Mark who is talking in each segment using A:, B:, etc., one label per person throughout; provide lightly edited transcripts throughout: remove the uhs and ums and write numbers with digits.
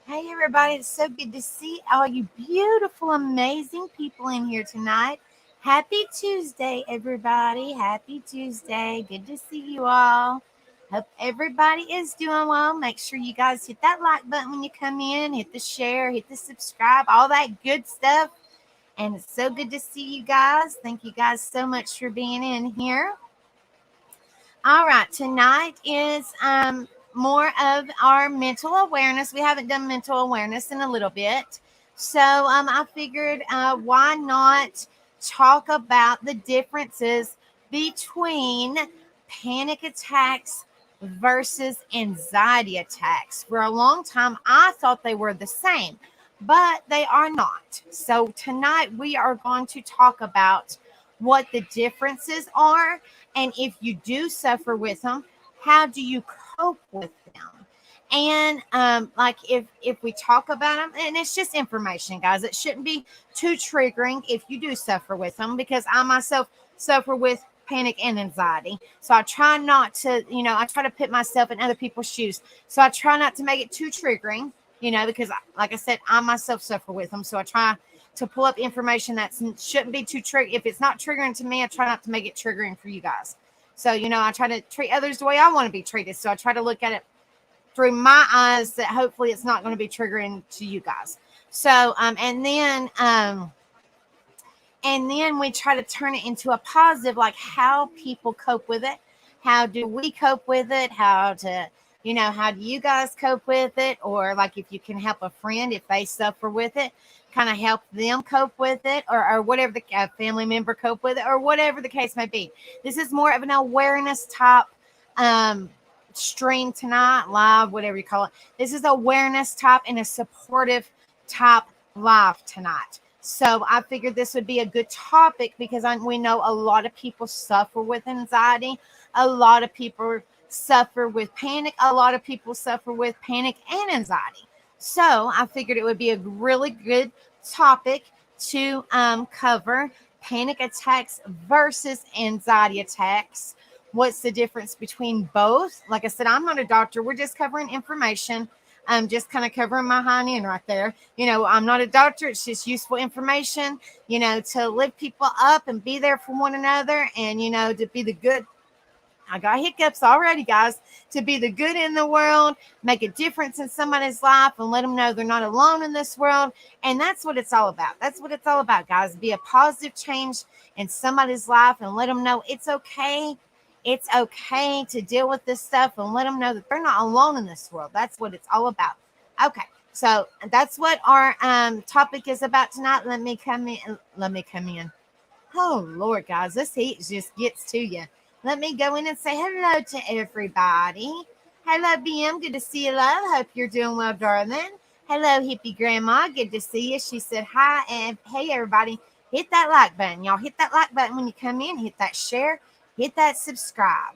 A: Hey, everybody. It's so good to see all you beautiful, amazing people in here tonight. Happy Tuesday, everybody. Happy Tuesday. Good to see you all. Hope everybody is doing well. Make sure you guys hit that like button when you come in, hit the share, hit the subscribe, all that good stuff. And it's so good to see you guys. Thank you guys so much for being in here. All right, tonight is more of our mental awareness. We haven't done mental awareness in a little bit. So I figured why not talk about the differences between panic attacks versus anxiety attacks. For a long time, I thought they were the same, but they are not. So tonight we are going to talk about what the differences are, and if you do suffer with them, how do you cope with them? And like if we talk about them, and it's just information, guys, it shouldn't be too triggering if you do suffer with them, because I myself suffer with panic and anxiety. So I try not to, I try to put myself in other people's shoes. So I try not to make it too triggering, because like I said, I myself suffer with them. So I try to pull up information that shouldn't be too triggering. If it's not triggering to me, I try not to make it triggering for you guys. So, I try to treat others the way I want to be treated. So I try to look at it through my eyes that hopefully it's not going to be triggering to you guys. So, and then we try to turn it into a positive, like how people cope with it. How do we cope with it? How do you guys cope with it? Or like if you can help a friend if they suffer with it, kind of help them cope with it, or whatever the family member cope with it, or whatever the case may be. This is more of an awareness type um, stream tonight, live, whatever you call it. This is awareness type and a supportive type live tonight. So I figured this would be a good topic because we know a lot of people suffer with anxiety. A lot of people suffer with panic. A lot of people suffer with panic and anxiety. So I figured it would be a really good topic to cover panic attacks versus anxiety attacks. What's the difference between both? Like I said, I'm not a doctor. We're just covering information. I'm just kind of covering my hind end right there. I'm not a doctor. It's just useful information, to lift people up and be there for one another, and, to be the good. I got hiccups already, guys. To be the good in the world, make a difference in somebody's life, and let them know they're not alone in this world. And that's what it's all about. That's what it's all about, guys. Be a positive change in somebody's life and let them know it's okay. It's okay to deal with this stuff, and let them know that they're not alone in this world. That's what it's all about. Okay. So that's what our topic is about tonight. Let me come in. Let me come in. Oh, Lord, guys, this heat just gets to you. Let me go in and say hello to everybody. Hello, BM. Good to see you, love. Hope you're doing well, darling. Hello, hippie grandma. Good to see you. She said hi. And hey, everybody, hit that like button. Y'all hit that like button when you come in. Hit that share. Hit that subscribe.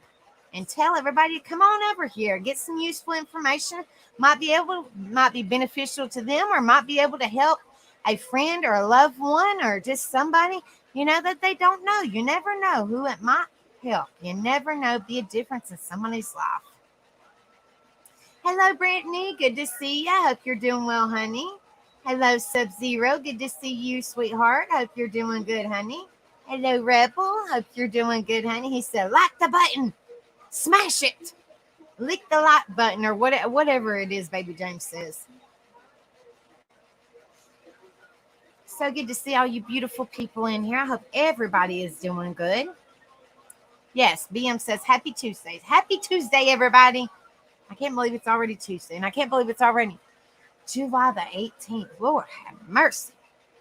A: And tell everybody to come on over here. Get some useful information. Might be beneficial to them, or might be able to help a friend or a loved one, or just somebody that they don't know. You never know who it might help. You never know. Be a difference in somebody's life. Hello, Brittany. Good to see you. Hope you're doing well, honey. Hello, Sub-Zero. Good to see you, sweetheart. Hope you're doing good, honey. Hello, Rebel. Hope you're doing good, honey. He said, like the button. Smash it. Lick the like button, or whatever it is, Baby James says. So good to see all you beautiful people in here. I hope everybody is doing good. Yes, BM says happy Tuesdays. Happy Tuesday, everybody. I can't believe it's already Tuesday, and I can't believe it's already July the 18th. Lord have mercy.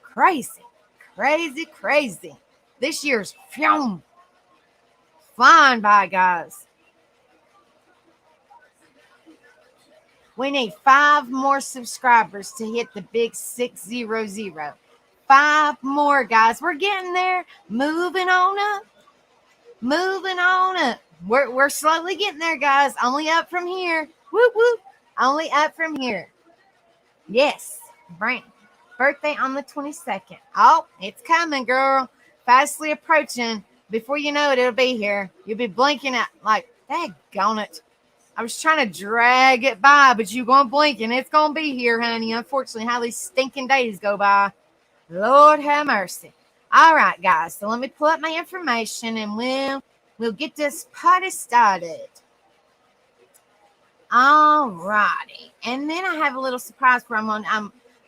A: Crazy, crazy, crazy. This year's flying by, guys. We need 5 more subscribers to hit the big 600. 5 more, guys. We're getting there. Moving on up. Moving on up. We're slowly getting there, guys. Only up from here. Whoop, whoop. Only up from here. Yes. Brandon. Birthday on the 22nd. Oh, it's coming, girl. Fastly approaching. Before you know it, it'll be here. You'll be blinking at like, daggone it. I was trying to drag it by, but you going to blink and it's going to be here, honey. Unfortunately, how these stinking days go by. Lord have mercy. All right, guys. So let me pull up my information and we'll get this party started. All righty. And then I have a little surprise for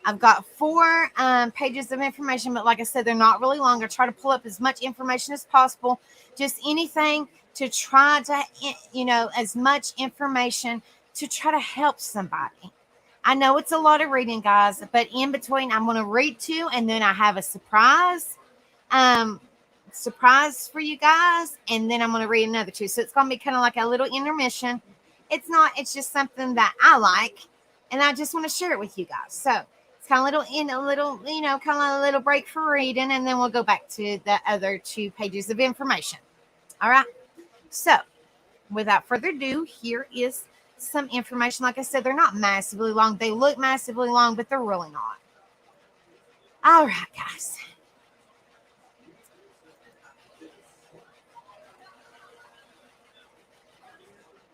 A: I've got 4 pages of information, but like I said, they're not really long. I try to pull up as much information as possible, just anything to try to, as much information to try to help somebody. I know it's a lot of reading, guys, but in between, I'm going to read 2, and then I have a surprise for you guys, and then I'm going to read another 2. So it's going to be kind of like a little intermission. It's just something that I like, and I just want to share it with you guys. So it's kind of kind of a little break for reading, and then we'll go back to the other 2 pages of information. All right. So without further ado, here is some information. Like I said, they're not massively long. They look massively long, but they're really not. All right, guys.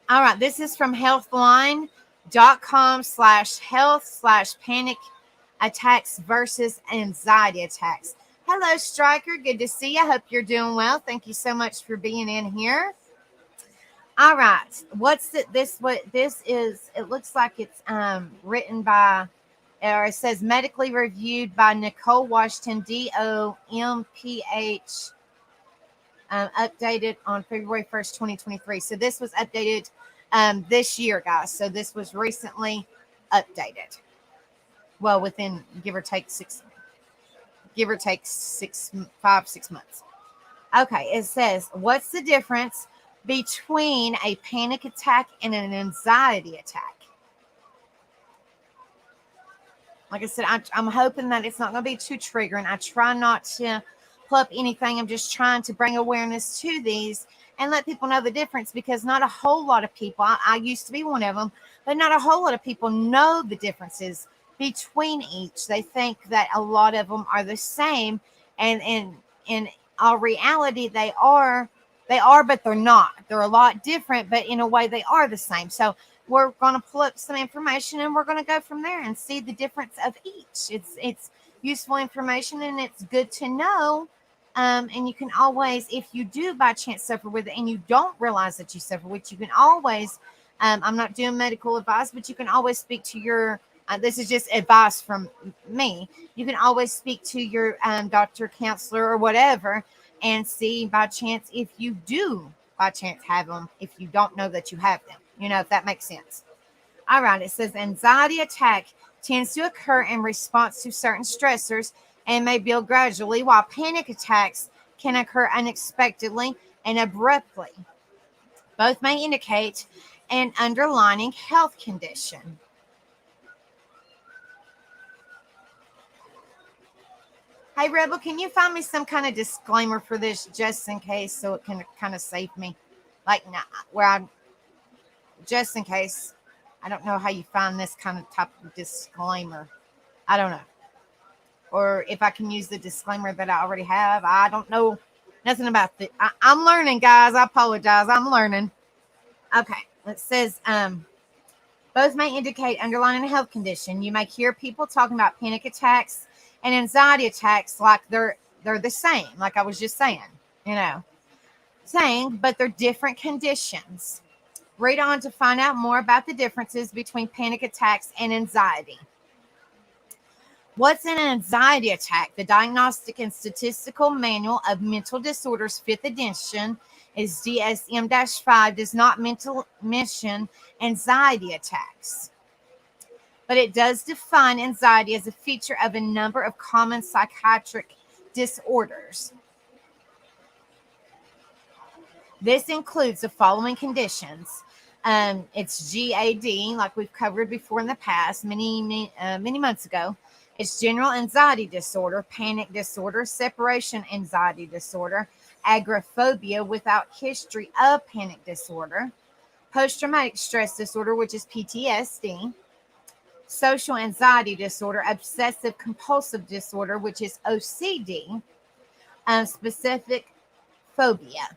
A: All right, this is from healthline.com/health/panic attacks versus anxiety attacks. Hello, Striker. Good to see you. Hope you're doing well. Thank you so much for being in here. All right. What this is, it looks like it's written by, or it says medically reviewed by Nicole Washington, DOMPH, updated on February 1st, 2023. So this was updated this year, guys. So this was recently updated. Well, within give or take 6 months. Okay, it says, what's the difference between a panic attack and an anxiety attack? Like I said, I'm hoping that it's not going to be too triggering. I try not to pull up anything. I'm just trying to bring awareness to these and let people know the difference, because not a whole lot of people, I used to be one of them, but not a whole lot of people know the differences between each. They think that a lot of them are the same, and in all reality, they are, but they're not. They're a lot different, but in a way they are the same. So we're going to pull up some information and we're going to go from there and see the difference of each. It's useful information and it's good to know. And you can always, if you do by chance suffer with it and you don't realize that you suffer with it, you can always, I'm not doing medical advice, but you can always speak to your, this is just advice from me. You can always speak to your doctor, counselor, or whatever, and see by chance if you do by chance have them, if you don't know that you have them, if that makes sense. All right, it says anxiety attack tends to occur in response to certain stressors and may build gradually, while panic attacks can occur unexpectedly and abruptly. Both may indicate an underlying health condition. Hey, Rebel, can you find me some kind of disclaimer for this just in case, so it can kind of save me? Like, just in case. I don't know how you find this kind of type of disclaimer. I don't know. Or if I can use the disclaimer that I already have. I don't know nothing about it. I'm learning, guys. I apologize. I'm learning. Okay. It says, both may indicate underlying health condition. You may hear people talking about panic attacks and anxiety attacks like they're the same, like I was just saying, but they're different conditions. Read on to find out more about the differences between panic attacks and anxiety. What's an anxiety attack? The Diagnostic and Statistical Manual of Mental Disorders, 5th edition, is DSM-5, does not mention anxiety attacks, but it does define anxiety as a feature of a number of common psychiatric disorders. This includes the following conditions. It's GAD, like we've covered before in the past, many months ago. It's general anxiety disorder, panic disorder, separation anxiety disorder, agoraphobia without history of panic disorder, post-traumatic stress disorder, which is PTSD, social anxiety disorder, obsessive compulsive disorder, which is OCD, specific phobia.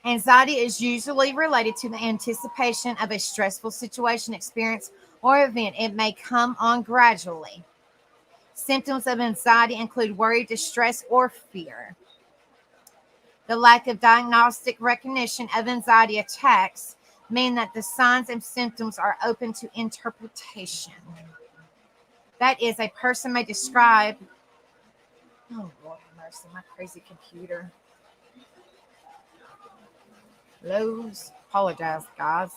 A: Anxiety is usually related to the anticipation of a stressful situation, experience, or event. It may come on gradually. Symptoms of anxiety include worry, distress, or fear. The lack of diagnostic recognition of anxiety attacks mean that the signs and symptoms are open to interpretation. That is, a person may describe. Oh, Lord have mercy, my crazy computer. Lowe's. Apologize, guys.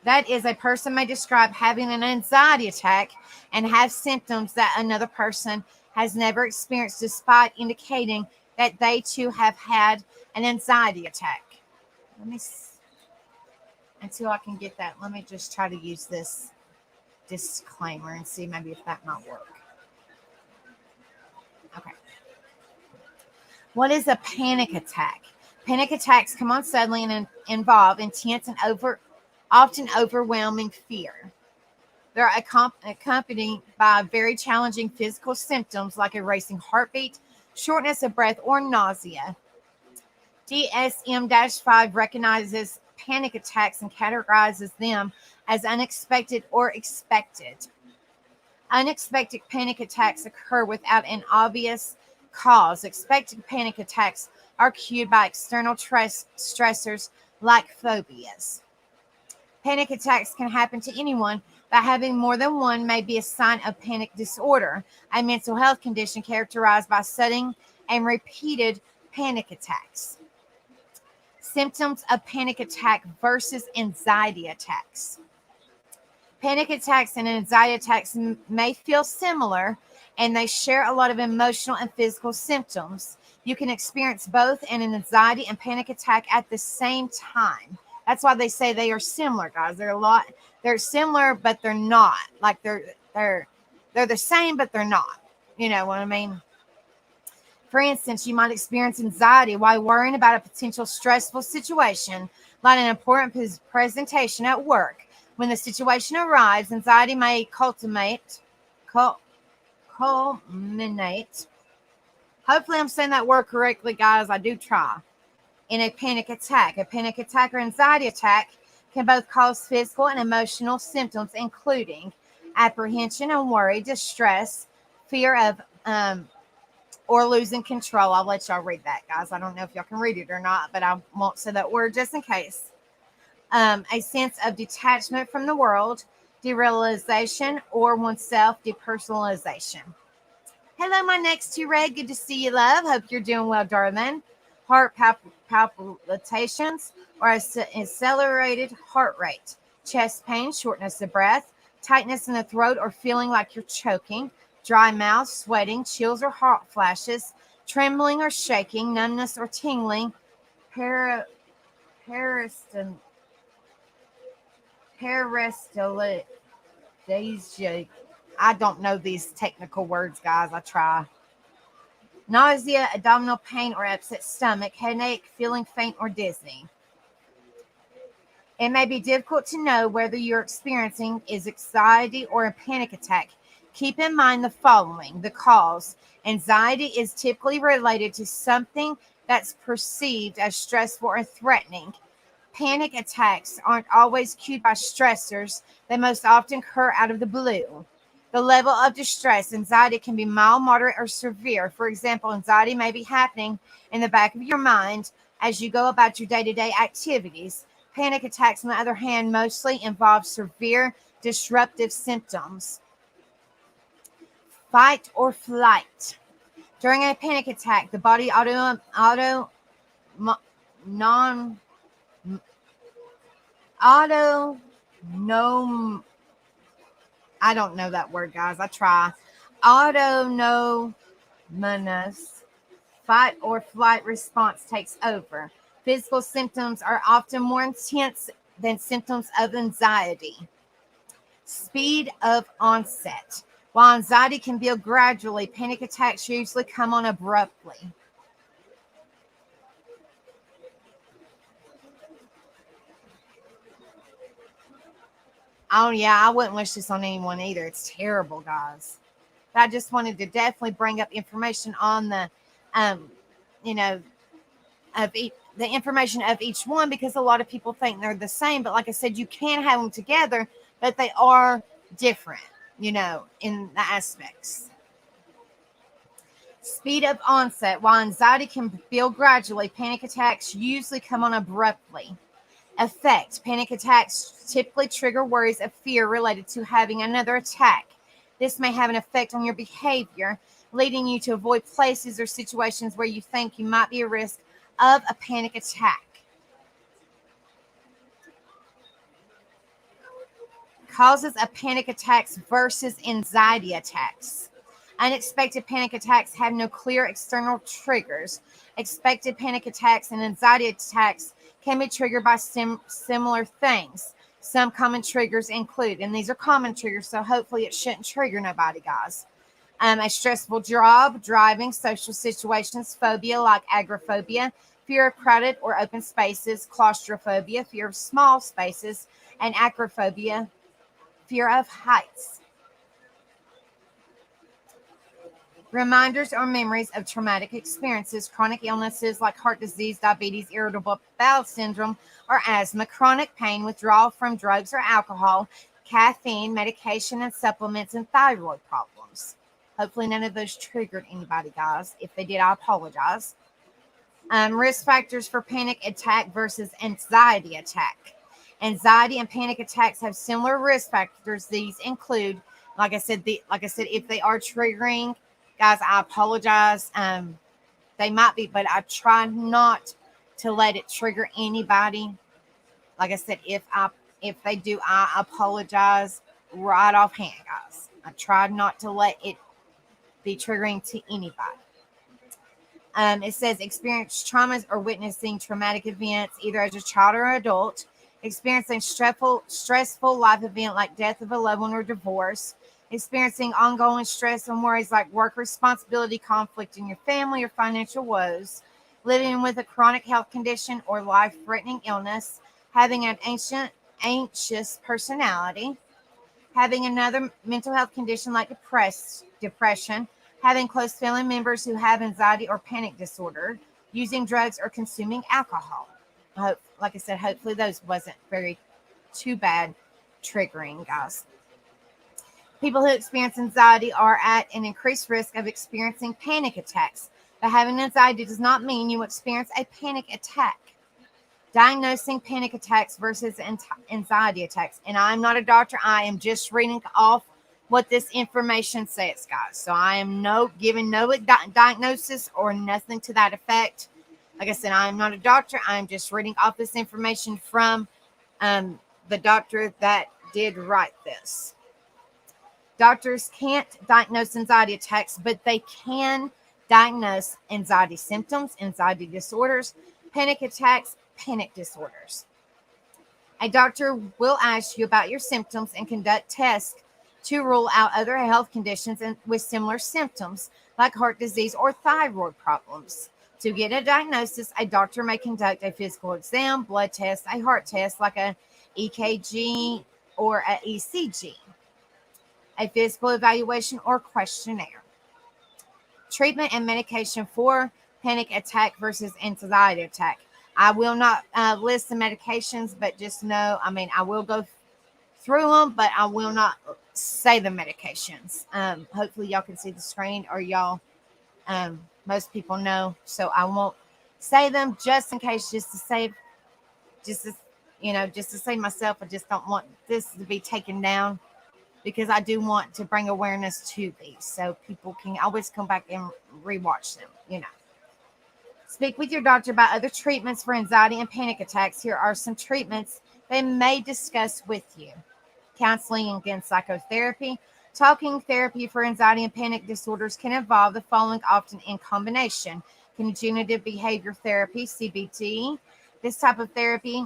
A: That is, a person may describe having an anxiety attack and have symptoms that another person has never experienced, despite indicating that they too have had an anxiety attack. Let me, until I can get that, let me just try to use this disclaimer and see maybe if that might work. Okay. What is a panic attack? Panic attacks come on suddenly and involve intense and often overwhelming fear. They're accompanied by very challenging physical symptoms like a racing heartbeat, shortness of breath, or nausea. DSM-5 recognizes panic attacks and categorizes them as unexpected or expected. Unexpected panic attacks occur without an obvious cause. Expected panic attacks are cued by external stressors like phobias. Panic attacks can happen to anyone, but having more than one may be a sign of panic disorder, a mental health condition characterized by sudden and repeated panic attacks. Symptoms of panic attack versus anxiety attacks. Panic attacks and anxiety attacks may feel similar, and they share a lot of emotional and physical symptoms. You can experience both an anxiety and panic attack at the same time. That's why they say they are similar, guys. They're similar, but they're not. Like they're the same, but they're not. You know what I mean? For instance, you might experience anxiety while worrying about a potential stressful situation, like an important presentation at work. When the situation arrives, anxiety may culminate. Hopefully, I'm saying that word correctly, guys. I do try. In a panic attack. A panic attack or anxiety attack can both cause physical and emotional symptoms, including apprehension and worry, distress, fear of or losing control. I'll let y'all read that, guys. I don't know if y'all can read it or not, but I won't say that word just in case. A sense of detachment from the world, derealization, or oneself, depersonalization. Hello, my next to Red. Good to see you, love. Hope you're doing well, darling. Heart palpitations or accelerated heart rate, chest pain, shortness of breath, tightness in the throat or feeling like you're choking, dry mouth, sweating, chills or hot flashes, trembling or shaking, numbness or tingling, peristaltic I don't know these technical words, guys. I try. Nausea, abdominal pain or upset stomach, headache, feeling faint or dizzy. It may be difficult to know whether you're experiencing is anxiety or a panic attack. Keep in mind the following. The cause. Anxiety is typically related to something that's perceived as stressful or threatening. Panic attacks aren't always cued by stressors. They most often occur out of the blue. The level of distress, anxiety can be mild, moderate, or severe. For example, anxiety may be happening in the back of your mind as you go about your day-to-day activities. Panic attacks, on the other hand, mostly involve severe disruptive symptoms. Fight or flight. During a panic attack, the body I don't know that word, guys. I try. Autonomous fight or flight response takes over. Physical symptoms are often more intense than symptoms of anxiety. Speed of onset. While anxiety can build gradually, panic attacks usually come on abruptly. Oh, yeah, I wouldn't wish this on anyone either. It's terrible, guys. But I just wanted to definitely bring up information on the of the information of each one, because a lot of people think they're the same. But like I said, you can have them together, but they are different, in the aspects. Speed of onset. While anxiety can build gradually, panic attacks usually come on abruptly. Effect. Panic attacks typically trigger worries of fear related to having another attack. This may have an effect on your behavior, leading you to avoid places or situations where you think you might be at risk of a panic attack. Causes of panic attacks versus anxiety attacks. Unexpected panic attacks have no clear external triggers. Expected panic attacks and anxiety attacks can be triggered by similar things. Some common triggers include, and these are common triggers, so hopefully it shouldn't trigger nobody, guys. A stressful job, driving, social situations, phobia like agoraphobia, fear of crowded or open spaces, claustrophobia, fear of small spaces, and acrophobia, fear of heights. Reminders or memories of traumatic experiences, chronic illnesses like heart disease, diabetes, irritable bowel syndrome, or asthma, chronic pain, withdrawal from drugs or alcohol, caffeine, medication and supplements, and thyroid problems. Hopefully none of those triggered anybody, guys. If they did, I apologize. Risk factors for panic attack versus anxiety attack. Anxiety and panic attacks have similar risk factors. These include, like I said, if they are triggering, guys, I apologize. They might be, but I try not to let it trigger anybody. Like I said, if they do, I apologize right offhand, guys. I try not to let it be triggering to anybody. It says experience traumas or witnessing traumatic events either as a child or adult, experiencing stressful life event like death of a loved one or divorce, experiencing ongoing stress and worries like work responsibility, conflict in your family, or financial woes, living with a chronic health condition or life-threatening illness, having an anxious personality, having another mental health condition like depression, having close family members who have anxiety or panic disorder, using drugs or consuming alcohol. Like I said, hopefully those wasn't very too bad triggering, guys. People who experience anxiety are at an increased risk of experiencing panic attacks. But having anxiety does not mean you experience a panic attack. Diagnosing panic attacks versus anxiety attacks. And I'm not a doctor. I am just reading off what this information says, guys. So I am giving no diagnosis or nothing to that effect. Like I said, I am not a doctor. I am just reading off this information from the doctor that did write this. Doctors can't diagnose anxiety attacks, but they can diagnose anxiety symptoms, anxiety disorders, panic attacks, panic disorders. A doctor will ask you about your symptoms and conduct tests to rule out other health conditions with similar symptoms like heart disease or thyroid problems. To get a diagnosis, a doctor may conduct a physical exam, blood test, a heart test like a EKG or a ECG, a physical evaluation or questionnaire. Treatment and medication for panic attack versus anxiety attack. I will not list the medications, but just know, I will go through them, but I will not say the medications. Hopefully y'all can see the screen, or y'all, most people know, so I won't say them just in case, just to save myself. I just don't want this to be taken down, because I do want to bring awareness to these so people can always come back and rewatch them, Speak with your doctor about other treatments for anxiety and panic attacks. Here are some treatments they may discuss with you. Counseling and psychotherapy. Talking therapy for anxiety and panic disorders can involve the following, often in combination: cognitive behavior therapy, CBT. This type of therapy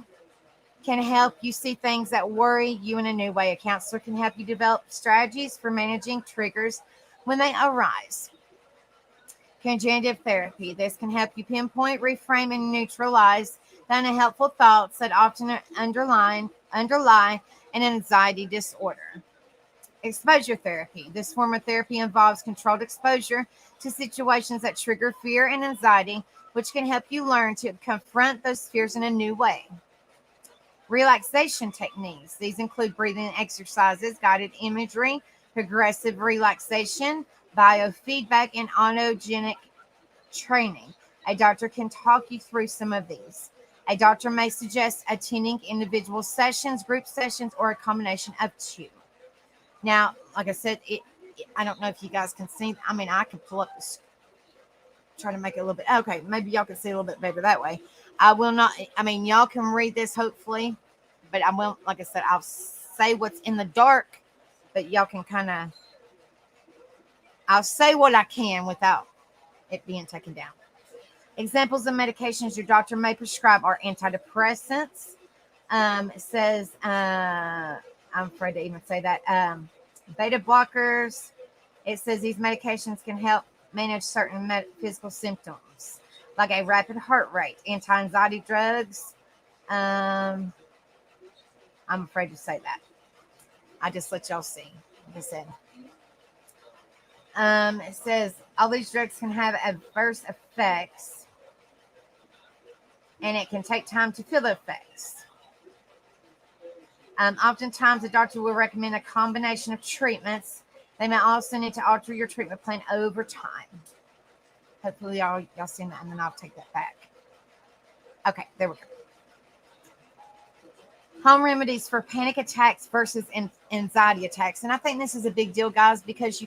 A: can help you see things that worry you in a new way. A counselor can help you develop strategies for managing triggers when they arise. Cognitive therapy. This can help you pinpoint, reframe, and neutralize the unhelpful thoughts that often underlie an anxiety disorder. Exposure therapy. This form of therapy involves controlled exposure to situations that trigger fear and anxiety, which can help you learn to confront those fears in a new way. Relaxation techniques. These include breathing exercises, guided imagery, progressive relaxation, biofeedback, and autogenic training. A doctor can talk you through some of these. A doctor may suggest attending individual sessions, group sessions, or a combination of two. Now, like I said, I don't know if you guys can see. I mean, I can pull up this, try to make it a little bit. Okay, maybe y'all can see a little bit better that way. I will not. I mean, y'all can read this hopefully, but I won't. Like I said, I'll say what's in the dark, but y'all can kind of. I'll say what I can without it being taken down. Examples of medications your doctor may prescribe are antidepressants. It says, I'm afraid to even say that. Beta blockers. It says these medications can help manage certain physical symptoms, like a rapid heart rate. Anti-anxiety drugs. I'm afraid to say that. I just let y'all see. Like I said. It says all these drugs can have adverse effects, and it can take time to feel the effects. Oftentimes, a doctor will recommend a combination of treatments. They may also need to alter your treatment plan over time. Hopefully, y'all seen that, and then I'll take that back. Okay, there we go. Home remedies for panic attacks versus anxiety attacks. And I think this is a big deal, guys, because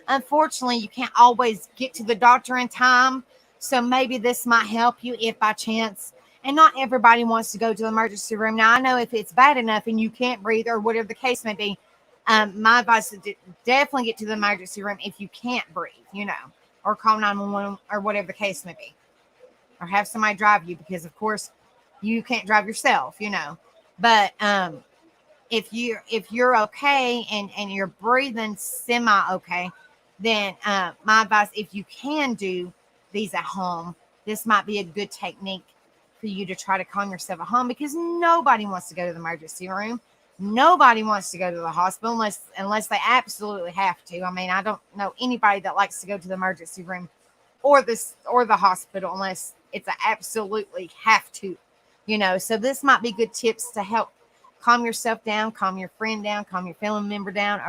A: unfortunately, you can't always get to the doctor in time. So maybe this might help you if by chance. And not everybody wants to go to the emergency room. Now, I know if it's bad enough and you can't breathe or whatever the case may be, my advice is to definitely get to the emergency room if you can't breathe, or call 911 or whatever the case may be. Or have somebody drive you because, of course, you can't drive yourself, But if you're okay and you're breathing semi okay, then my advice, if you can do these at home, this might be a good technique for you to try to calm yourself at home, because nobody wants to go to the emergency room. Nobody wants to go to the hospital unless they absolutely have to. I mean, I don't know anybody that likes to go to the emergency room or the hospital unless it's a absolutely have to. So this might be good tips to help calm yourself down, calm your friend down, calm your family member down,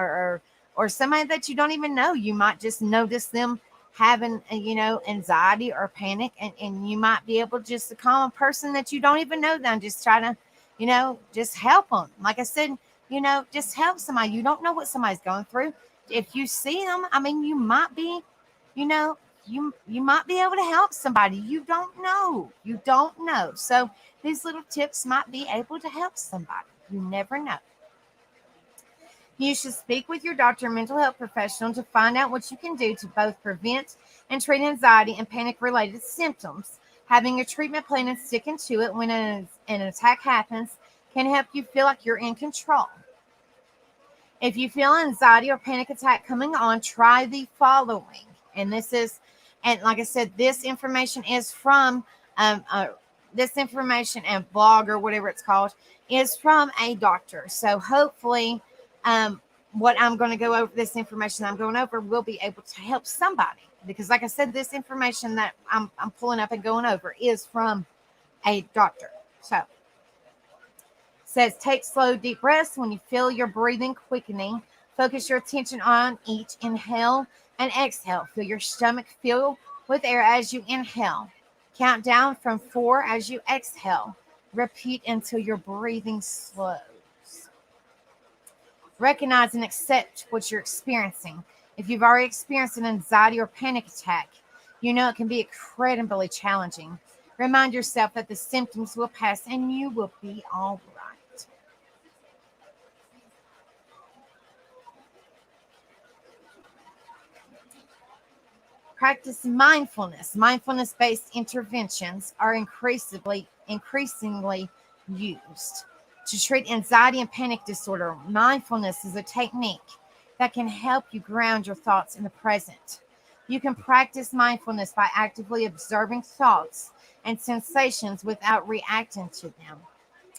A: or somebody that you don't even know. You might just notice them having, anxiety or panic, and you might be able just to calm a person that you don't even know them. Just try to, just help them. Like I said, just help somebody. You don't know what somebody's going through. If you see them, I mean, you might be, you might be able to help somebody. You don't know. So these little tips might be able to help somebody. You never know. You should speak with your doctor or mental health professional to find out what you can do to both prevent and treat anxiety and panic related symptoms. Having a treatment plan and sticking to it when an attack happens can help you feel like you're in control. If you feel anxiety or panic attack coming on, try the following. And like I said, this information is from this information and blog or whatever it's called is from a doctor. So hopefully, what I'm going to go over, this information I'm going over, will be able to help somebody. Because like I said, this information that I'm pulling up and going over is from a doctor. So it says, take slow, deep breaths. When you feel your breathing quickening, focus your attention on each inhale and exhale. Feel your stomach fill with air as you inhale. Count down from 4 as you exhale. Repeat until your breathing slows. Recognize and accept what you're experiencing. If you've already experienced an anxiety or panic attack, it can be incredibly challenging. Remind yourself that the symptoms will pass and you will be all right. Practice mindfulness. Mindfulness-based interventions are increasingly used to treat anxiety and panic disorder. Mindfulness is a technique that can help you ground your thoughts in the present. You can practice mindfulness by actively observing thoughts and sensations without reacting to them.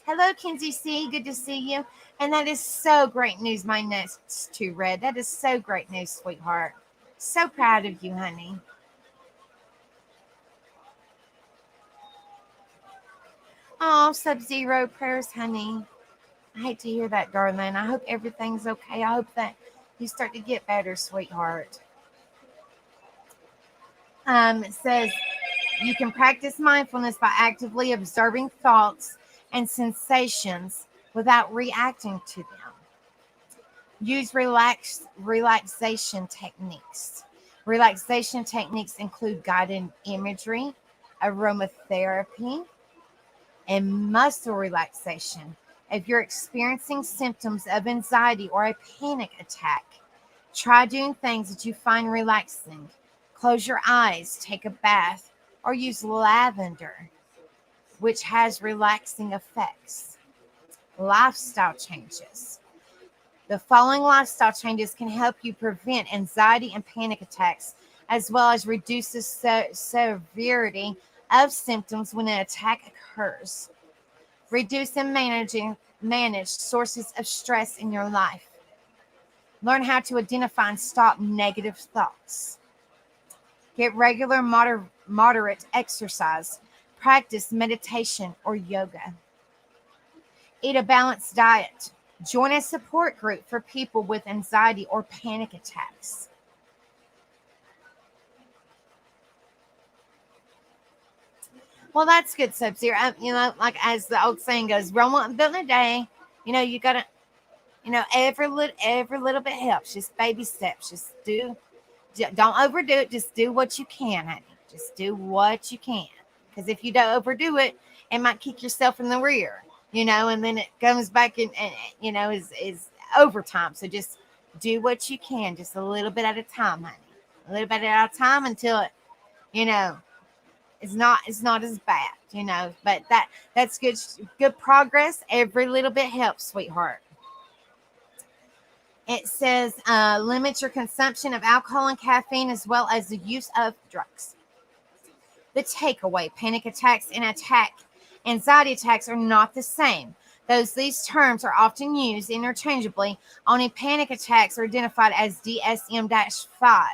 A: Hello, Kinsey C. Good to see you. And that is so great news, my next to Red. That is so great news, sweetheart. So proud of you, honey. Oh, Sub-Zero prayers, honey. I hate to hear that, darling. I hope everything's okay. I hope that you start to get better, sweetheart. It says you can practice mindfulness by actively observing thoughts and sensations without reacting to them. Use relaxation techniques. Relaxation techniques include guided imagery, aromatherapy, and muscle relaxation. If you're experiencing symptoms of anxiety or a panic attack, try doing things that you find relaxing. Close your eyes, take a bath, or use lavender, which has relaxing effects. Lifestyle changes. The following lifestyle changes can help you prevent anxiety and panic attacks, as well as reduce the severity of symptoms when an attack occurs. Reduce and manage sources of stress in your life. Learn how to identify and stop negative thoughts. Get regular moderate exercise. Practice meditation or yoga. Eat a balanced diet. Join a support group for people with anxiety or panic attacks. Well, that's good, Sub-Zero. Like as the old saying goes, run one build a day. You gotta, every little bit helps. Just baby steps. Don't overdo it. Just do what you can, honey. Just do what you can. Because if you don't overdo it, it might kick yourself in the rear, and then it comes back and is overtime. So just do what you can, just a little bit at a time, honey. A little bit at a time until it, you know, it's not as bad. But that's good progress. Every little bit helps, sweetheart. It says limit your consumption of alcohol and caffeine as well as the use of drugs. The takeaway: panic attacks and anxiety attacks are not the same. These terms are often used interchangeably. Only panic attacks are identified as DSM-5.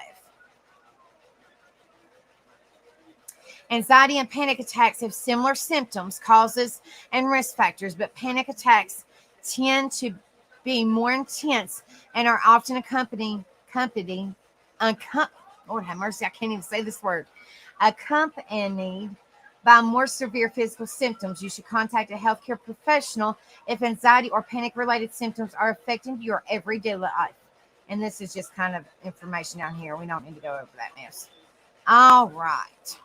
A: Anxiety and panic attacks have similar symptoms, causes, and risk factors, but panic attacks tend to be more intense and are often Lord have mercy, I can't even say this word, accompanied by more severe physical symptoms. You should contact a healthcare professional if anxiety or panic related symptoms are affecting your everyday life. And this is just kind of information down here. We don't need to go over that mess. All right.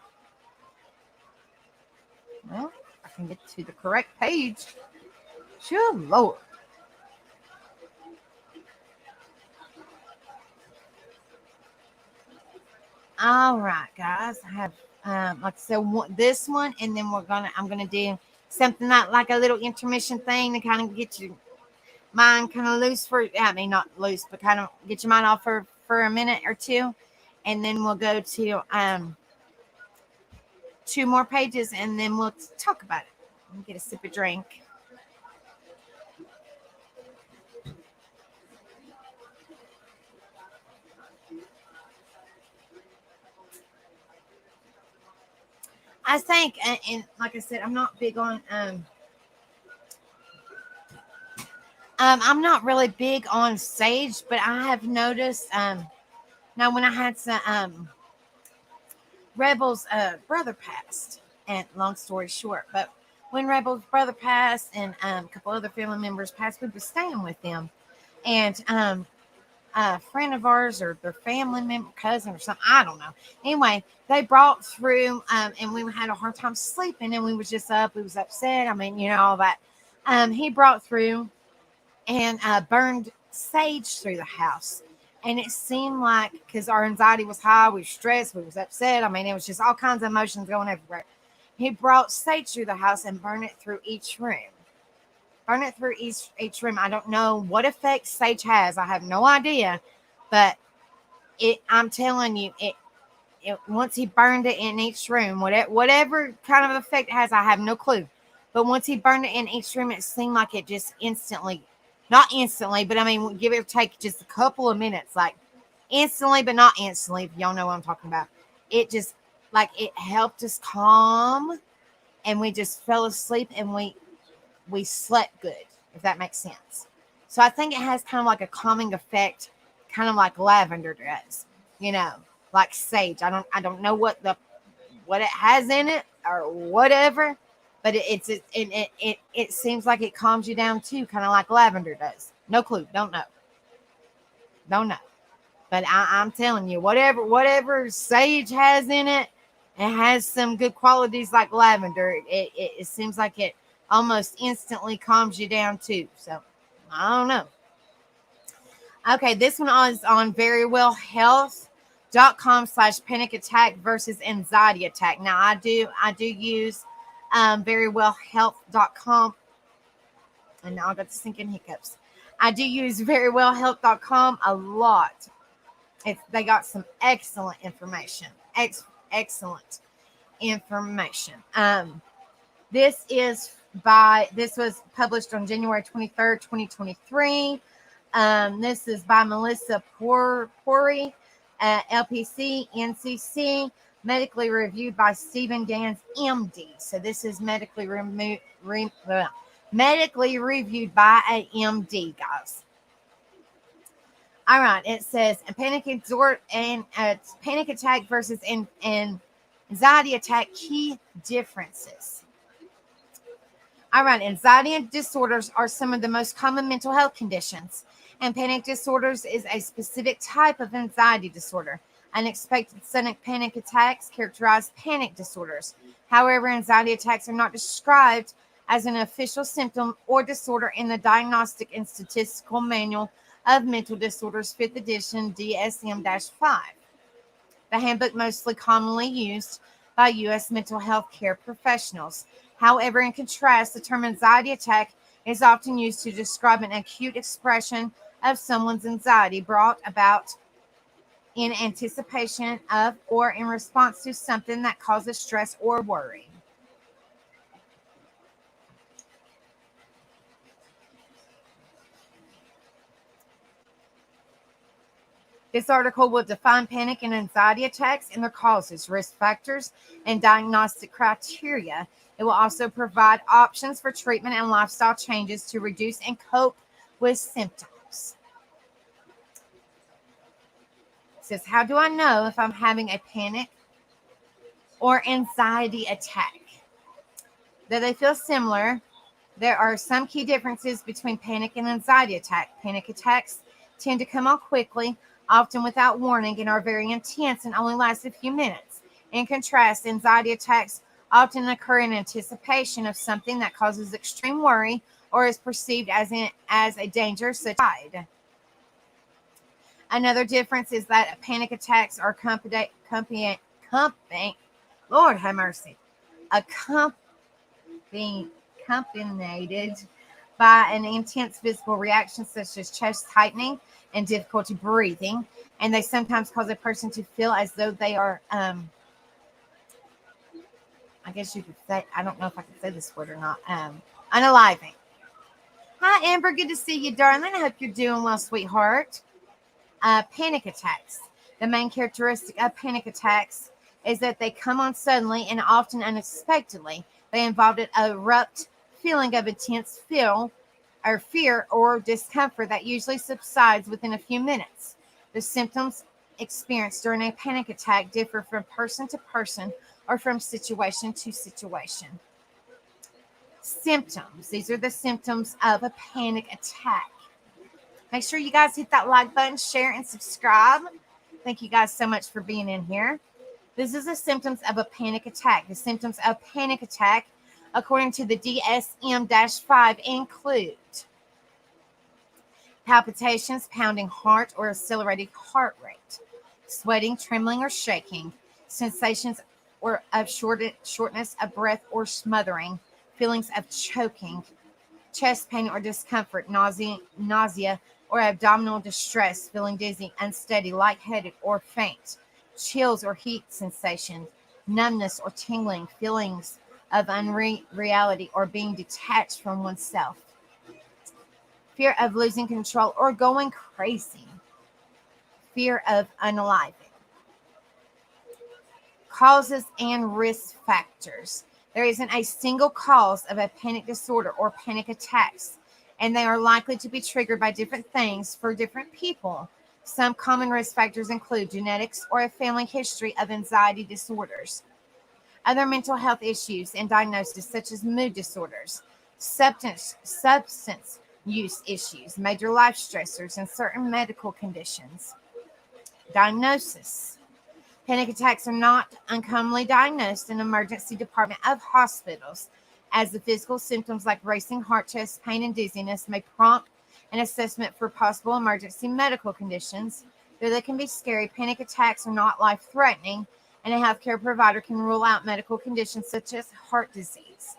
A: Well, I can get to the correct page. Sure, Lord. All right, guys. I have, like I said, this one, and then I'm gonna do something like a little intermission thing to kind of get your mind kind of loose I mean, not loose, but kind of get your mind off for a minute or two, and then we'll go to two more pages, and then we'll talk about it. Let me get a sip of drink. I think, and like I said, I'm not big on I'm not really big on sage, but I have noticed now when I had some Rebel's brother passed, and long story short, but when Rebel's brother passed and a couple other family members passed, we were staying with them, and a friend of ours or their family member, cousin or something, I don't know. Anyway, they brought through, and we had a hard time sleeping, and we was just up. We was upset. I mean, all that. He brought through and burned sage through the house. And it seemed like, because our anxiety was high, we were stressed, we was upset. I mean, it was just all kinds of emotions going everywhere. He brought sage through the house and burned it through each room. Burn it through each room. I don't know what effect sage has. I have no idea. But I'm telling you, it once he burned it in each room, whatever kind of effect it has, I have no clue. But once he burned it in each room, it seemed like it just instantly, not instantly, but I mean, give it or take just a couple of minutes, like instantly, but not instantly, if y'all know what I'm talking about. It just, like, it helped us calm, and we just fell asleep, and we slept good, if that makes sense. So I think it has kind of like a calming effect, kind of like lavender does, you know, like sage. I don't know what it has in it or whatever, but it seems like it calms you down too, kind of like lavender does. No clue, don't know. But I'm telling you, whatever sage has in it, it has some good qualities like lavender. It seems like it almost instantly calms you down too. So I don't know. Okay, this one is on verywellhealth.com/panic attack versus anxiety attack. Now I do use verywellhealth.com, and now I got the sinking hiccups. I do use verywellhealth.com a lot. They got some excellent information. Excellent information. This was published on January 23rd, 2023. This is by Melissa Pori, LPC, NCC, medically reviewed by Stephen Gans, MD. So this is medically reviewed by a MD, guys. All right, it says a panic attack versus an anxiety attack, key differences. All right, anxiety disorders are some of the most common mental health conditions, and panic disorders is a specific type of anxiety disorder. Unexpected sudden panic attacks characterize panic disorders. However, anxiety attacks are not described as an official symptom or disorder in the Diagnostic and Statistical Manual of Mental Disorders, 5th edition, DSM-5, the handbook mostly commonly used by U.S. mental health care professionals. However, in contrast, the term anxiety attack is often used to describe an acute expression of someone's anxiety brought about in anticipation of or in response to something that causes stress or worry. This article will define panic and anxiety attacks and their causes, risk factors, and diagnostic criteria. It will also provide options for treatment and lifestyle changes to reduce and cope with symptoms. It says, how do I know if I'm having a panic or anxiety attack? Though they feel similar, there are some key differences between panic and anxiety attack. Panic attacks tend to come on quickly, often without warning, and are very intense and only last a few minutes. In contrast, anxiety attacks often occur in anticipation of something that causes extreme worry or is perceived as a danger, such as. Another difference is that panic attacks are accompanied Lord have mercy, accompanied by an intense physical reaction such as chest tightening and difficulty breathing, and they sometimes cause a person to feel as though they are, I guess you could say, I don't know if I can say this word or not, unaliving. Hi, Amber. Good to see you, darling. I hope you're doing well, sweetheart. Panic attacks. The main characteristic of panic attacks is that they come on suddenly and often unexpectedly. They involve an abrupt feeling of intense fear or discomfort that usually subsides within a few minutes. The symptoms experienced during a panic attack differ from person to person or from situation to situation. Symptoms. These are the symptoms of a panic attack. Make sure you guys hit that like button, share, and subscribe. Thank you guys so much for being in here. This is the symptoms of a panic attack. The symptoms of panic attack, according to the DSM-5, include palpitations, pounding heart or accelerated heart rate, sweating, trembling, or shaking, sensations of shortness of breath or smothering, feelings of choking, chest pain or discomfort, nausea or abdominal distress, feeling dizzy, unsteady, lightheaded, or faint, chills or heat sensation, numbness or tingling, feelings of unreality or being detached from oneself. Fear of losing control or going crazy. Fear of unaliving. Causes and risk factors. There isn't a single cause of a panic disorder or panic attacks, and they are likely to be triggered by different things for different people. Some common risk factors include genetics or a family history of anxiety disorders, other mental health issues and diagnoses such as mood disorders, substance use issues, major life stressors, and certain medical conditions. Diagnosis. Panic attacks are not uncommonly diagnosed in emergency department of hospitals, as the physical symptoms like racing heart, chest pain, and dizziness may prompt an assessment for possible emergency medical conditions. Though they can be scary, panic attacks are not life-threatening, and a healthcare provider can rule out medical conditions such as heart disease.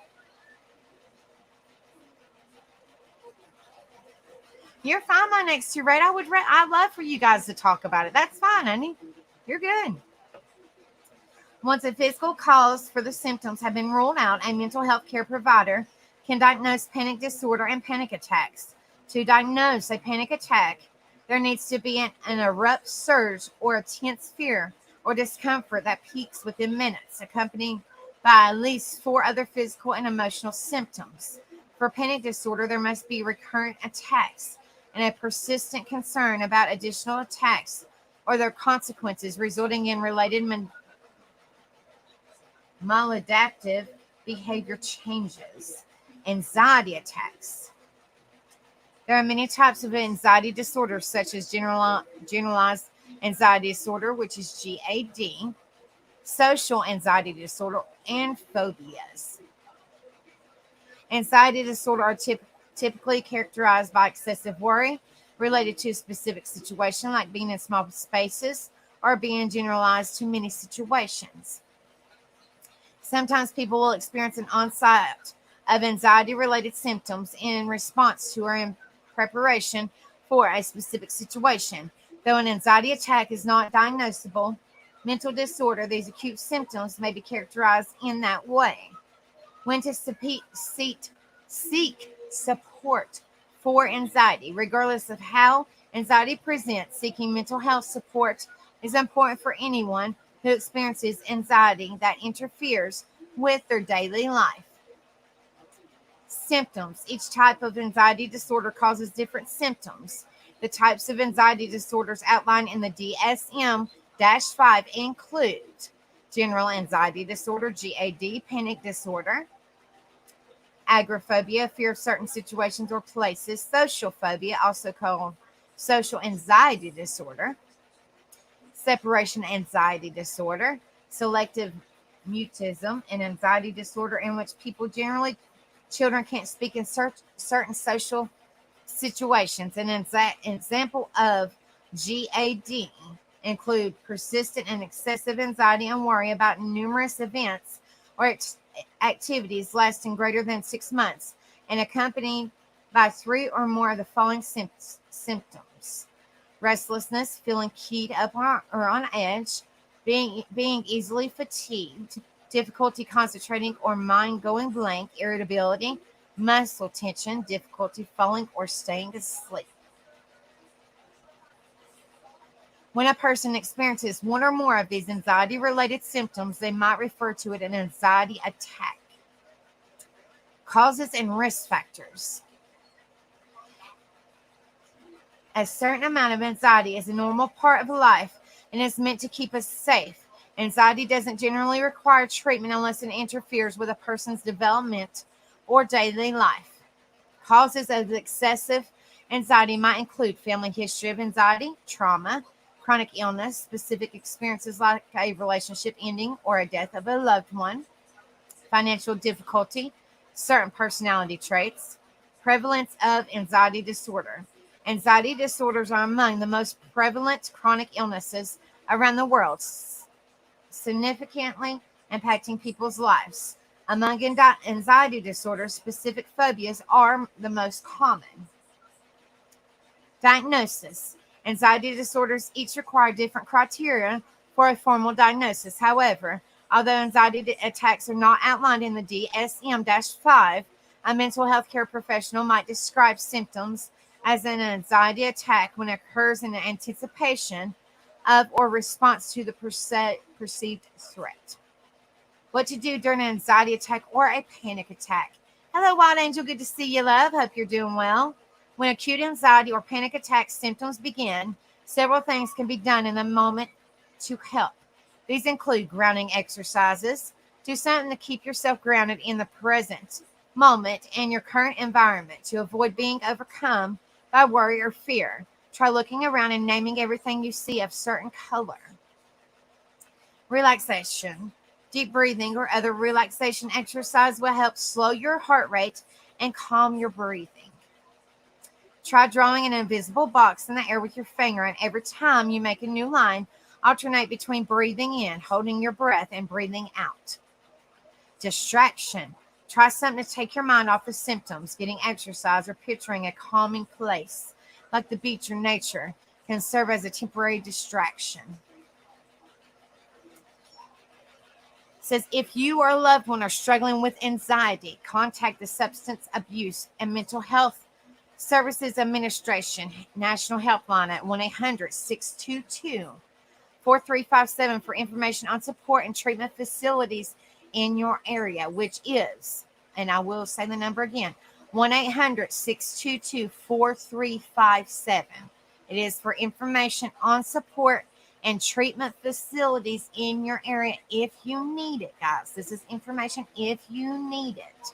A: You're fine, my next to rate. I'd love for you guys to talk about it. That's fine, honey. You're good. Once a physical cause for the symptoms have been ruled out, a mental health care provider can diagnose panic disorder and panic attacks. To diagnose a panic attack, there needs to be an abrupt surge or a tense fear or discomfort that peaks within minutes, accompanied by at least 4 other physical and emotional symptoms. For panic disorder, there must be recurrent attacks and a persistent concern about additional attacks or their consequences, resulting in related maladaptive behavior changes. Anxiety attacks. There are many types of anxiety disorders, such as generalized anxiety disorder, which is GAD, social anxiety disorder, and phobias. Anxiety disorder are typically characterized by excessive worry related to a specific situation, like being in small spaces or being generalized to many situations. Sometimes people will experience an onset of anxiety-related symptoms in response to or in preparation for a specific situation. Though an anxiety attack is not diagnosable mental disorder, these acute symptoms may be characterized in that way. When to seek support for anxiety. Regardless of how anxiety presents, seeking mental health support is important for anyone who experiences anxiety that interferes with their daily life. Symptoms. Each type of anxiety disorder causes different symptoms. The types of anxiety disorders outlined in the DSM-5 include general anxiety disorder, GAD, panic disorder, agoraphobia, fear of certain situations or places, social phobia, also called social anxiety disorder, separation anxiety disorder, selective mutism, an anxiety disorder in which children can't speak in certain social situations. An example of GAD include persistent and excessive anxiety and worry about numerous events or activities lasting greater than 6 months and accompanied by 3 or more of the following symptoms: restlessness, feeling keyed up or on edge, being easily fatigued, difficulty concentrating or mind going blank, irritability, muscle tension, difficulty falling or staying asleep. When a person experiences one or more of these anxiety-related symptoms, they might refer to it as an anxiety attack. Causes and risk factors. A certain amount of anxiety is a normal part of life and is meant to keep us safe. Anxiety doesn't generally require treatment unless it interferes with a person's development or daily life. Causes of excessive anxiety might include family history of anxiety, trauma, chronic illness, specific experiences like a relationship ending or a death of a loved one, financial difficulty, certain personality traits, prevalence of anxiety disorder. Anxiety disorders are among the most prevalent chronic illnesses around the world, significantly impacting people's lives. Among anxiety disorders, specific phobias are the most common. Diagnosis. Anxiety disorders each require different criteria for a formal diagnosis. However, Although anxiety attacks are not outlined in the DSM-5, a mental health care professional might describe symptoms as an anxiety attack when it occurs in anticipation of or response to the perceived threat. What to do during an anxiety attack or a panic attack. Hello, Wild Angel. Good to see you, love. Hope you're doing well. When acute anxiety or panic attack symptoms begin, several things can be done in the moment to help. These include grounding exercises. Do something to keep yourself grounded in the present moment and your current environment to avoid being overcome by worry or fear. Try looking around and naming everything you see of certain color. Relaxation. Deep breathing or other relaxation exercise will help slow your heart rate and calm your breathing. Try drawing an invisible box in the air with your finger, and every time you make a new line, alternate between breathing in, holding your breath, and breathing out. Distraction. Try something to take your mind off the symptoms. Getting exercise or picturing a calming place like the beach or nature can serve as a temporary distraction. It says, if you or a loved one are struggling with anxiety, contact the Substance Abuse and Mental Health Services Administration National Helpline at 1-800-622-4357 for information on support and treatment facilities in your area, which is, and I will say the number again, 1-800-622-4357. It is for information on support and treatment facilities in your area if you need it, guys. This is information if you need it.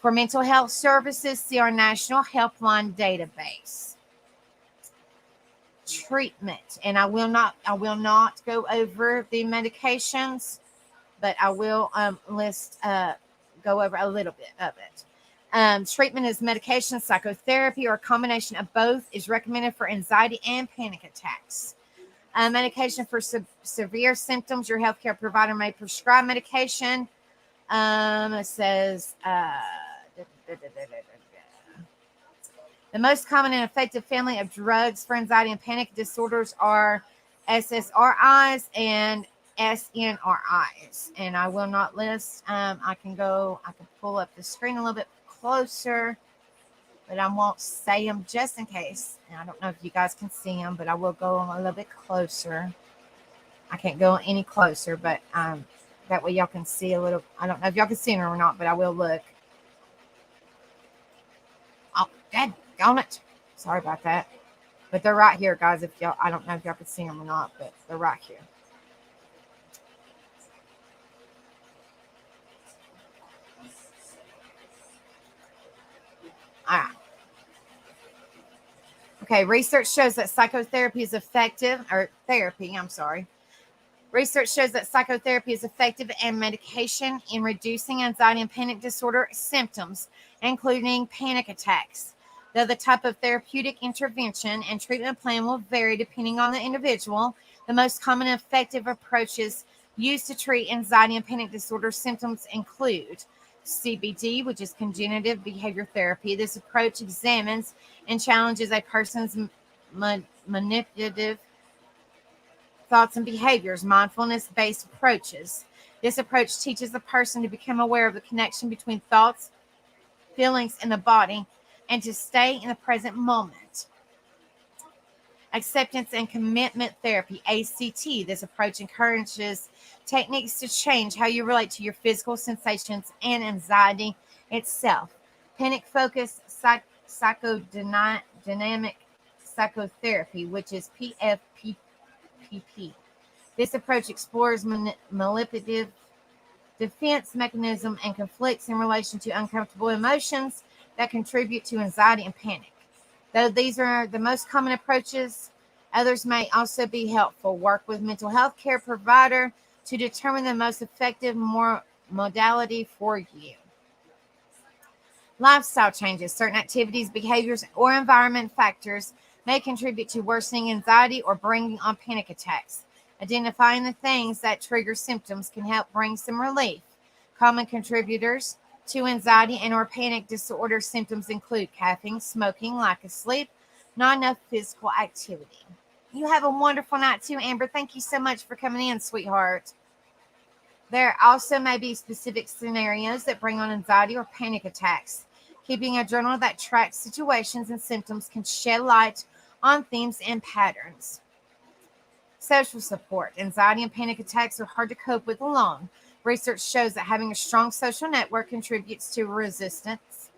A: For mental health services, see our National Helpline database. Treatment, and I will not go over the medications, but I will go over a little bit of it. Treatment is medication, psychotherapy, or a combination of both is recommended for anxiety and panic attacks. Medication for severe symptoms. Your healthcare provider may prescribe medication. It says the most common and effective family of drugs for anxiety and panic disorders are SSRIs and SNRIs. And I will not list. I can pull up the screen a little bit closer, but I won't say them just in case. And I don't know if you guys can see them, but I will go a little bit closer. I can't go any closer, but that way y'all can see a little. I don't know if y'all can see them or not, but I will look. Oh, daggone it. Sorry about that. But they're right here, guys. I don't know if y'all can see them or not, but they're right here. All right. Okay, research shows that psychotherapy is effective, Research shows that psychotherapy is effective and medication in reducing anxiety and panic disorder symptoms, including panic attacks. Though the type of therapeutic intervention and treatment plan will vary depending on the individual, the most common effective approaches used to treat anxiety and panic disorder symptoms include CBT, which is cognitive behavior therapy. This approach examines and challenges a person's manipulative thoughts and behaviors, mindfulness-based approaches. This approach teaches the person to become aware of the connection between thoughts, feelings, and the body, and to stay in the present moment. Acceptance and commitment therapy, ACT. This approach encourages techniques to change how you relate to your physical sensations and anxiety itself. Panic-focused psychodynamic psychotherapy, which is PFPP. This approach explores manipulative defense mechanism and conflicts in relation to uncomfortable emotions that contribute to anxiety and panic. Though these are the most common approaches, others may also be helpful. Work with mental health care provider to determine the most effective modality for you. Lifestyle changes. Certain activities, behaviors, or environment factors may contribute to worsening anxiety or bringing on panic attacks. Identifying the things that trigger symptoms can help bring some relief. Common contributors to anxiety and or panic disorder symptoms include caffeine, smoking, lack of sleep, not enough physical activity. You have a wonderful night too, Amber. Thank you so much for coming in, sweetheart. There also may be specific scenarios that bring on anxiety or panic attacks. Keeping a journal that tracks situations and symptoms can shed light on themes and patterns. Social support. Anxiety and panic attacks are hard to cope with alone. Research shows that having a strong social network contributes to resistance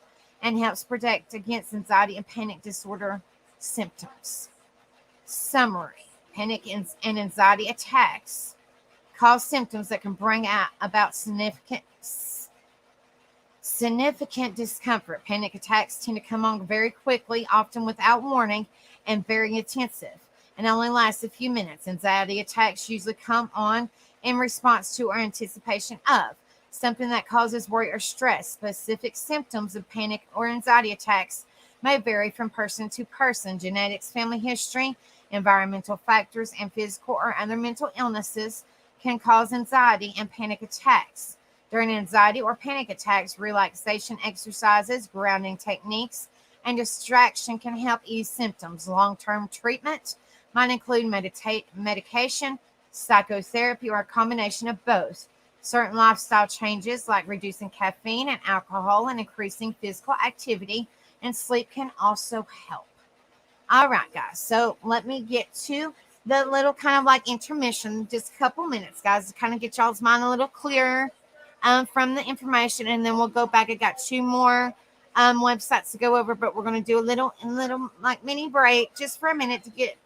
A: and helps protect against anxiety and panic disorder symptoms. Summary. Panic and anxiety attacks cause symptoms that can bring about significant discomfort. Panic attacks tend to come on very quickly, often without warning, and very intensive, and only last a few minutes. Anxiety attacks usually come on in response to or anticipation of something that causes worry or stress. Specific symptoms of panic or anxiety attacks may vary from person to person. Genetics, family history, environmental factors, and physical or other mental illnesses can cause anxiety and panic attacks. During anxiety or panic attacks, relaxation exercises, grounding techniques, and distraction can help ease symptoms. Long term treatment might include medication, psychotherapy, or a combination of both. Certain lifestyle changes, like reducing caffeine and alcohol and increasing physical activity and sleep, can also help. All right, guys. So let me get to the little kind of like intermission, just a couple minutes, guys, to kind of get y'all's mind a little clearer from the information, and then we'll go back. I got two more websites to go over, but we're going to do a little like mini break just for a minute to get,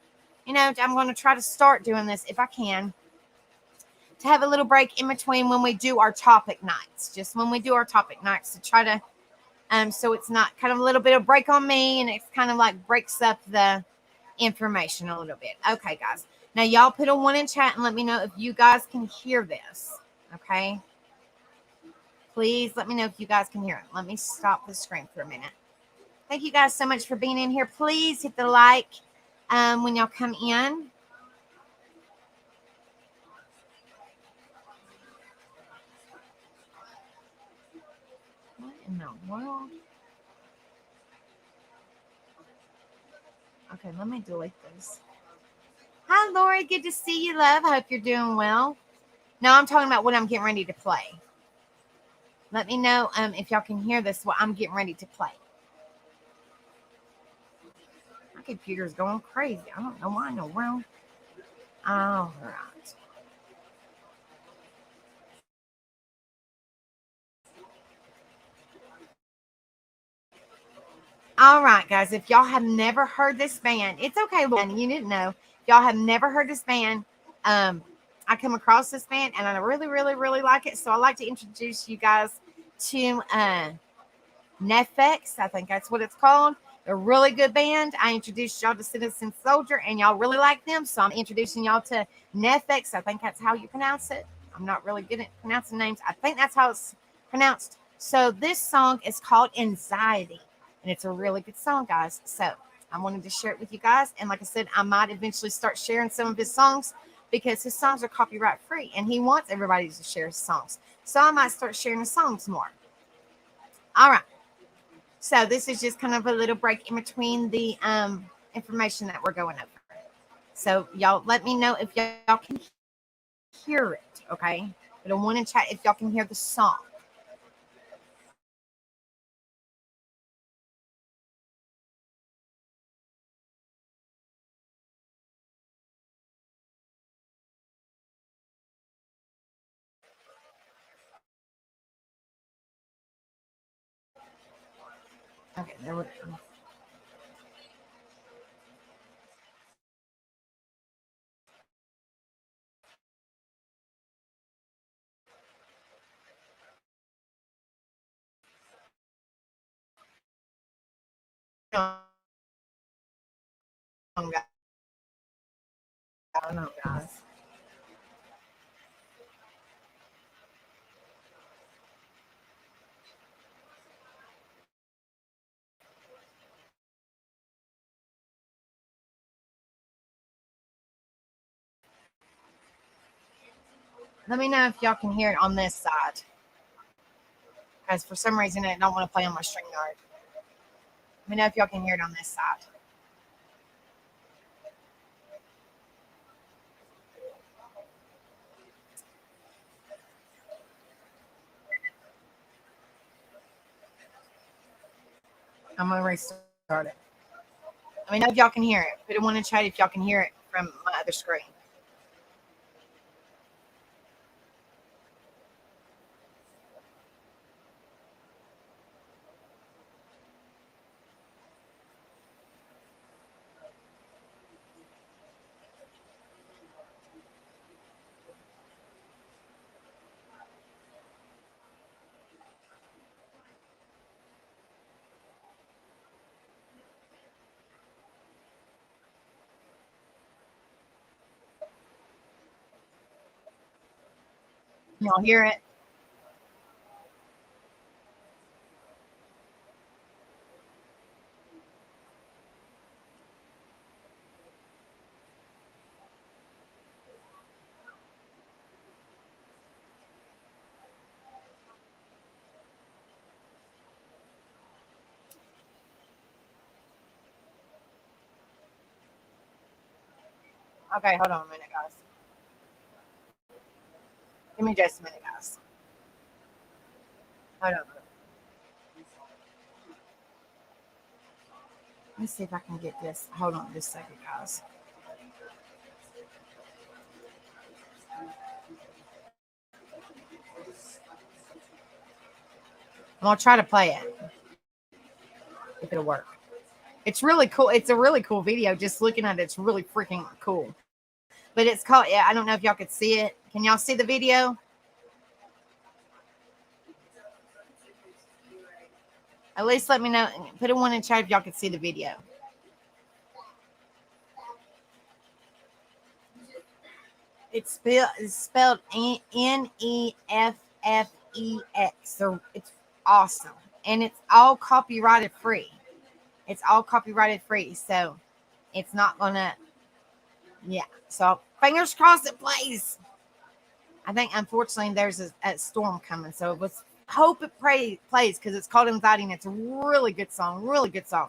A: I'm going to try to start doing this if I can, to have a little break in between when we do our topic nights, just when we do our topic nights, to try to so it's not kind of a little bit of break on me, and it's kind of like breaks up the information a little bit. Okay, guys. Now y'all put a one in chat and let me know if you guys can hear this. Okay. Please let me know if you guys can hear it. Let me stop the screen for a minute. Thank you guys so much for being in here. Please hit the like when y'all come in. What in the world? Okay, let me delete this. Hi, Lori. Good to see you, love. Hope you're doing well. No, I'm talking about what I'm getting ready to play. Let me know if y'all can hear this, what I'm getting ready to play. My computer's going crazy. I don't know why in the world. All right. All right, guys. If y'all have never heard this band, it's okay, Lauren. You didn't know. If y'all have never heard this band, I come across this band and I really, really, really like it. So I like to introduce you guys to Nefex. I think that's what it's called. They're a really good band. I introduced y'all to Citizen Soldier and y'all really like them. So I'm introducing y'all to Nefex. I think that's how you pronounce it. I'm not really good at pronouncing names. I think that's how it's pronounced. So this song is called Anxiety. And it's a really good song, guys. So I wanted to share it with you guys. And like I said, I might eventually start sharing some of his songs because his songs are copyright free and he wants everybody to share his songs. So I might start sharing his songs more. All right. So this is just kind of a little break in between the information that we're going over. So y'all let me know if y'all can hear it, okay? But I want to chat if y'all can hear the song. Okay, there we go. I don't know, guys. Let me know if y'all can hear it on this side. Because for some reason I don't want to play on my string yard. Let me know if y'all can hear it on this side. I'm gonna restart it. Let me know if y'all can hear it. Put a one in chat if y'all can hear it from my other screen. Y'all hear it? Okay, hold on a minute, guys. Give me just a minute, guys. Hold on. Let's see if I can get this. Hold on just a second, guys. I'm gonna try to play it if it'll work. It's really cool. It's a really cool video. Just looking at it, it's really freaking cool. But it's called. Yeah, I don't know if y'all could see it. Can y'all see the video? At least let me know. Put a one in chat if y'all can see the video. It's spelled Neffex. So it's awesome, and it's all copyrighted free. It's all copyrighted free, so it's not gonna. Yeah. So fingers crossed it plays. I think unfortunately there's a storm coming, so let's hope it plays because it's called Anxiety and it's a really good song. Really good song.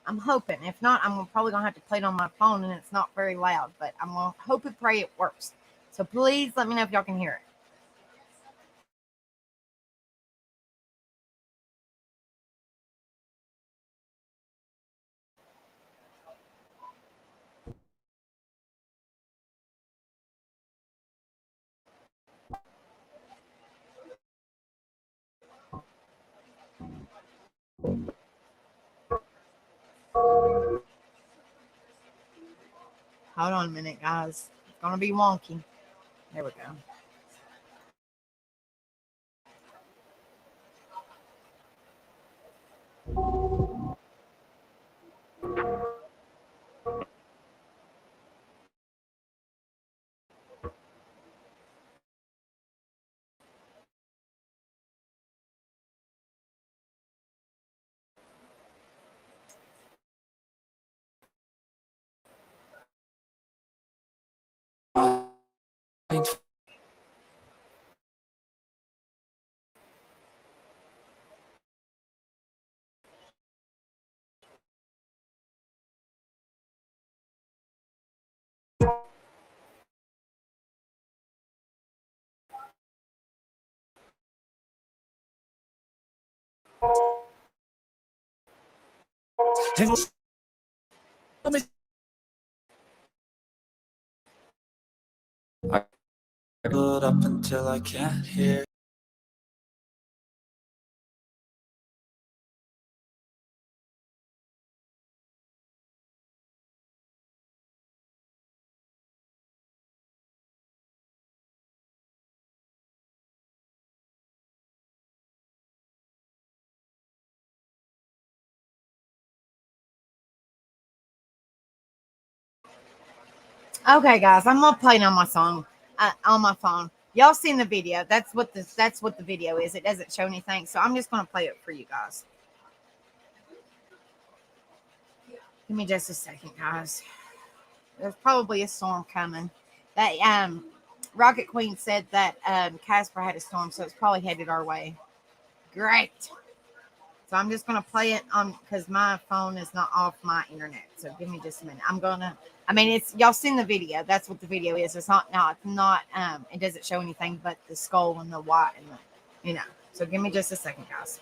A: I'm hoping. If not, I'm probably gonna have to play it on my phone and it's not very loud, but I'm gonna hope and pray it works. So please let me know if y'all can hear it. Hold on a minute, guys. It's gonna be wonky. There we go.
B: I build up until I can't hear.
A: Okay, guys, I'm gonna play it on my song, on my phone. Y'all seen the video? That's what the video is. It doesn't show anything, so I'm just gonna play it for you guys. Give me just a second, guys. There's probably a storm coming. That Rocket Queen said that Casper had a storm, so it's probably headed our way. Great. So I'm just gonna play it on because my phone is not off my internet. So give me just a minute. I mean, it's y'all seen the video. That's what the video is. It's not. No, it's not. It doesn't show anything but the skull and the white and the. So give me just a second, guys.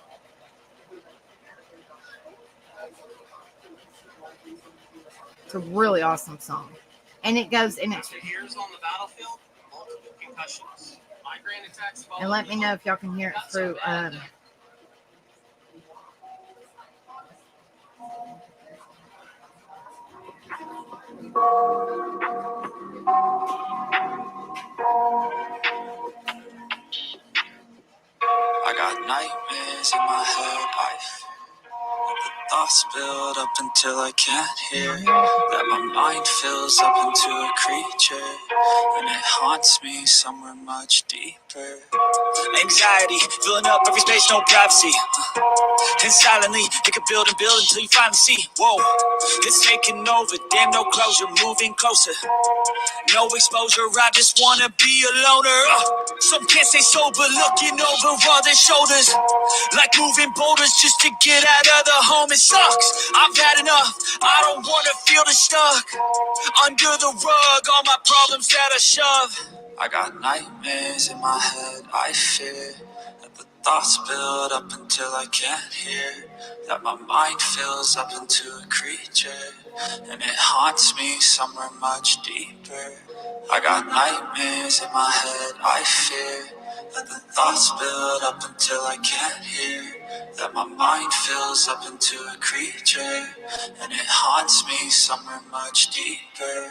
A: It's a really awesome song. And it goes in it. And let me know if y'all can hear it through
B: I got nightmares in my head. Thoughts build up until I can't hear. That my mind fills up into a creature, and it haunts me somewhere much deeper. Anxiety filling up every space, no privacy. And silently, it can build and build until you finally see. Whoa, it's taking over. Damn, no closure, moving closer. No exposure, I just wanna be a loner. Some can't stay sober, looking over all their shoulders. Like moving boulders just to get out of the home. It sucks, I've had enough. I don't wanna feel the stuck under the rug, all my problems that I shove. I got nightmares in my head, I fear that the thoughts build up until I can't hear. That my mind fills up into a creature, and it haunts me somewhere much deeper. I got nightmares in my head, I fear that the thoughts build up until I can't hear. That my mind fills up into a creature, and it haunts me somewhere much deeper.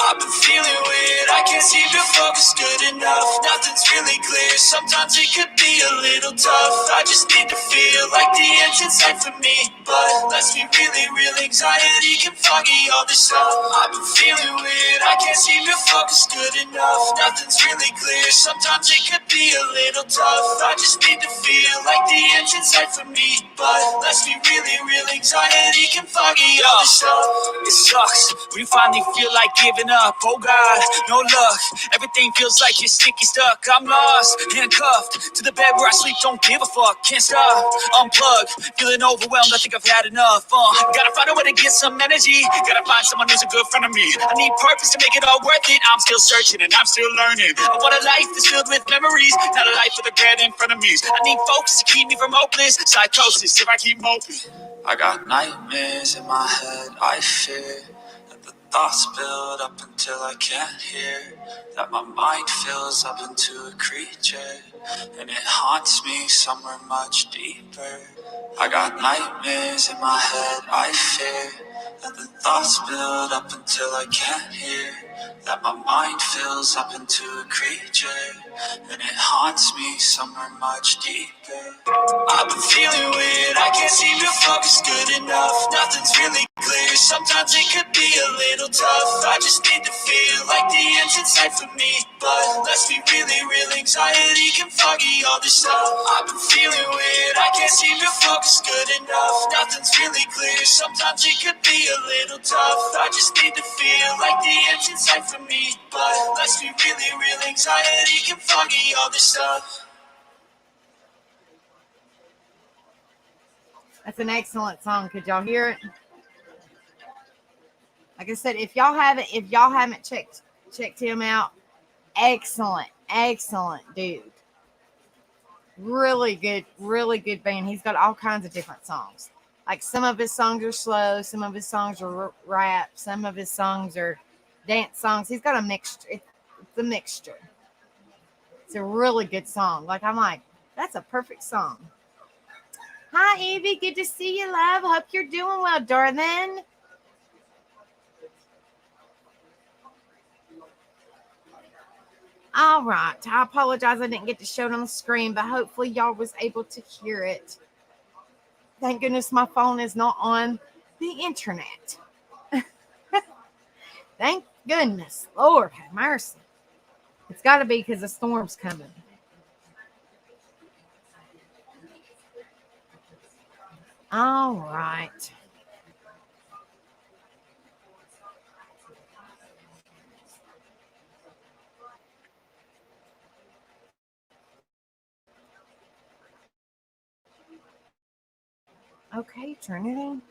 B: I've been feeling weird, I can't seem to focus good enough. Nothing's really clear, sometimes it could be a little tough. I just need to feel like the end's in sight for me, but let's be really real, anxiety can foggy all this stuff. I've been feeling weird, I can't seem to focus good enough. Nothing's really clear, sometimes it could be a little tough. I just need to feel like the end's in sight for me, but let's be really real, anxiety can foggy all this stuff. It sucks when you finally feel like giving up. Oh God, no luck. Everything feels like you're sticky stuck. I'm lost, handcuffed to the bed where I sleep. Don't give a fuck, can't stop. Unplug, feeling overwhelmed. I think I've had enough. Gotta find a way to get some energy. Gotta find someone who's a good friend of me. I need purpose to make it all worth it. I'm still searching and I'm still learning. I want a life that's filled with memories, not a life with regret in front of me. I need focus to keep me from hopeless psychosis if I keep moping. I got nightmares in my head, I fear that the thoughts build up until I can't hear. That my mind fills up into a creature, and it haunts me somewhere much deeper. I got nightmares in my head, I fear that the thoughts build up until I can't hear. That my mind fills up into a creature, and it haunts me somewhere much deeper. I've been feeling weird, I can't seem to focus good enough. Nothing's really clear, sometimes it could be a little tough. I just need to feel like the end's in sight for me, but let's be really real, anxiety can foggy all this stuff. I've been feeling weird, I can't seem to focus good enough. Nothing's really clear, sometimes it could be a little tough. I just need to feel like the end's in sight for me, but let's be really real, anxiety can foggy all this stuff.
A: That's an excellent song. Could y'all hear it? Like I said, if y'all haven't checked him out, excellent dude. Really good band. He's got all kinds of different songs. Like some of his songs are slow, some of his songs are rap, some of his songs are dance songs. He's got a mixture. It's a mixture. It's a really good song. Like I'm like, that's a perfect song. Hi, Evie. Good to see you, love. Hope you're doing well, darling. All right. I apologize I didn't get to show it on the screen, but hopefully y'all was able to hear it. Thank goodness my phone is not on the internet. Thank goodness. Lord have mercy. It's got to be because the storm's coming. All right. Okay, Trinity.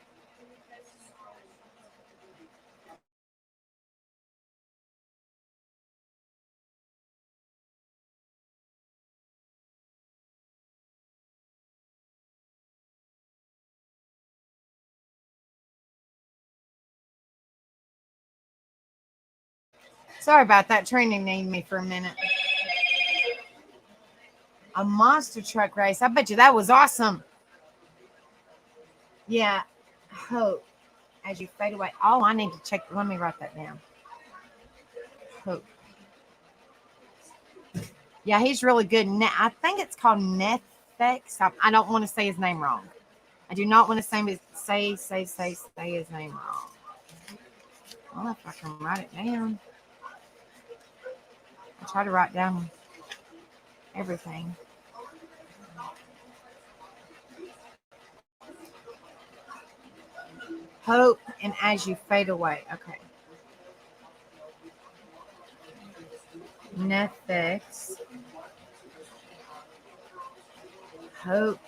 A: Sorry about that. Training named me for a minute. A monster truck race. I bet you that was awesome. Yeah. Hope as you fade away. Oh, I need to check. Let me write that down. Hope. Yeah, he's really good. I think it's called Netflix. I don't want to say his name wrong. I do not want to say his name wrong. Well, if I can write it down. I try to write down everything. Hope and as you fade away. Okay. Netflix. Hope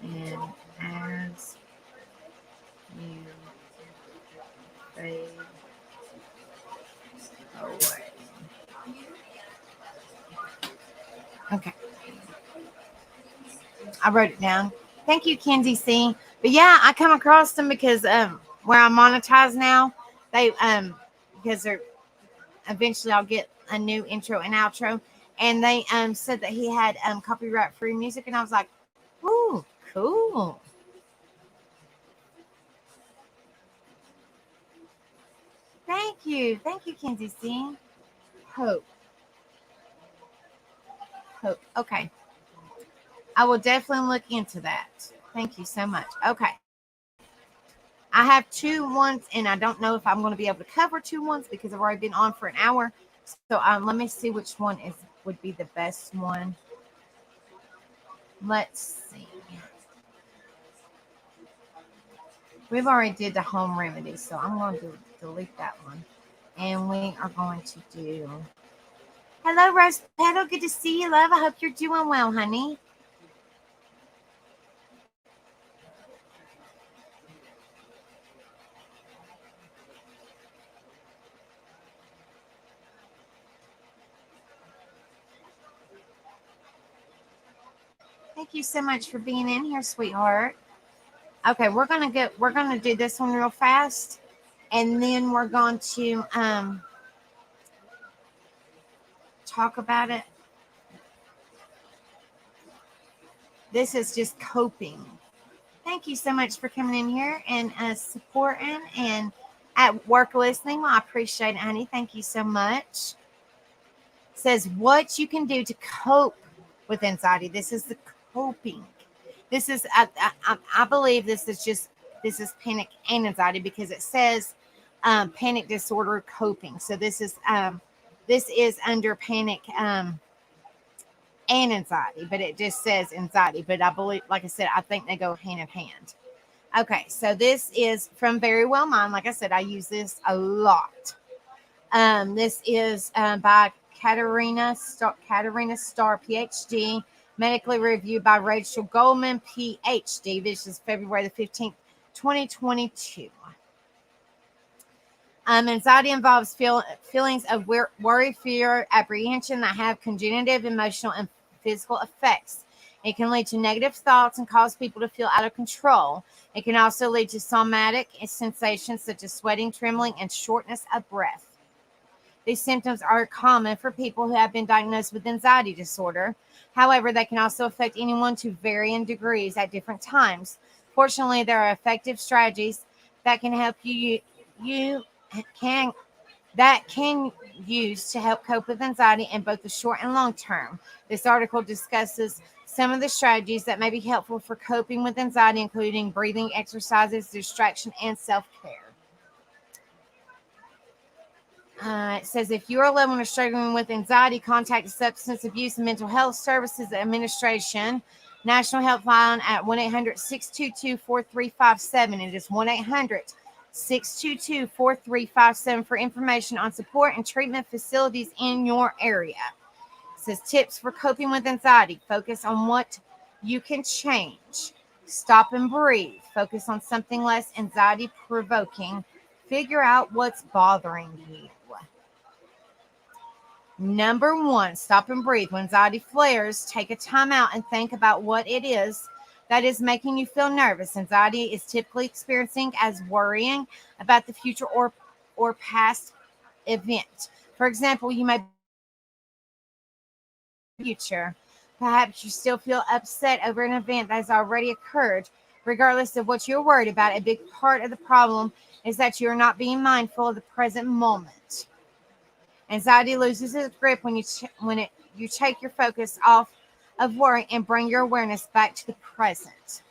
A: and as you fade away. Okay. I wrote it down. Thank you, Kenzie C. But yeah, I come across them because where I monetize now, they because they're eventually I'll get a new intro and outro. And they said that he had copyright free music, and I was like, ooh, cool. Thank you, Kenzie C. Hope. Okay, I will definitely look into that. Thank you so much. Okay, I have 2 ones, and I don't know if I'm going to be able to cover 2 ones because I've already been on for an hour. So let me see which one would be the best one. Let's see. We've already did the home remedy, so I'm going to delete that one. And we are going to do... Hello, Rose Petal. Good to see you, love. I hope you're doing well, honey. Thank you so much for being in here, sweetheart. Okay, we're gonna do this one real fast, and then we're going to talk about it. This is just coping. Thank you so much for coming in here and supporting and at work listening. Well, I appreciate it, honey. Thank you so much. It says what you can do to cope with anxiety. This is the coping. This is I believe this is panic and anxiety because it says panic disorder coping. So this is under panic and anxiety, but it just says anxiety. But I believe, like I said, I think they go hand in hand. Okay, so this is from Very Well Mind. Like I said, I use this a lot. This is by Katerina Star, PhD, medically reviewed by Rachel Goldman, PhD. This is February the 15th, 2022. Anxiety involves feelings of worry, fear, apprehension that have congenitive emotional and physical effects. It can lead to negative thoughts and cause people to feel out of control. It can also lead to somatic sensations such as sweating, trembling, and shortness of breath. These symptoms are common for people who have been diagnosed with anxiety disorder. However, they can also affect anyone to varying degrees at different times. Fortunately, there are effective strategies that can help you can use to help cope with anxiety in both the short and long term. This article discusses some of the strategies that may be helpful for coping with anxiety, including breathing exercises, distraction, and self-care. It says if you or a loved one are struggling with anxiety, contact the Substance Abuse and Mental Health Services Administration National Helpline at 1-800-622-4357. It is 1-800-622-4357 for information on support and treatment facilities in your area. It says tips for coping with anxiety. Focus on what you can change. Stop and breathe. Focus on something less anxiety provoking. Figure out what's bothering you. Number 1, stop and breathe. When anxiety flares, take a time out and think about what it is that is making you feel nervous. Anxiety is typically experiencing as worrying about the future or or past event. For example, you may future. Perhaps you still feel upset over an event that has already occurred. Regardless of what you're worried about, a big part of the problem is that you're not being mindful of the present moment. Anxiety loses its grip you take your focus off of worry and bring your awareness back to the present.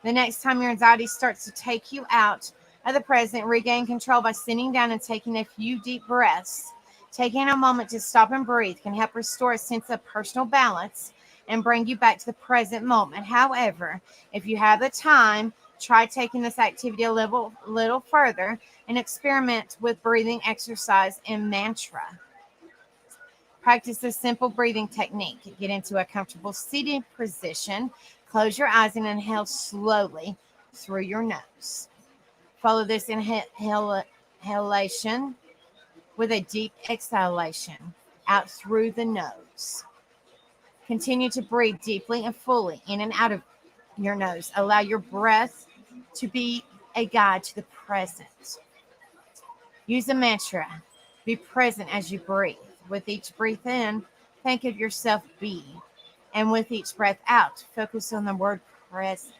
A: The next time your anxiety starts to take you out of the present, regain control by sitting down and taking a few deep breaths. Taking a moment to stop and breathe can help restore a sense of personal balance and bring you back to the present moment. However, if you have the time, try taking this activity a little further and experiment with breathing exercise and mantra. Practice a simple breathing technique. Get into a comfortable seated position. Close your eyes and inhale slowly through your nose. Follow this inhalation with a deep exhalation out through the nose. Continue to breathe deeply and fully in and out of your nose. Allow your breath to be a guide to the present. Use a mantra. Be present as you breathe. With each breath in, think of yourself be. And with each breath out, focus on the word present.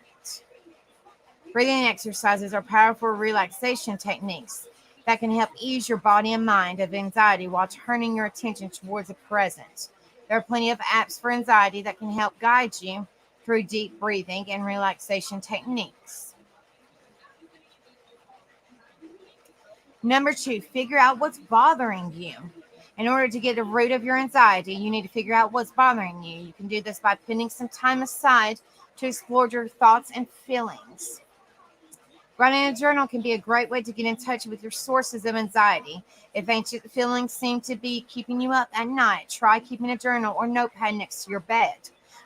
A: Breathing exercises are powerful relaxation techniques that can help ease your body and mind of anxiety while turning your attention towards the present. There are plenty of apps for anxiety that can help guide you through deep breathing and relaxation techniques. Number 2, figure out what's bothering you. In order to get the root of your anxiety, you need to figure out what's bothering you. You can do this by putting some time aside to explore your thoughts and feelings. Writing a journal can be a great way to get in touch with your sources of anxiety. If ancient feelings seem to be keeping you up at night, try keeping a journal or notepad next to your bed.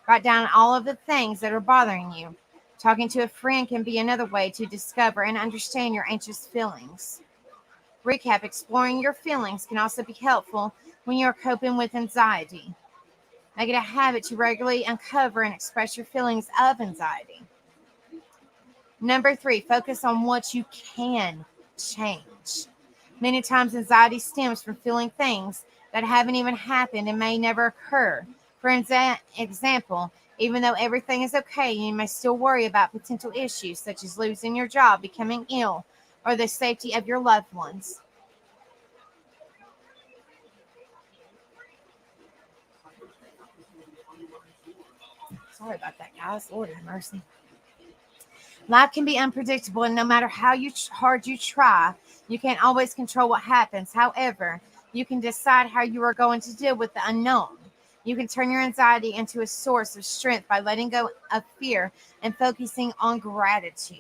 A: Write down all of the things that are bothering you. Talking to a friend can be another way to discover and understand your anxious feelings. Recap: exploring your feelings can also be helpful when you're coping with anxiety. Make it a habit to regularly uncover and express your feelings of anxiety. Number 3, focus on what you can change. Many times, anxiety stems from feeling things that haven't even happened and may never occur. For example, even though everything is okay, you may still worry about potential issues such as losing your job, becoming ill, or the safety of your loved ones. Sorry about that, guys. Lord have mercy. Life can be unpredictable, and no matter how hard you try, you can't always control what happens. However, you can decide how you are going to deal with the unknown. You can turn your anxiety into a source of strength by letting go of fear and focusing on gratitude.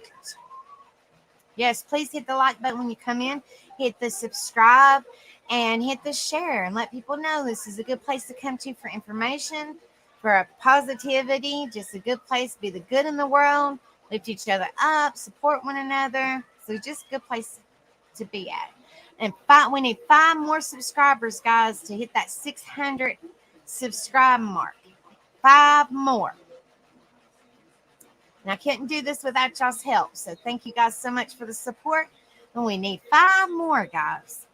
A: Yes, please hit the like button when you come in, hit the subscribe, and hit the share, and let people know this is a good place to come to for information, for positivity, just a good place to be the good in the world, lift each other up, support one another. So just a good place to be at. And we need 5 more subscribers, guys, to hit that 600 subscribe mark. 5 more. And I couldn't do this without y'all's help. So thank you guys so much for the support. And we need 5 more, guys.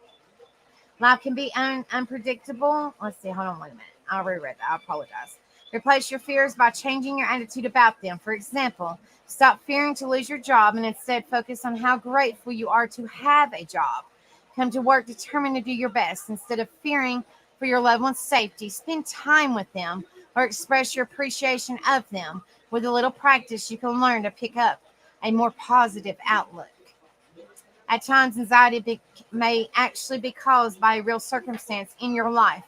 A: Life can be unpredictable. Let's see. Hold on 1 minute. I reread that. I apologize. Replace your fears by changing your attitude about them. For example, stop fearing to lose your job and instead focus on how grateful you are to have a job. Come to work determined to do your best. Instead of fearing for your loved one's safety, spend time with them or express your appreciation of them. With a little practice, you can learn to pick up a more positive outlook. At times, anxiety may actually be caused by a real circumstance in your life.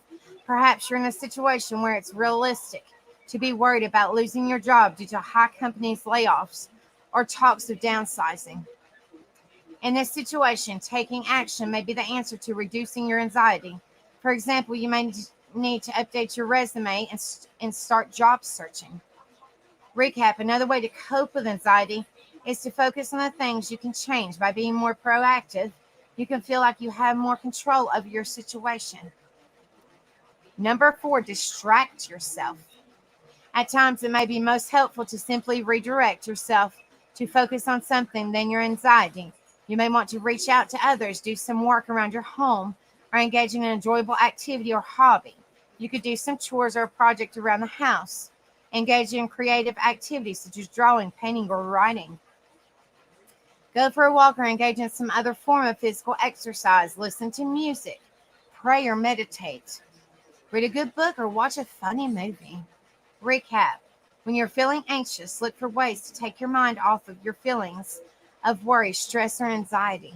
A: Perhaps you're in a situation where it's realistic to be worried about losing your job due to high companies' layoffs or talks of downsizing. In this situation, taking action may be the answer to reducing your anxiety. For example, you may need to update your resume and start job searching. Recap: another way to cope with anxiety is to focus on the things you can change. By being more proactive, you can feel like you have more control of your situation. Number 4, distract yourself. At times, it may be most helpful to simply redirect yourself to focus on something than your anxiety. You may want to reach out to others, do some work around your home, or engage in an enjoyable activity or hobby. You could do some chores or a project around the house. Engage in creative activities such as drawing, painting, or writing. Go for a walk or engage in some other form of physical exercise. Listen to music, pray or meditate. Read a good book or watch a funny movie. Recap. When you're feeling anxious, look for ways to take your mind off of your feelings of worry, stress, or anxiety.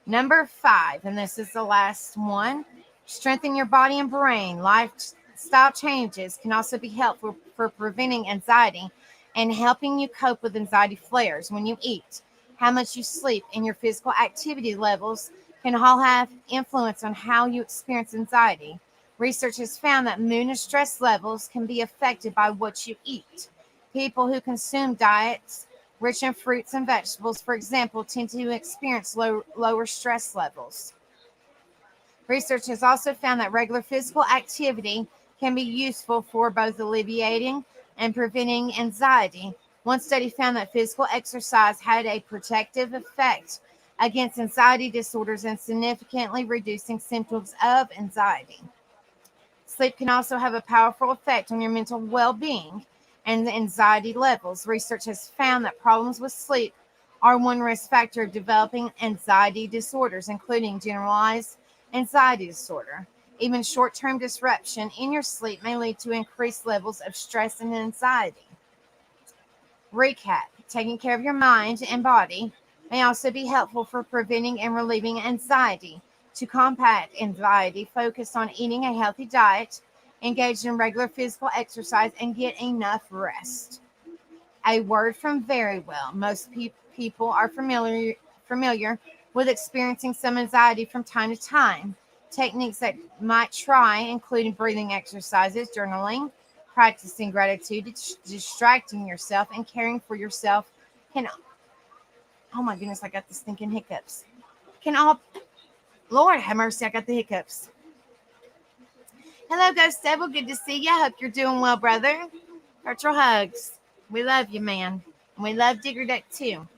A: Number 5, and this is the last one, strengthen your body and brain. Lifestyle changes can also be helpful for preventing anxiety and helping you cope with anxiety flares. When you eat, how much you sleep, and your physical activity levels can all have influence on how you experience anxiety. Research has found that mood and stress levels can be affected by what you eat. People who consume diets rich in fruits and vegetables, for example, tend to experience lower stress levels. Research has also found that regular physical activity can be useful for both alleviating and preventing anxiety. One study found that physical exercise had a protective effect against anxiety disorders and significantly reducing symptoms of anxiety. Sleep can also have a powerful effect on your mental well-being and anxiety levels. Research has found that problems with sleep are one risk factor of developing anxiety disorders, including generalized anxiety disorder. Even short-term disruption in your sleep may lead to increased levels of stress and anxiety. Recap. Taking care of your mind and body may also be helpful for preventing and relieving anxiety. To combat anxiety, focus on eating a healthy diet, engage in regular physical exercise, and get enough rest. A word from Very Well. Most people are familiar with experiencing some anxiety from time to time. Techniques that might try including breathing exercises, journaling, practicing gratitude, distracting yourself, and caring for yourself can, oh my goodness, I got the stinking hiccups. Can all, Lord have mercy, I got the hiccups. Hello, Ghost Devil. Good to see you. I hope you're doing well, brother. Virtual hugs. We love you, man. And we love Digger Deck too.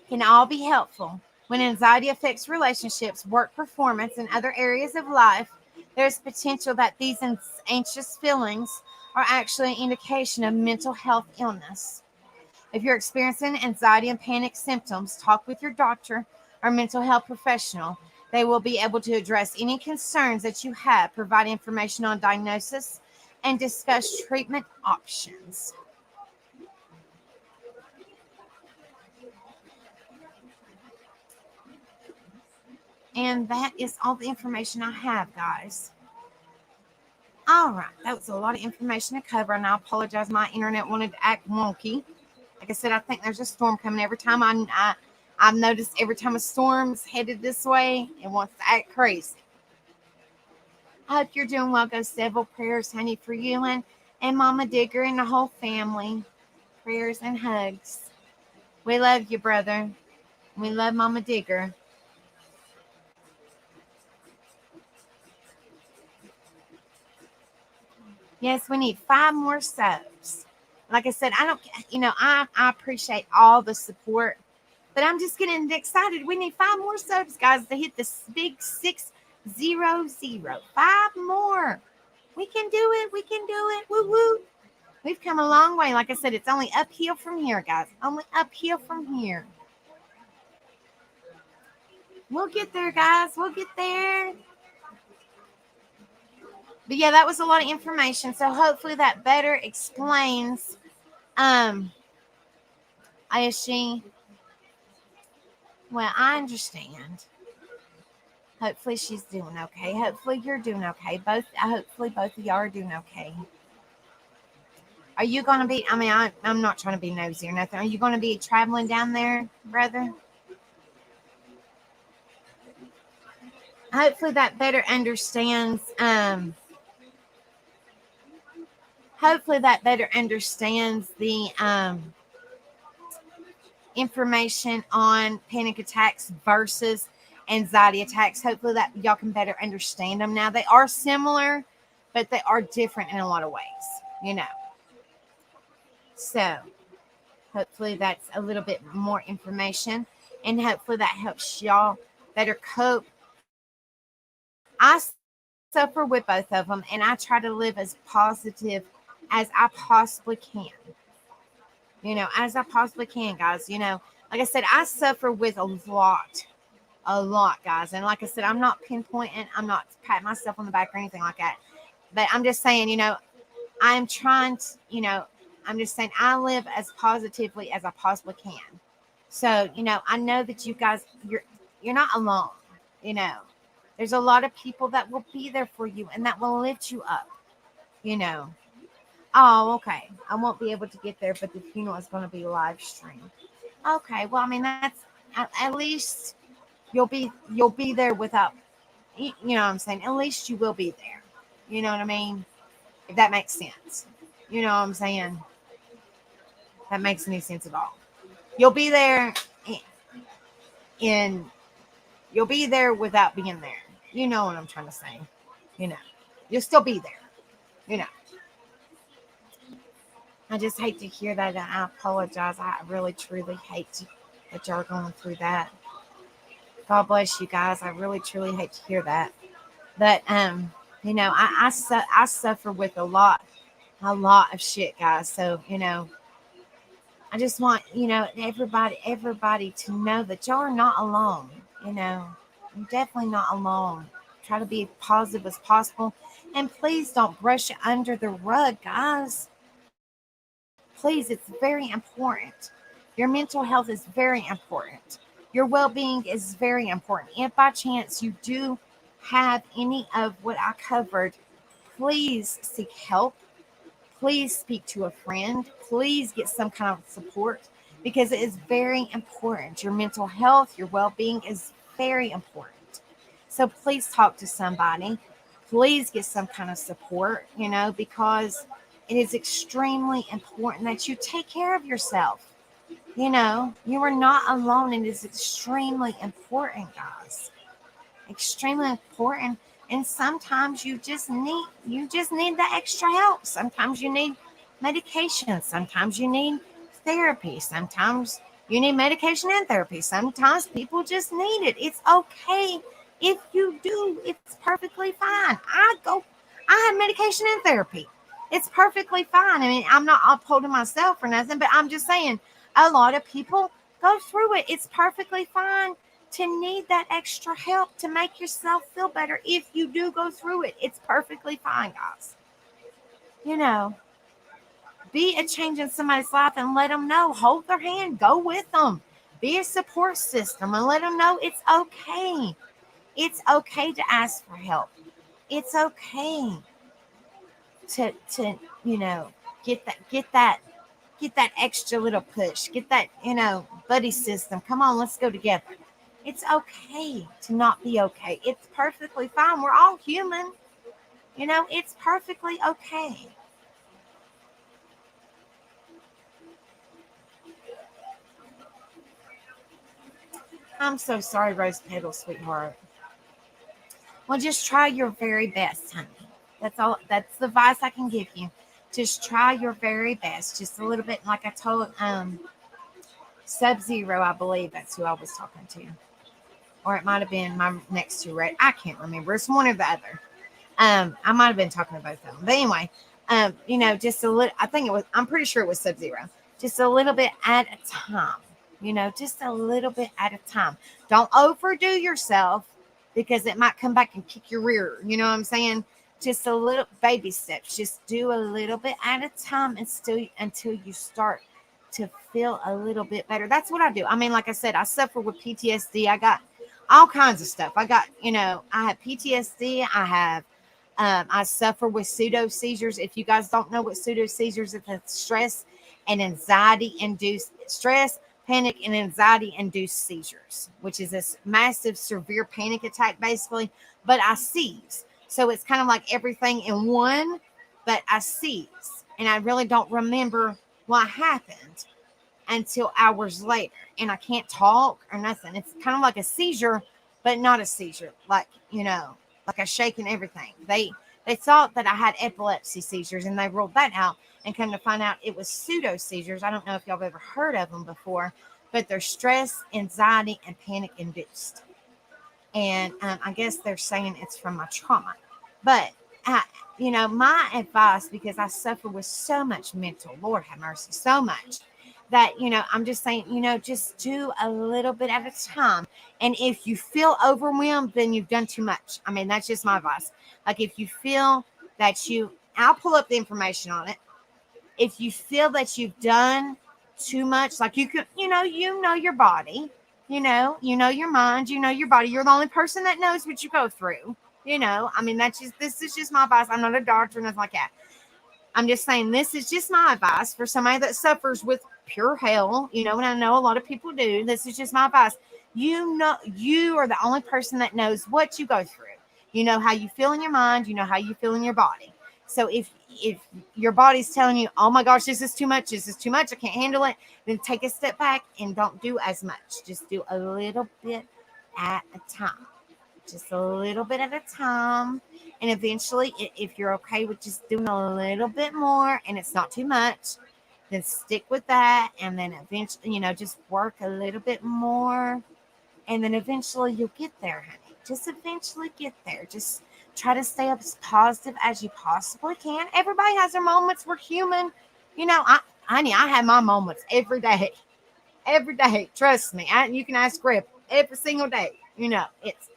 A: Can all be helpful. When anxiety affects relationships, work performance, and other areas of life, there's potential that these anxious feelings are actually an indication of mental health illness. If you're experiencing anxiety and panic symptoms, talk with your doctor or mental health professional. They will be able to address any concerns that you have, provide information on diagnosis, and discuss treatment options. And that is all the information I have, guys. All right, that was a lot of information to cover, and I apologize. My internet wanted to act wonky. Like I said, I think there's a storm coming. Every time I've noticed every time a storm's headed this way, it wants to act crazy. I hope you're doing well. Go several prayers, honey, for you and Mama Digger and the whole family. Prayers and hugs. We love you, brother. We love Mama Digger. Yes, we need 5 more subs. Like I said, I appreciate all the support, but I'm just getting excited. We need 5 more subs, guys, to hit this big 600. 5 more. We can do it. We can do it. Woo woo. We've come a long way. Like I said, it's only uphill from here, guys. Only uphill from here. We'll get there, guys. We'll get there. But yeah, that was a lot of information. So hopefully that better explains Ayashi. Well, I understand. Hopefully she's doing okay. Hopefully you're doing okay. Hopefully both of y'all are doing okay. Are you going to be, I'm not trying to be nosy or nothing. Are you going to be traveling down there, brother? Hopefully that better understands, the information on panic attacks versus anxiety attacks. Hopefully that y'all can better understand them now. They are similar, but they are different in a lot of ways, So hopefully that's a little bit more information. and hopefully that helps y'all better cope. I suffer with both of them, and I try to live as positive as I possibly can. As I possibly can, guys. Like I said, I suffer with a lot, guys. And like I said, I'm not pinpointing, I'm not patting myself on the back or anything like that. But I'm just saying, I'm trying to, I'm just saying I live as positively as I possibly can. So, I know that you guys, you're not alone. You know, there's a lot of people that will be there for you and that will lift you up. You know. Oh, okay. I won't be able to get there, but the funeral is going to be live streamed. Okay. Well, I mean, that's at least you'll be there without, you know what I'm saying? At least you will be there. You know what I mean? If that makes sense. You know what I'm saying? That makes any sense at all. You'll be there in you'll be there without being there. You know what I'm trying to say. You know. You'll still be there. You know. I just hate to hear that. And I apologize. I really truly hate that y'all are going through that. God bless you guys. I really truly hate to hear that. But I suffer with a lot of shit, guys. So I just want everybody to know that y'all are not alone. You're definitely not alone. Try to be positive as possible, and please don't brush it under the rug, guys. Please, it's very important. Your mental health is very important. Your well-being is very important. If by chance you do have any of what I covered, please seek help. Please speak to a friend. Please get some kind of support because it is very important. Your mental health, your well being is very important. So please talk to somebody. Please get some kind of support, because it is extremely important that you take care of yourself. You are not alone. It is extremely important, guys. Extremely important. And sometimes you just need the extra help. Sometimes you need medication. Sometimes you need therapy. Sometimes you need medication and therapy. Sometimes people just need it. It's okay if you do. It's perfectly fine. I have medication and therapy. It's perfectly fine. I mean, I'm not upholding myself or nothing, but I'm just saying a lot of people go through it. It's perfectly fine to need that extra help to make yourself feel better. If you do go through it, it's perfectly fine, guys. You know, be a change in somebody's life and let them know. Hold their hand, go with them. Be a support system and let them know it's okay. It's okay to ask for help. It's okay to get that extra little push. Get that, buddy system. Come on, let's go together. It's okay to not be okay. It's perfectly fine. We're all human. It's perfectly okay. I'm so sorry, Rose Petal, sweetheart. Well, just try your very best, honey. That's all. That's the advice I can give you. Just try your very best. Just a little bit, like I told Sub Zero, I believe that's who I was talking to, or it might have been my next two. Right? I can't remember. It's one or the other. I might have been talking to both of them. But anyway, just a little. I think it was. I'm pretty sure it was Sub Zero. Just a little bit at a time. Just a little bit at a time. Don't overdo yourself because it might come back and kick your rear. You know what I'm saying? Just a little baby steps. Just do a little bit at a time and still until you start to feel a little bit better. That's what I do. I mean, like I said, I suffer with PTSD. I got all kinds of stuff. I got, I have PTSD. I suffer with pseudo seizures. If you guys don't know what pseudo seizures is, it's stress and anxiety induced stress, panic, and anxiety induced seizures, which is this massive, severe panic attack, basically. But I seize. So it's kind of like everything in one, but I seize. And I really don't remember what happened until hours later. And I can't talk or nothing. It's kind of like a seizure, but not a seizure. Like a shake and everything. They thought that I had epilepsy seizures and they ruled that out and come to find out it was pseudo seizures. I don't know if y'all have ever heard of them before, but they're stress, anxiety, and panic induced. And I guess they're saying it's from my trauma. But, uh, my advice, because I suffer with so much mental, Lord have mercy, so much that, I'm just saying, just do a little bit at a time. And if you feel overwhelmed, then you've done too much. I mean, that's just my advice. Like if you feel that I'll pull up the information on it. If you feel that you've done too much, like you could, your body, your mind, your body. You're the only person that knows what you go through. I mean, this is just my advice. I'm not a doctor, nothing like that. I'm just saying this is just my advice for somebody that suffers with pure hell, and I know a lot of people do. This is just my advice. You are the only person that knows what you go through. You know how you feel in your mind, you know how you feel in your body. So if your body's telling you, oh my gosh, this is too much, I can't handle it, then take a step back and don't do as much. Just do a little bit at a time. Just a little bit at a time. And eventually, if you're okay with just doing a little bit more and it's not too much, then stick with that. And then eventually, just work a little bit more. And then eventually you'll get there, honey. Just eventually get there. Just try to stay as positive as you possibly can. Everybody has their moments. We're human. Honey, I have my moments every day. Every day. Trust me. You can ask Grip every single day. It's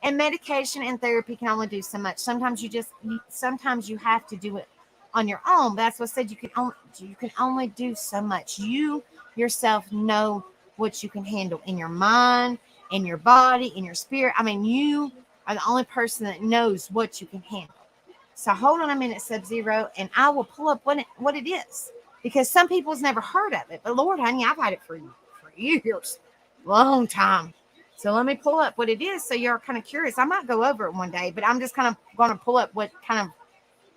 A: and medication and therapy can only do so much. Sometimes you have to do it on your own. That's what I said. You can only do so much. You yourself know what you can handle in your mind, in your body, in your spirit. I mean, you are the only person that knows what you can handle. So hold on a minute, Sub-Zero, and I will pull up what it is. Because some people's never heard of it. But Lord, honey, I've had it for years. Long time. So let me pull up what it is so you're kind of curious. I might go over it one day, but I'm just kind of going to pull up what kind of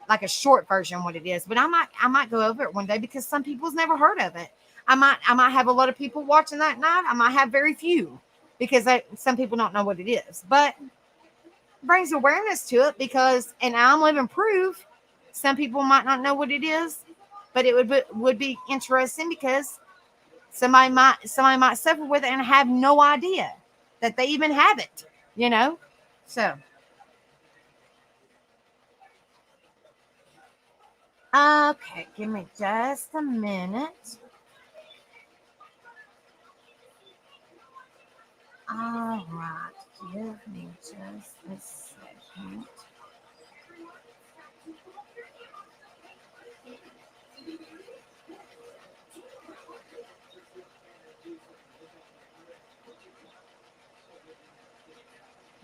A: like a short version of what it is. But I might go over it one day because some people's never heard of it. I might have a lot of people watching that night. I might have very few because some people don't know what it is. But brings awareness to it because, and I'm living proof, some people might not know what it is, but it would be interesting because somebody might suffer with it and have no idea that they even have it. So okay, give me just a minute. All right, give me just a second.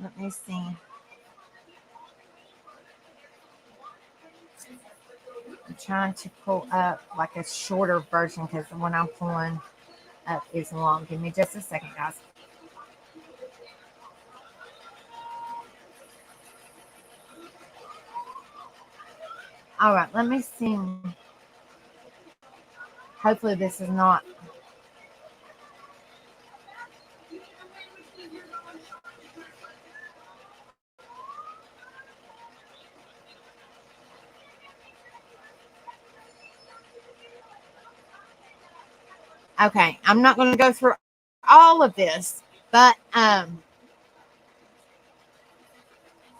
A: Let me see. I'm trying to pull up like a shorter version because the one I'm pulling up is long. Give me just a second, guys. All right, let me see. Hopefully this is not. Okay, I'm not going to go through all of this, but yeah,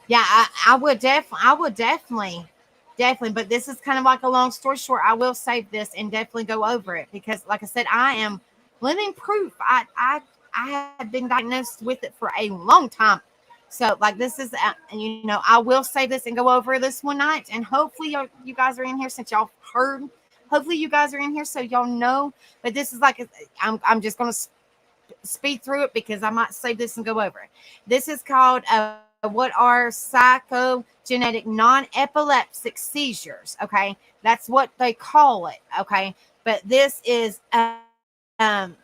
A: I would definitely, but this is kind of like a long story short. I will save this and definitely go over it because, like I said, I am living proof. I have been diagnosed with it for a long time. So, like, this is, I will save this and go over this one night, and hopefully, you guys are in here since y'all heard. Hopefully, you guys are in here so y'all know. But this is like, I'm just gonna speed through it because I might save this and go over it. This is called what are psychogenetic non-epileptic seizures. Okay, that's what they call it. Okay, but this is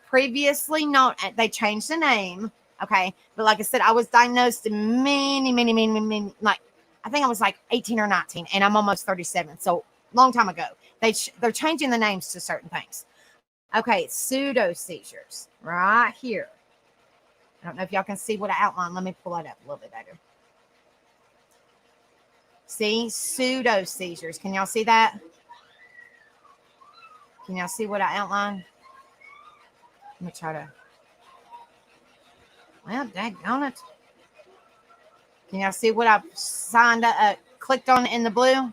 A: previously known. They changed the name. Okay, but like I said, I was diagnosed in many, like I think I was like 18 or 19, and I'm almost 37. So long time ago. They're changing the names to certain things. Okay, pseudo seizures right here. I don't know if y'all can see what I outlined. Let me pull it up a little bit better. See, pseudo seizures. Can y'all see that? Can y'all see what I outlined? Let me try to. Well, daggone it. Can y'all see what I've signed up, clicked on in the blue?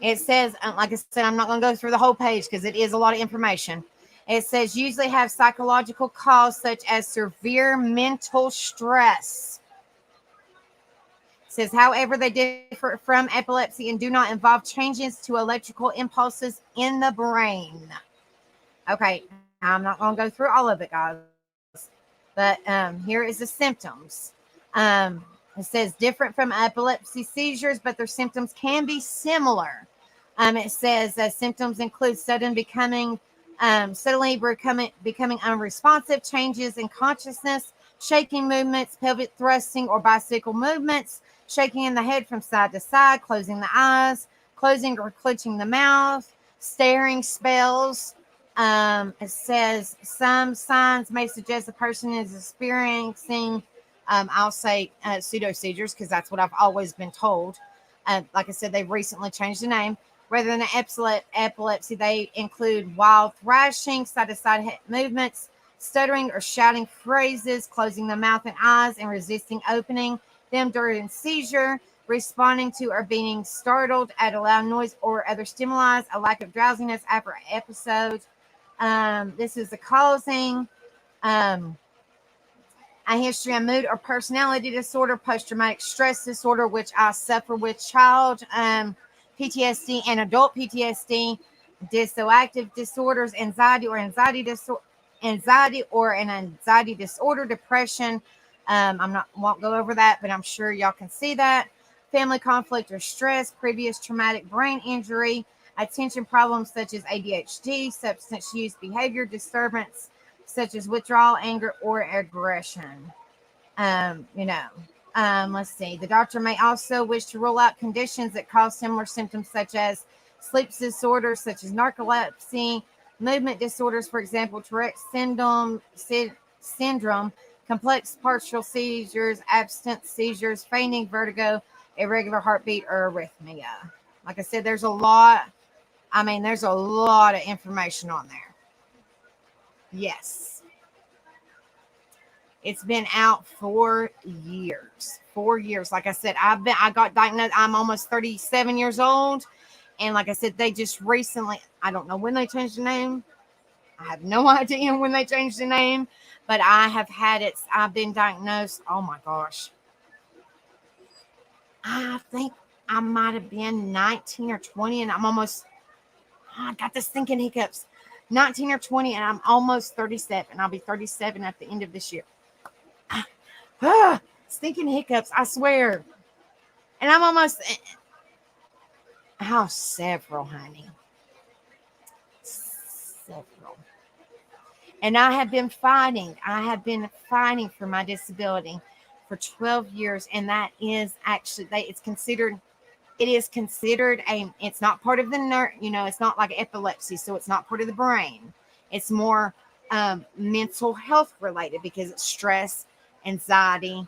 A: It says, like I said, I'm not going to go through the whole page because it is a lot of information. It says usually have psychological cause such as severe mental stress. It says, however, they differ from epilepsy and do not involve changes to electrical impulses in the brain. Okay, I'm not going to go through all of it, guys. But here is the symptoms. It says different from epilepsy seizures, but their symptoms can be similar. It says symptoms include suddenly becoming unresponsive, changes in consciousness, shaking movements, pelvic thrusting or bicycle movements, shaking in the head from side to side, closing the eyes, closing or clenching the mouth, staring spells. It says some signs may suggest the person is experiencing, I'll say pseudo seizures because that's what I've always been told. Like I said, they've recently changed the name. Rather than epilepsy, they include wild thrashing, side-to-side movements, stuttering or shouting phrases, closing the mouth and eyes, and resisting opening them during seizure, responding to or being startled at a loud noise or other stimuli, a lack of drowsiness after episodes. This is the causing a history of mood or personality disorder, post-traumatic stress disorder, which I suffer with, child PTSD and adult PTSD, dissociative disorders, anxiety or an anxiety disorder, depression. Won't go over that, but I'm sure y'all can see that. Family conflict or stress, previous traumatic brain injury, attention problems such as ADHD, substance use behavior disturbance such as withdrawal, anger, or aggression. Let's see. The doctor may also wish to rule out conditions that cause similar symptoms such as sleep disorders such as narcolepsy, movement disorders, for example, Tourette syndrome, complex partial seizures, absence seizures, fainting, vertigo, irregular heartbeat, or arrhythmia. Like I said, there's a lot. There's a lot of information on there. Yes. It's been out for years. 4 years. Like I said, I got diagnosed. I'm almost 37 years old. And like I said, they just recently, I don't know when they changed the name. I have no idea when they changed the name, but I have had it. I've been diagnosed. Oh my gosh. I think I might have been 19 or 20, and I got this thinking hiccups. 19 or 20, and I'm almost 37. I'll be 37 at the end of this year. Stinking hiccups, I swear. And I'm almost. Several, honey. Several. And I have been fighting. For my disability for 12 years. And that is actually, it's considered it's not part of the nerve, it's not like epilepsy. So it's not part of the brain. It's more mental health related because it's stress, anxiety,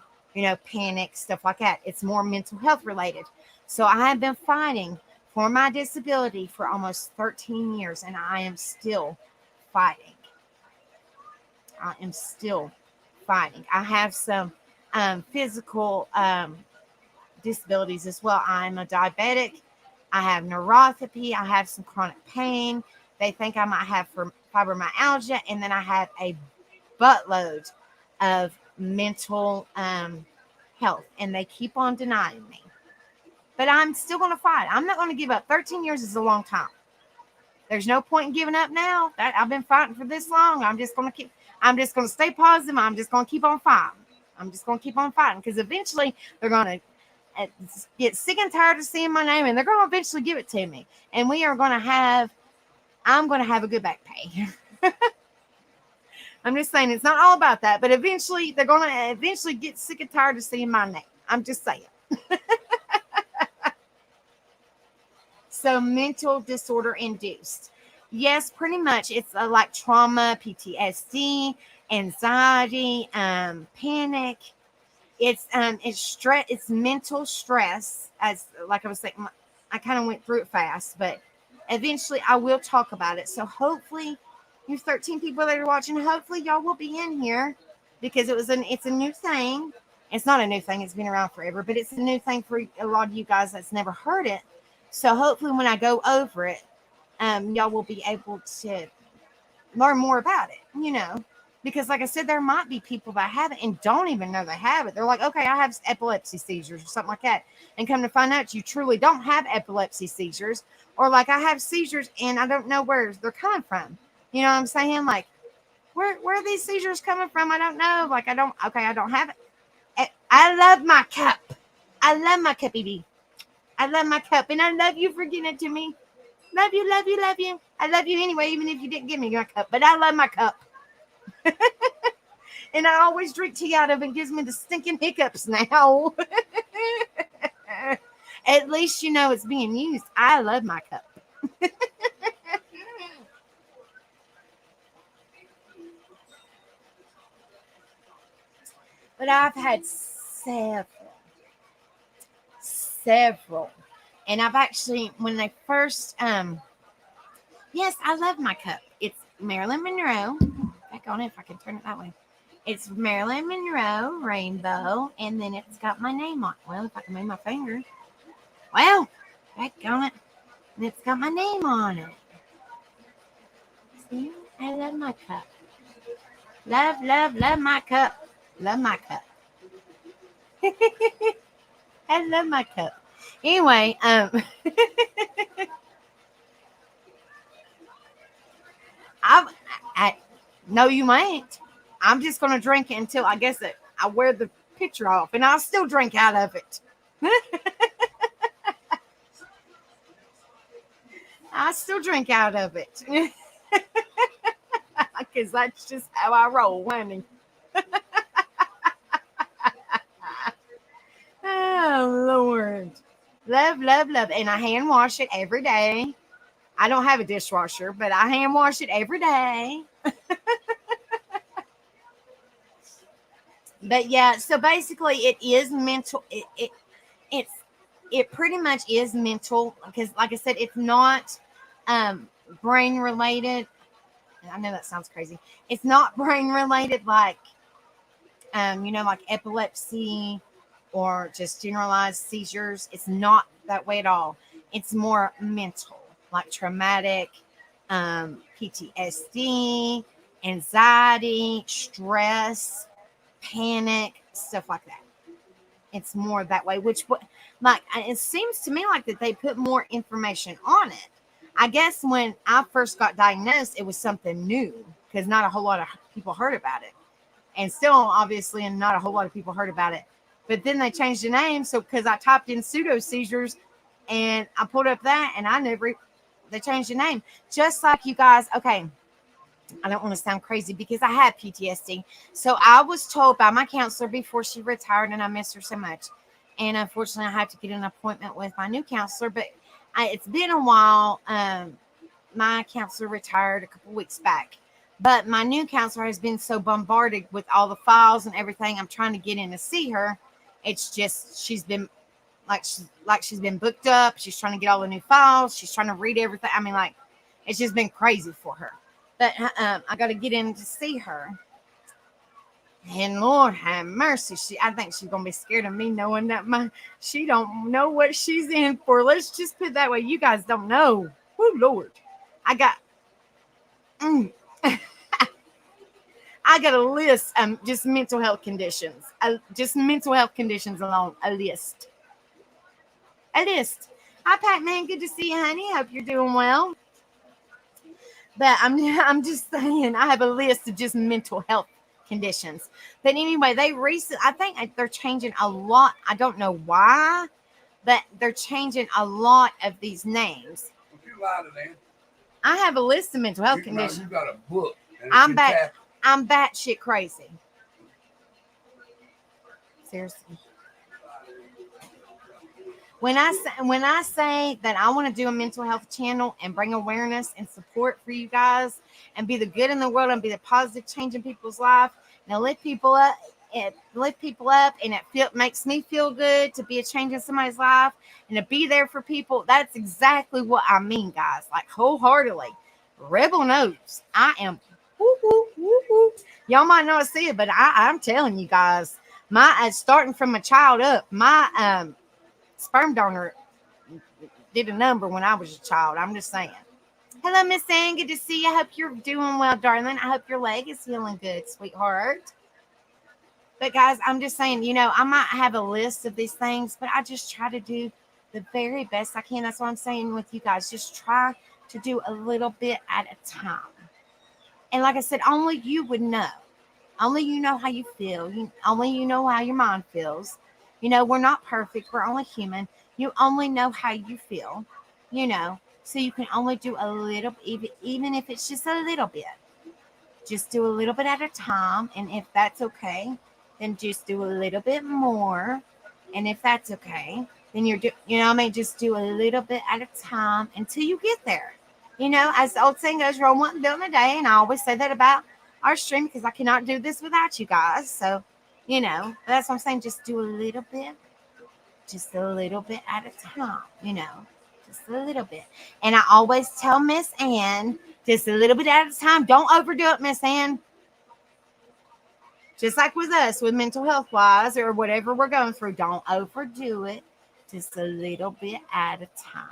A: panic, stuff like that. It's more mental health related. So I have been fighting for my disability for almost 13 years, and I am still fighting. I have some physical disabilities as well. I'm a diabetic. I have neuropathy. I have some chronic pain. They think I might have fibromyalgia, and then I have a buttload of mental health, and they keep on denying me. But I'm still going to fight. I'm not going to give up. 13 years is a long time. There's no point in giving up now. I've been fighting for this long. I'm just going to stay positive. I'm just going to keep on fighting. Because eventually they're going to get sick and tired of seeing my name, and they're going to eventually give it to me. And I'm going to have a good back pay. I'm just saying it's not all about that, but eventually they're going to get sick and tired of seeing my name. I'm just saying. So mental disorder induced. Yes, pretty much. It's like trauma, PTSD, anxiety, panic. It's stress. It's mental stress. As like I was saying, I kind of went through it fast, but eventually I will talk about it. So hopefully You 13 people that are watching, hopefully y'all will be in here because it's a new thing. It's not a new thing, it's been around forever, but it's a new thing for a lot of you guys that's never heard it. So hopefully when I go over it, y'all will be able to learn more about it, because like I said, there might be people that have it and don't even know they have it. They're like, okay, I have epilepsy seizures or something like that. And come to find out you truly don't have epilepsy seizures, or like I have seizures and I don't know where they're coming from. You know what I'm saying? Like, where are these seizures coming from? I don't know. Like, I don't have it. I love my cup. I love my cup, baby. I love my cup, and I love you for giving it to me. Love you, love you, love you. I love you anyway, even if you didn't give me your cup. But I love my cup. And I always drink tea out of it. It gives me the stinking hiccups now. At least you know it's being used. I love my cup. But I've had several. And I've actually, when they first, yes, I love my cup. It's Marilyn Monroe. Back on it if I can turn it that way. It's Marilyn Monroe Rainbow, and then it's got my name on it. Well, if I can move my finger. Well, back on it. And it's got my name on it. See? I love my cup. Love, love, love my cup. Love my cup. I love my cup. Anyway, I no, you ain't. I'm just gonna drink it until I guess I wear the picture off, and I'll still drink out of it. I still drink out of it because that's just how I roll, honey. Oh Lord, love, love, love, and I hand wash it every day. I don't have a dishwasher, but I hand wash it every day. But yeah, so basically it is mental. It's it pretty much is mental because like I said, it's not brain related. I know that sounds crazy. It's not brain related like like epilepsy or just generalized seizures. It's not that way at all. It's more mental, like traumatic, PTSD, anxiety, stress, panic, stuff like that. It's more that way, which like it seems to me like that they put more information on it. I guess when I first got diagnosed, it was something new because not a whole lot of people heard about it, and still obviously, and not a whole lot of people heard about it. But then they changed the name, so because I typed in pseudo seizures, and I pulled up that, and they changed the name, just like you guys. Okay, I don't want to sound crazy because I had PTSD. So I was told by my counselor before she retired, and I miss her so much. And unfortunately, I had to get an appointment with my new counselor, but it's been a while. My counselor retired a couple weeks back, but my new counselor has been so bombarded with all the files and everything. I'm trying to get in to see her. It's just she's been she's been booked up. She's trying to get all the new files. She's trying to read everything. I mean, like it's just been crazy for her. But I got to get in to see her. And Lord have mercy, I think she's gonna be scared of me knowing that she don't know what she's in for. Let's just put it that way. You guys don't know. Oh Lord, I got I got a list just mental health conditions. Just mental health conditions alone. A list. Hi Pac-Man, good to see you, honey. Hope you're doing well. But I'm just saying, I have a list of just mental health conditions. But anyway, I think they're changing a lot. I don't know why, but they're changing a lot of these names.
C: You lie to them.
A: I have a list of mental health conditions.
C: You got a book.
A: I'm batshit crazy. Seriously. When I say that I want to do a mental health channel and bring awareness and support for you guys and be the good in the world and be the positive change in people's life and lift people up and it makes me feel good to be a change in somebody's life and to be there for people. That's exactly what I mean, guys, like wholeheartedly. Rebel knows I am. Whoop, whoop, whoop, whoop. Y'all might not see it, but I'm telling you guys, my starting from a child up, my sperm donor did a number when I was a child. I'm just saying. Hello, Miss Ann. Good to see you. I hope you're doing well, darling. I hope your leg is healing good, sweetheart. But guys, I'm just saying, I might have a list of these things, but I just try to do the very best I can. That's what I'm saying with you guys. Just try to do a little bit at a time. And like I said, only you would know. Only you know how you feel. Only you know how your mind feels. We're not perfect. We're only human. You only know how you feel, so you can only do a little, even if it's just a little bit. Just do a little bit at a time. And if that's okay, then just do a little bit more. And if that's okay, then just do a little bit at a time until you get there. As the old saying goes, roll one bill in a day. And I always say that about our stream because I cannot do this without you guys. So, that's what I'm saying. Just do a little bit at a time, just a little bit. And I always tell Miss Ann, just a little bit at a time. Don't overdo it, Miss Ann. Just like with us, with mental health wise or whatever we're going through, don't overdo it. Just a little bit at a time.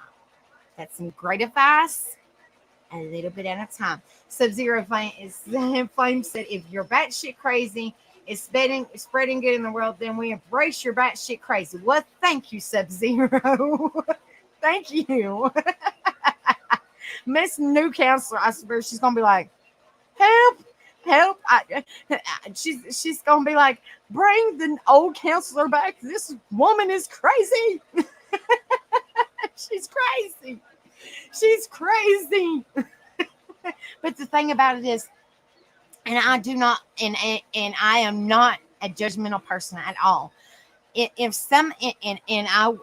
A: That's some great advice. A little bit at a time. Sub-Zero Flame said, if you're batshit crazy, is spreading good in the world, then we embrace your batshit crazy. Well, thank you, Sub-Zero. Thank you. Miss New Counselor, I swear she's going to be like, help. She's going to be like, bring the old counselor back. This woman is crazy. She's crazy. But the thing about it is, and I do not, and I am not a judgmental person at all. If some, and I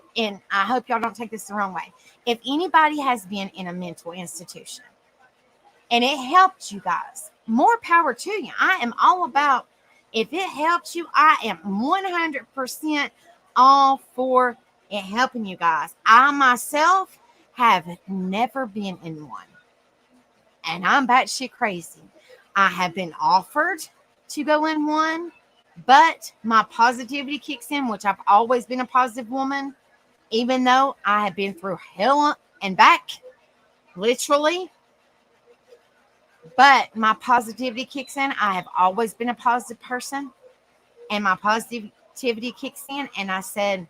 A: hope y'all don't take this the wrong way. If anybody has been in a mental institution and it helped you guys, more power to you. I am all about, if it helps you, I am 100% all for it helping you guys. I myself have never been in one. And I'm batshit crazy. I have been offered to go in one, but my positivity kicks in, which I've always been a positive woman, even though I have been through hell and back, literally. But my positivity kicks in. I have always been a positive person, and my positivity kicks in. And I said,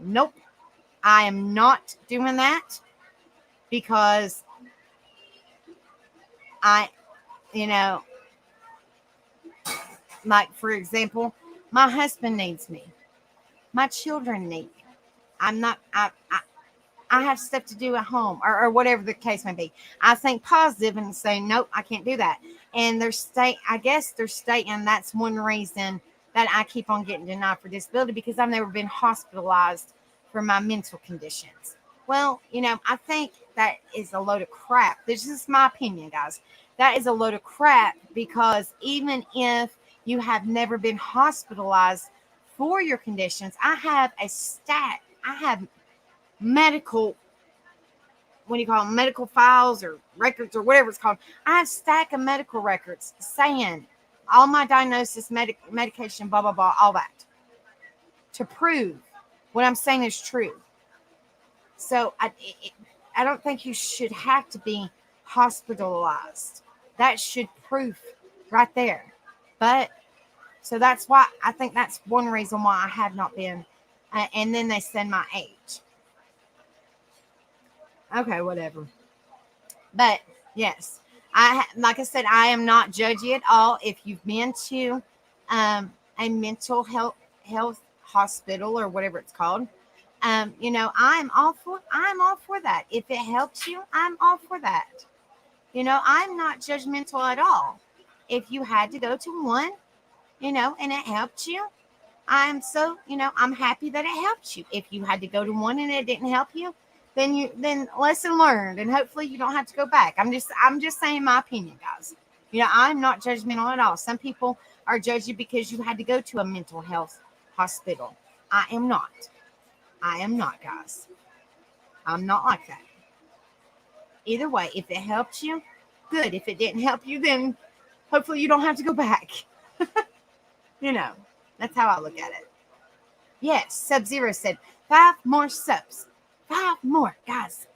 A: nope, I am not doing that because like, for example, my husband needs me. My children need me. I have stuff to do at home or whatever the case may be. I think positive and say, nope, I can't do that. And they're stating that's one reason that I keep on getting denied for disability, because I've never been hospitalized for my mental conditions. Well, I think that is a load of crap. This is my opinion, guys. That is a load of crap, because even if you have never been hospitalized for your conditions, I have medical, what do you call them, medical files or records or whatever it's called. I have a stack of medical records saying all my diagnosis, medication, blah, blah, blah, all that, to prove what I'm saying is true. So I don't think you should have to be hospitalized. That should prove right there. But so that's why I think that's one reason why I have not been. And then they send my age. Okay, whatever. But yes, like I said, I am not judgy at all. If you've been to a mental health hospital or whatever it's called, I'm all for that. If it helps you, I'm all for that. I'm not judgmental at all. If you had to go to one, and it helped you, I'm happy that it helped you. If you had to go to one and it didn't help you, then lesson learned, and hopefully you don't have to go back. I'm just saying my opinion, guys. I'm not judgmental at all. Some people are judgy because you had to go to a mental health hospital. I am not, guys. I'm not like that. Either way, if it helped you, good. If it didn't help you, then hopefully you don't have to go back. That's how I look at it. Yes, Sub-Zero said 5 more subs. 5 more, guys.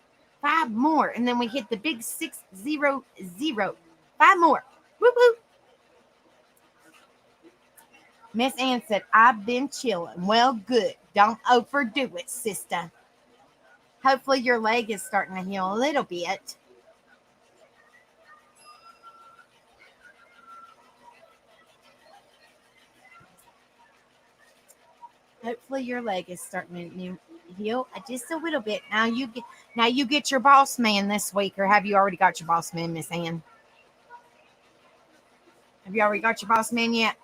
A: 5 more. And then we hit the big 600. 5 more. Woo woo. Miss Ann said, I've been chilling. Well, good. Don't overdo it, sister. Hopefully your leg is starting to heal a little bit. Hopefully your leg is starting to heal just a little bit. Now you get your boss man this week, or have you already got your boss man, Miss Ann? Have you already got your boss man yet?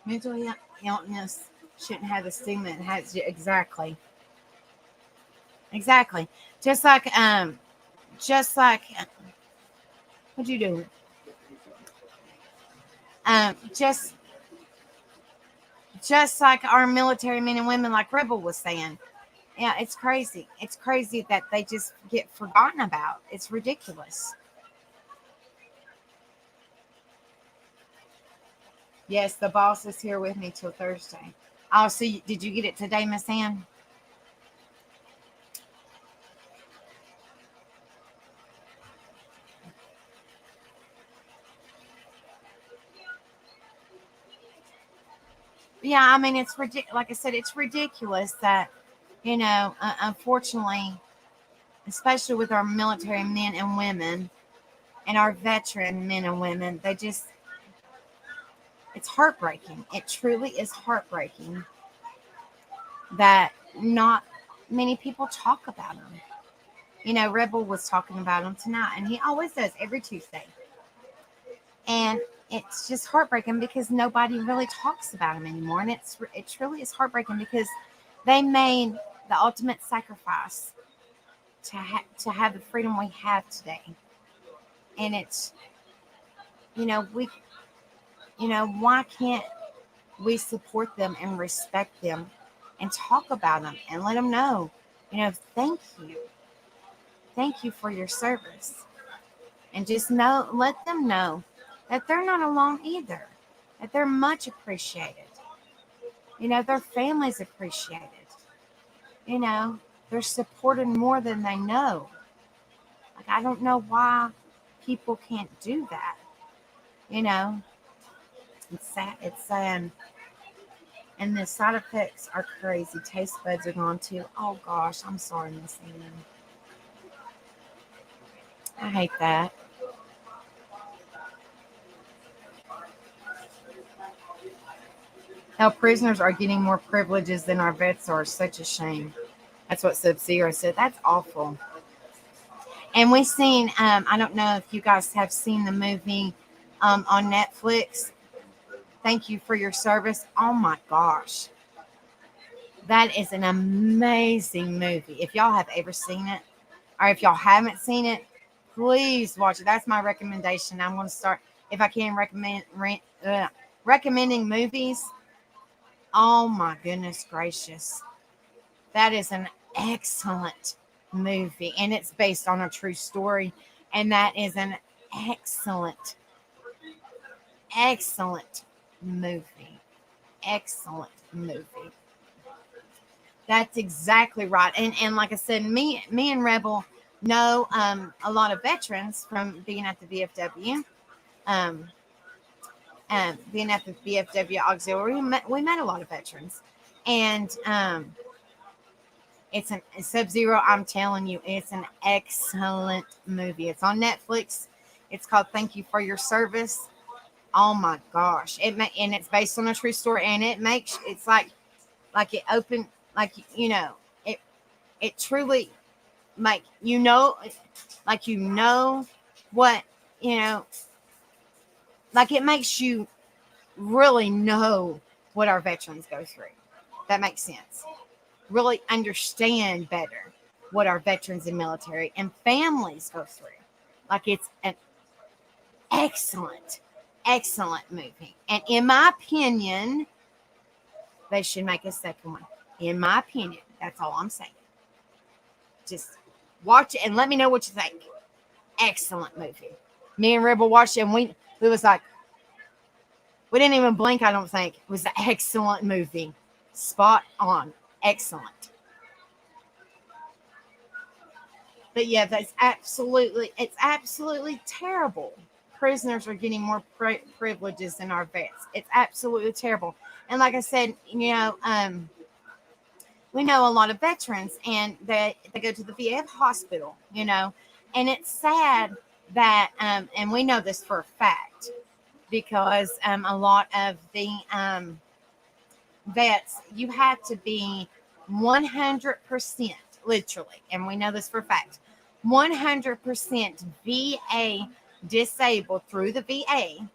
A: Mental illness shouldn't have the stigma it has. Exactly. Just like what you doing? Just like our military men and women, like Rebel was saying. Yeah, it's crazy. It's crazy that they just get forgotten about. It's ridiculous. Yes, the boss is here with me till Thursday. Oh, so did you get it today, Miss Ann? Yeah, I mean, it's ridiculous. Like I said, it's ridiculous that, unfortunately, especially with our military men and women and our veteran men and women, it's heartbreaking. It truly is heartbreaking that not many people talk about them. Rebel was talking about them tonight, and he always does every Tuesday. And it's just heartbreaking because nobody really talks about them anymore. And it truly is heartbreaking because they made the ultimate sacrifice to have the freedom we have today. And it's, why can't we support them and respect them and talk about them and let them know, thank you. Thank you for your service. And just let them know that they're not alone either, that they're much appreciated. Their families appreciate it. They're supported more than they know. Like, I don't know why people can't do that. It's sad. It's sad. And the side effects are crazy. Taste buds are gone too. Oh gosh, I'm sorry, Miss Ann. I hate that. How prisoners are getting more privileges than our vets are. Such a shame. That's what Sub-Zero said. That's awful. And we've seen, I don't know if you guys have seen the movie on Netflix, Thank You for Your Service. Oh my gosh. That is an amazing movie. If y'all have ever seen it, or if y'all haven't seen it, please watch it. That's my recommendation. I'm going to start, if I can, recommending movies. Oh my goodness gracious. That is an excellent movie, and it's based on a true story. And that is an excellent movie. Excellent movie. That's exactly right. And like I said, me and Rebel know a lot of veterans from being at the VFW. Being at the VFW Auxiliary, we met a lot of veterans. And it's a Sub-Zero. I'm telling you, it's an excellent movie. It's on Netflix. It's called Thank You for Your Service. Oh my gosh! And it's based on a true story, and it's like it opened, like it truly, like what like it makes you really know what our veterans go through. That makes sense. Really understand better what our veterans and military and families go through. Like, it's an excellent, excellent movie. And in my opinion, they should make a second one. In my opinion, that's all I'm saying. Just watch it and let me know what you think. Excellent movie. Me and Rebel watched it, and we was like, we didn't even blink, I don't think. It was an excellent movie. Spot on. Excellent. But yeah, it's absolutely terrible. Prisoners are getting more privileges than our vets. It's absolutely terrible. And like I said, we know a lot of veterans, and they go to the VA hospital, and it's sad that, and we know this for a fact, because a lot of the vets, you have to be 100%, literally, and we know this for a fact, 100% VA disabled through the VA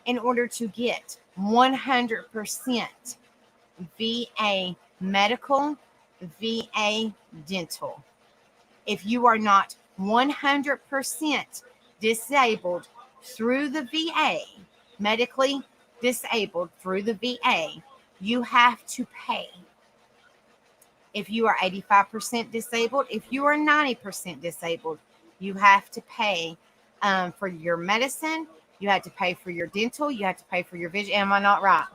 A: in order to get 100% VA medical, VA dental. If you are not 100% disabled through the VA, medically disabled through the VA, you have to pay. If you are 85% disabled, if you are 90% disabled, you have to pay for your medicine. You have to pay for your dental. You have to pay for your vision. Am I not right?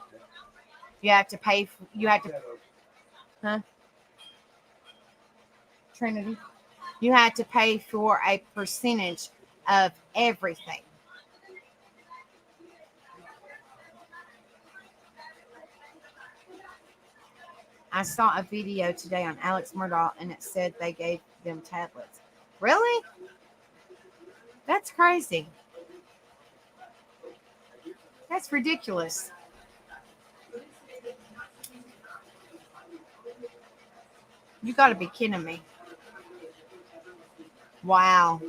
A: You have to pay. Huh? Trinity. You have to pay for a percentage of everything. I saw a video today on Alex Murdaugh, and it said they gave them tablets. Really? That's crazy. That's ridiculous. You got to be kidding me. Wow.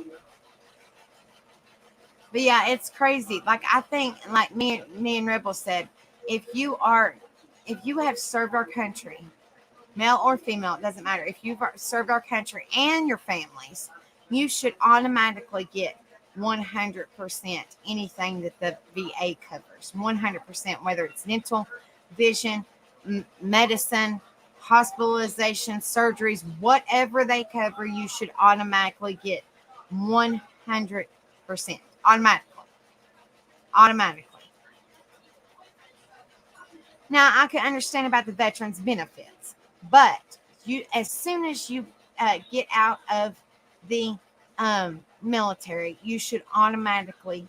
A: But yeah, it's crazy. Like, I think, like me and Rebel said, if you have served our country, male or female, it doesn't matter. If you've served our country and your families, you should automatically get 100% anything that the VA covers. 100%, whether it's dental, vision, medicine, hospitalization, surgeries, whatever they cover, you should automatically get 100%. Automatically. Now, I can understand about the veterans benefits, but as soon as you get out of the military, you should automatically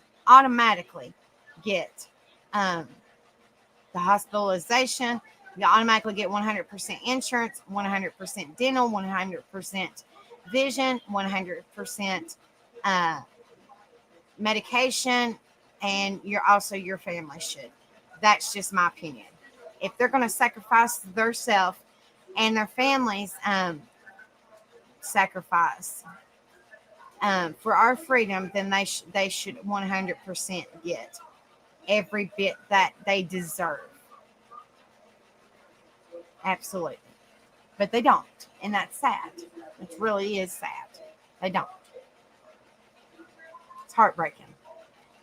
A: get the hospitalization. You automatically get 100% insurance, 100% dental, 100% vision, 100% medication, and your family should. That's just my opinion. If they're going to sacrifice themselves and their families sacrifice for our freedom, then they should 100% get every bit that they deserve. Absolutely. But they don't, and that's sad. It really is sad. They don't. It's heartbreaking.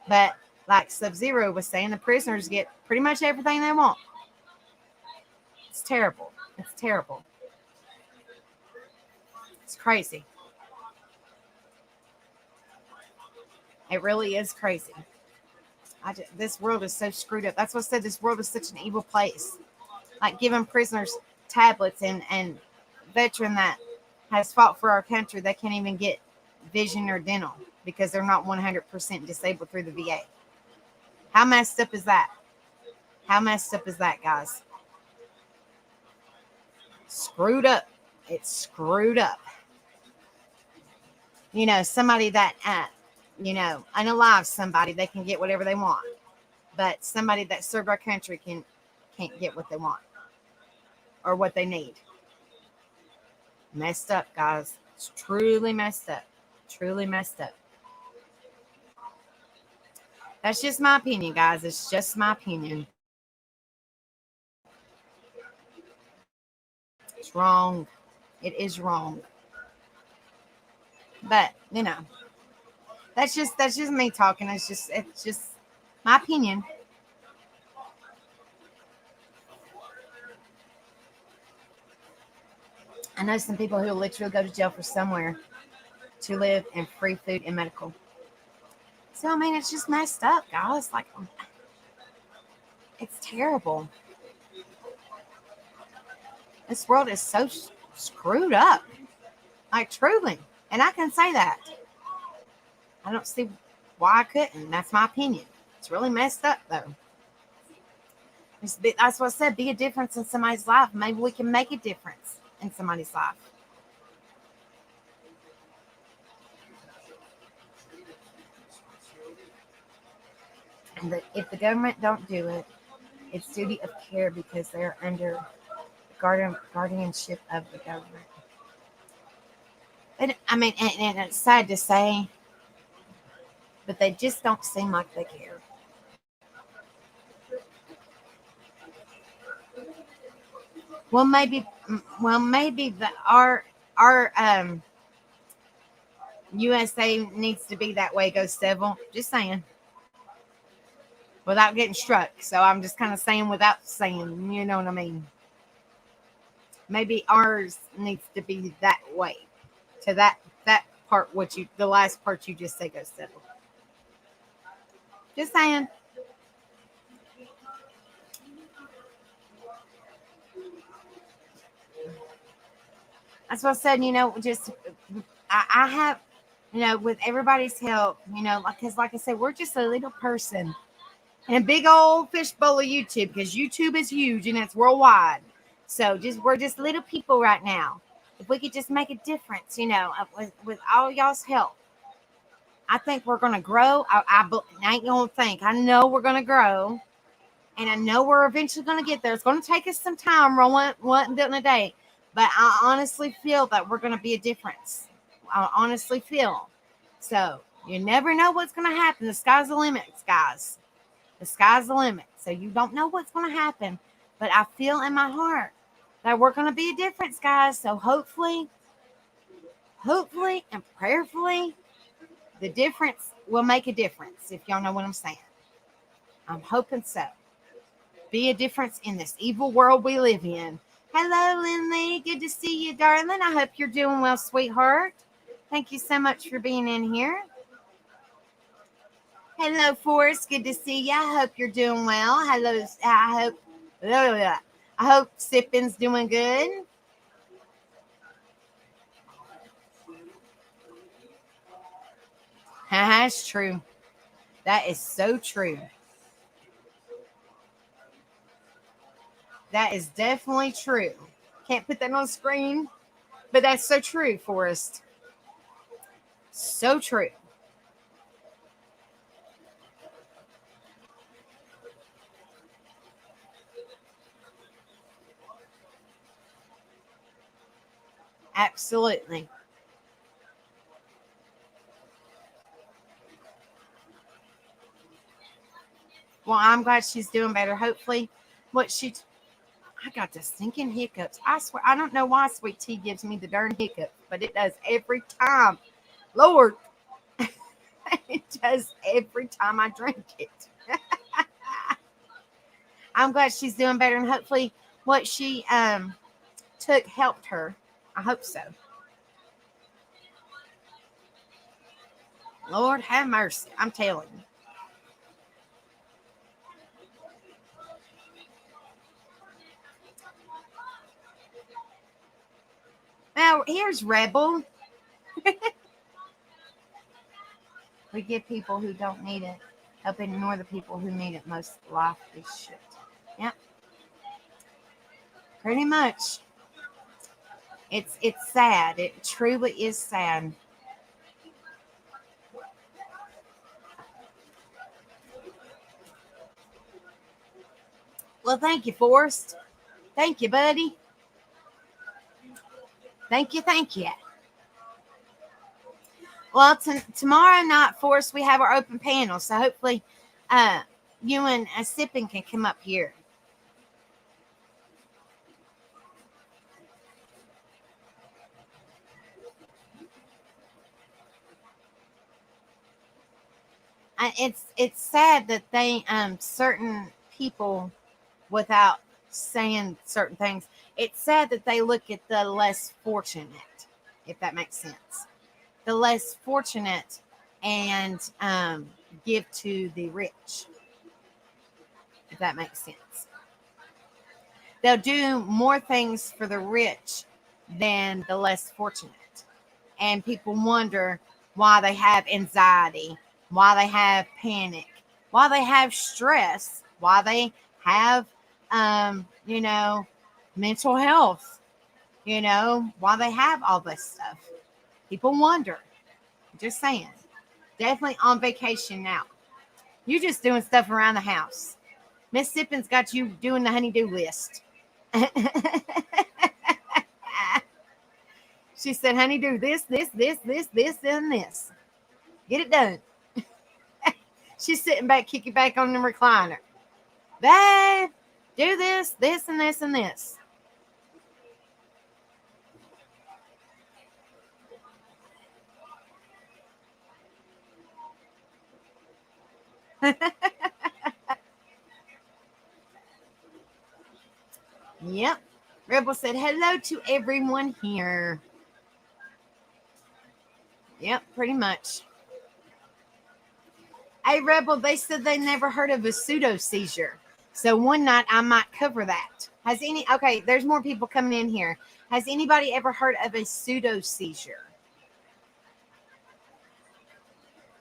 A: But like Sub-Zero was saying, the prisoners get pretty much everything they want. It's terrible. It's terrible. It's crazy. It really is crazy. This world is so screwed up. That's what I said. This world is such an evil place. Like giving prisoners tablets and veteran that has fought for our country, they can't even get vision or dental because they're not 100% disabled through the VA. How messed up is that? How messed up is that, guys? Screwed up. It's screwed up. Somebody that, unalive somebody, they can get whatever they want. But somebody that served our country can't get what they want or what they need. Messed up, guys. It's truly messed up. Truly messed up. That's just my opinion, guys. It's just my opinion. It's wrong. It is wrong. But that's just me talking. It's just my opinion. I know some people who literally go to jail for somewhere to live in free food and medical. So I mean, it's just messed up, guys. Like, it's terrible. This world is so screwed up. Like, truly. And I can say that. I don't see why I couldn't. That's my opinion. It's really messed up, though. That's what I said. Be a difference in somebody's life. Maybe we can make a difference in somebody's life. And if the government don't do it, it's duty of care because they're under guardianship of the government. And I mean, and it's sad to say, but they just don't seem like they care. Maybe our USA needs to be that way. Go civil. Just saying, without getting struck. So I'm just kind of saying without saying. You know what I mean? Maybe ours needs to be that way. To that part, the last part you just say, go civil. Just saying. That's what I said. Just I have, with everybody's help, because like I said, we're just a little person in a big old fishbowl of YouTube, because YouTube is huge and it's worldwide. So we're just little people right now. If we could just make a difference, with all y'all's help, I think we're gonna grow. I ain't gonna think. I know we're gonna grow, and I know we're eventually gonna get there. It's gonna take us some time, rolling one in a day. But I honestly feel that we're gonna be a difference. I honestly feel. So you never know what's gonna happen. The sky's the limit, guys. The sky's the limit. So you don't know what's gonna happen. But I feel in my heart that we're gonna be a difference, guys. So hopefully and prayerfully, the difference will make a difference, if y'all know what I'm saying. I'm hoping so. Be a difference in this evil world we live in. Hello, Lindley. Good to see you, darling. I hope you're doing well, sweetheart. Thank you so much for being in here. Hello, Forrest. Good to see you. I hope you're doing well. Hello. I hope Sippin's doing good. That's true. That is so true. That is definitely true. Can't put that on screen, but that's so true, Forrest. So true. Absolutely. Well, I'm glad she's doing better. Hopefully, I got the stinking hiccups. I swear, I don't know why sweet tea gives me the darn hiccups, but it does every time. Lord, it does every time I drink it. I'm glad she's doing better, and hopefully, what she took helped her. I hope so. Lord have mercy. I'm telling you. Now, here's Rebel. We give people who don't need it, help ignore the people who need it most. Life is shit. Yep. Pretty much. It's sad. It truly is sad. Well, thank you, Forrest. Thank you, buddy. Thank you. Well, tomorrow night, Forrest, we have our open panel. So hopefully you and Sippin can come up here. It's sad that they certain people, without saying certain things, it's sad that they look at the less fortunate, if that makes sense. The less fortunate, and give to the rich, if that makes sense. They'll do more things for the rich than the less fortunate. And people wonder why they have anxiety, why they have panic, why they have stress, why they have, you know, mental health, why they have all this stuff. People wonder. Just saying. Definitely on vacation now. You just doing stuff around the house. Miss Sippin's got you doing the honeydew list. She said, honey, do this, and this. Get it done. She's sitting back, kicking back on the recliner. Babe, do this, and this, and this. Yep. Rebel said, hello to everyone here. Yep, pretty much. Hey, Rebel, they said they never heard of a pseudo seizure. So one night I might cover that. Okay, there's more people coming in here. Has anybody ever heard of a pseudo seizure?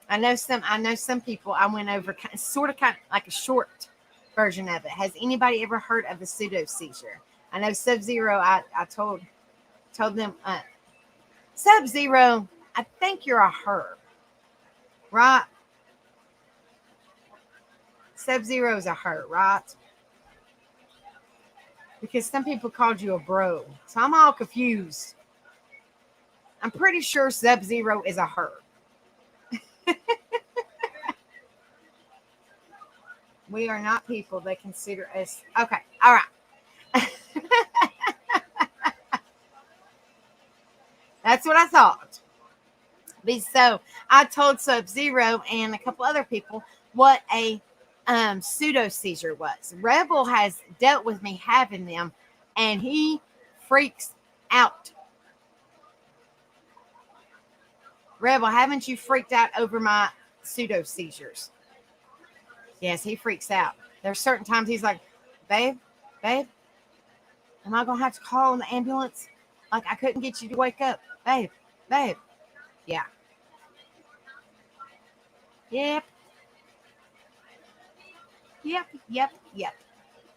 A: I know some people. I went over kind of like a short version of it. Has anybody ever heard of a pseudo seizure? I know Sub-Zero, I told them, Sub-Zero, I think you're a her, right? Sub-Zero is a her, right? Because some people called you a bro. So I'm all confused. I'm pretty sure Sub-Zero is a her. We are not people they consider us. Okay, all right. That's what I thought. So I told Sub-Zero and a couple other people what a pseudo seizure was. Rebel has dealt with me having them, and he freaks out. Rebel, haven't you freaked out over my pseudo seizures? Yes, he freaks out. There's certain times he's like, babe, am I going to have to call an ambulance? Like, I couldn't get you to wake up. Babe. Yeah. Yep.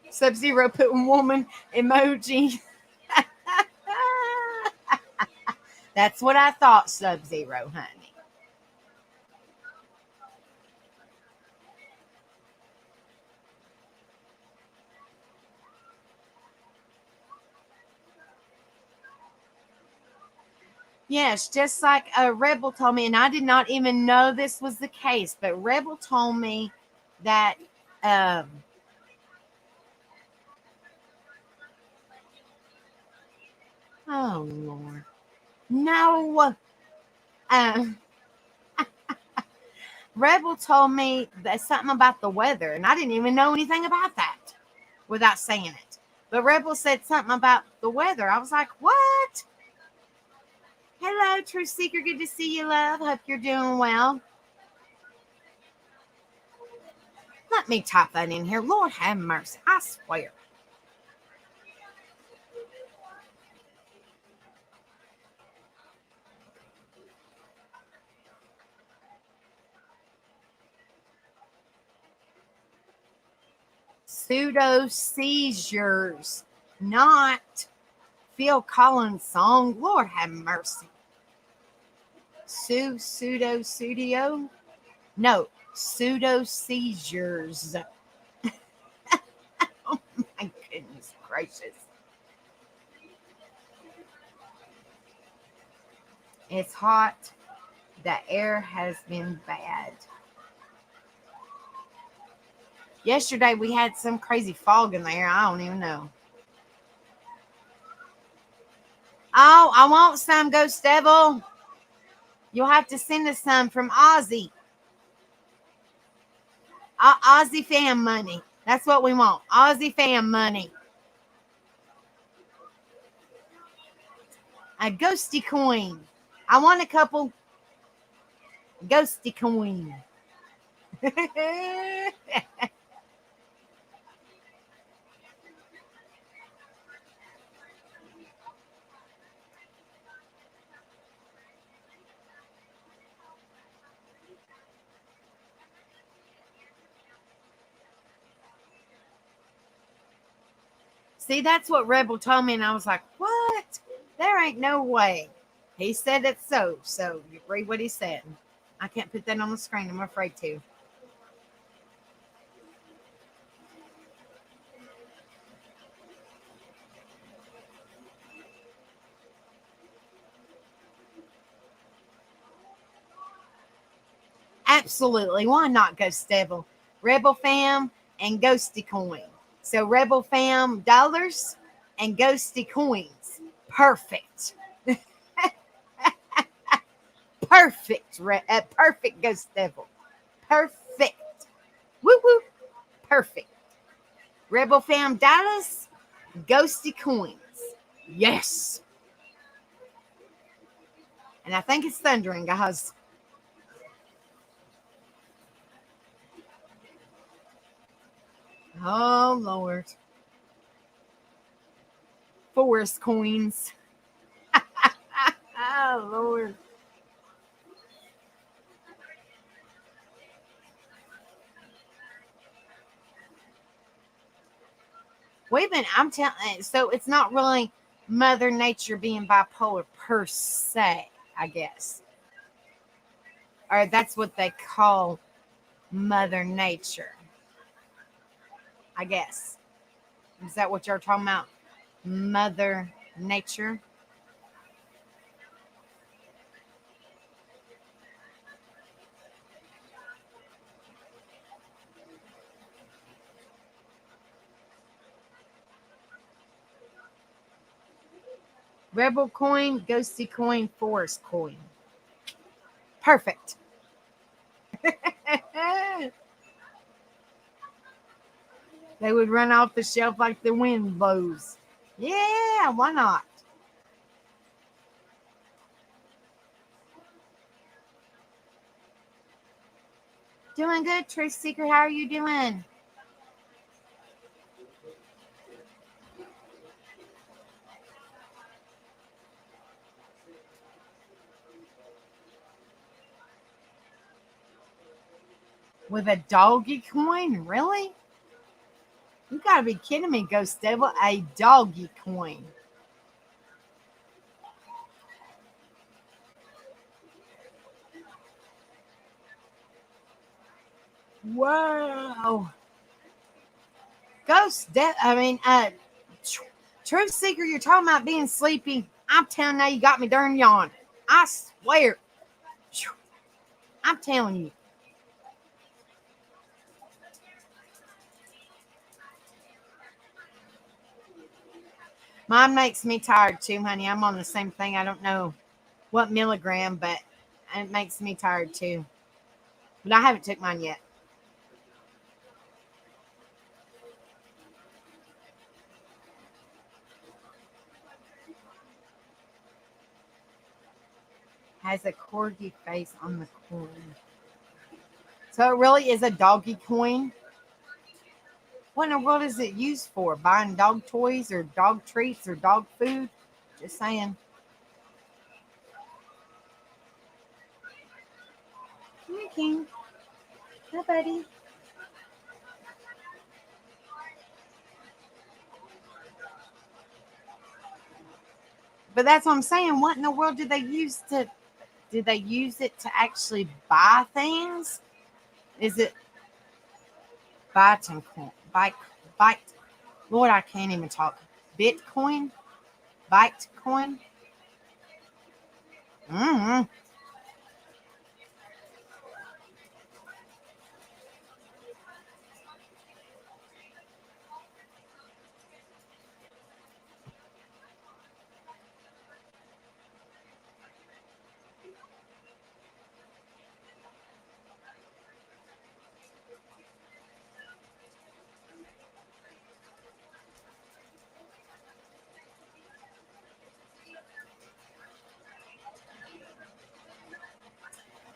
A: Sub-Zero put woman emoji. That's what I thought, Sub-Zero, honey. Yes, just like a Rebel told me, and I did not even know this was the case, but Rebel told me that oh Lord, no. Rebel told me that something about the weather, and I didn't even know anything about that without saying it. But Rebel said something about the weather. I was like, what? Hello, True Seeker. Good to see you, love. Hope you're doing well. Let me type that in here. Lord have mercy. I swear. Pseudo seizures, not Phil Collins song. Lord have mercy. Pseudo studio? No, pseudo seizures. Oh my goodness gracious. It's hot. The air has been bad. Yesterday we had some crazy fog in the air. I don't even know. Oh, I want some, Ghost Devil. You'll have to send us some from Ozzy. Aussie fam money. That's what we want. Aussie fam money. A ghosty coin. I want a couple ghosty coin. See, that's what Rebel told me, and I was like, what? There ain't no way. He said it's so you read what he said. I can't put that on the screen. I'm afraid to. Absolutely. Why not, Ghost Devil? Rebel Fam and Ghosty Coin. So Rebel Fam dollars and Ghosty coins. Perfect. Perfect Ghost Devil. Perfect. Woo woo. Perfect. Rebel Fam dollars, Ghosty coins. Yes. And I think it's thundering, guys. Oh, Lord. Forest coins. Oh, Lord. I'm telling, so it's not really Mother Nature being bipolar per se, I guess. Or that's what they call Mother Nature, I guess. Is that what you're talking about? Mother Nature? Rebel coin, ghosty coin, forest coin. Perfect. They would run off the shelf like the wind blows. Yeah, why not? Doing good, Truth Seeker. How are you doing? With a doggy coin? Really? You gotta be kidding me, Ghost Devil. A doggy coin. Whoa. Truth Seeker, you're talking about being sleepy. I'm telling you, you got me darn yawn. I swear. I'm telling you. Mine makes me tired too, honey. I'm on the same thing. I don't know what milligram, but it makes me tired too. But I haven't took mine yet. Has a corgi face on the coin. So it really is a doggy coin. What in the world is it used for? Buying dog toys or dog treats or dog food? Just saying. Come here, King. Hi, buddy. But that's what I'm saying. What in the world did they use to? Did they use it to actually buy things? Is it Bitcoin? Byte? Lord, I can't even talk. Bitcoin? Bitcoin? Mm-hmm.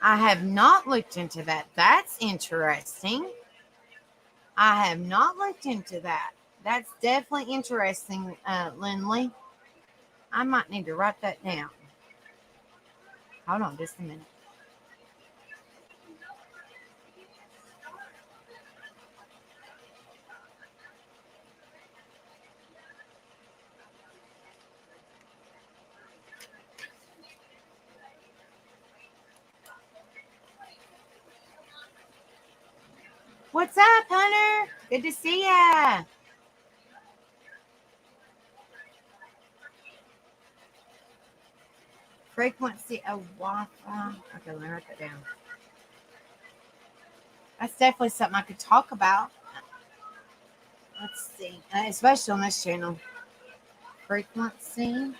A: I have not looked into that. That's interesting. I have not looked into that. That's definitely interesting, Lindley. I might need to write that down. Hold on just a minute. What's up, Hunter? Good to see ya. Frequency of Wi-Fi. Okay, let me write that down. That's definitely something I could talk about. Let's see, especially on this channel. Frequency.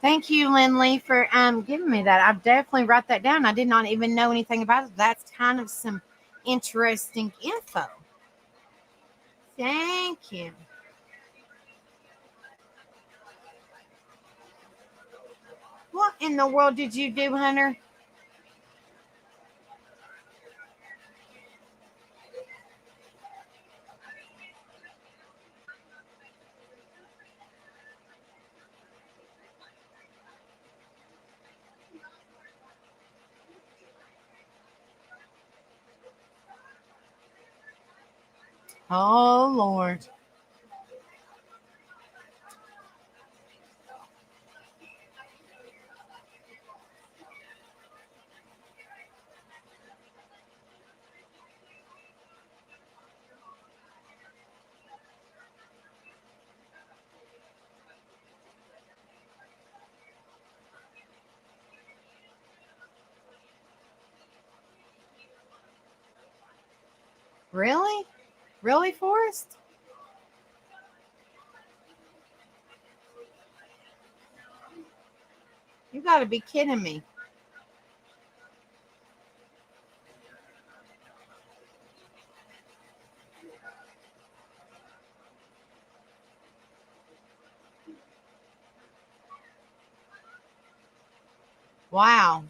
A: Thank you, Lindley, for giving me that. I've definitely wrote that down. I did not even know anything about it. That's kind of some interesting info. Thank you. What in the world did you do, Hunter? Oh, Lord. Really? Really, Forrest? You got to be kidding me. Wow.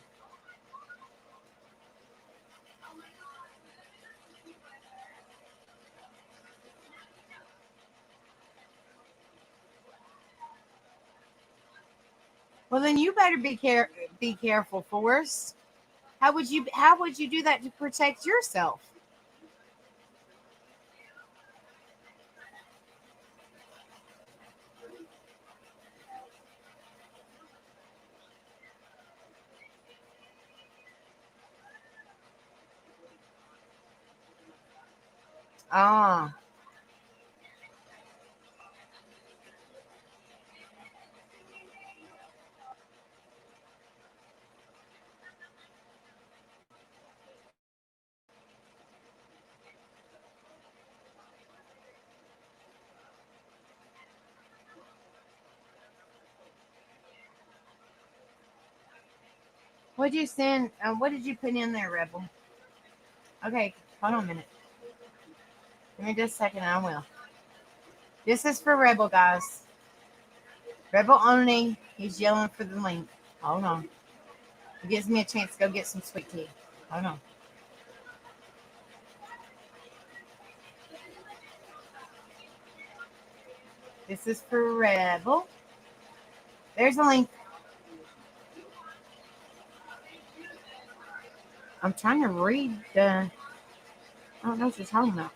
A: Well, then you better be careful, Forrest. How would you do that to protect yourself? Ah. What'd you send? What did you put in there, Rebel? Okay, hold on a minute. Give me just a second, I will. This is for Rebel, guys. Rebel only. He's yelling for the link. Hold on. It gives me a chance to go get some sweet tea. Hold on. This is for Rebel. There's a link. I'm trying to read the. I don't know what you're talking about.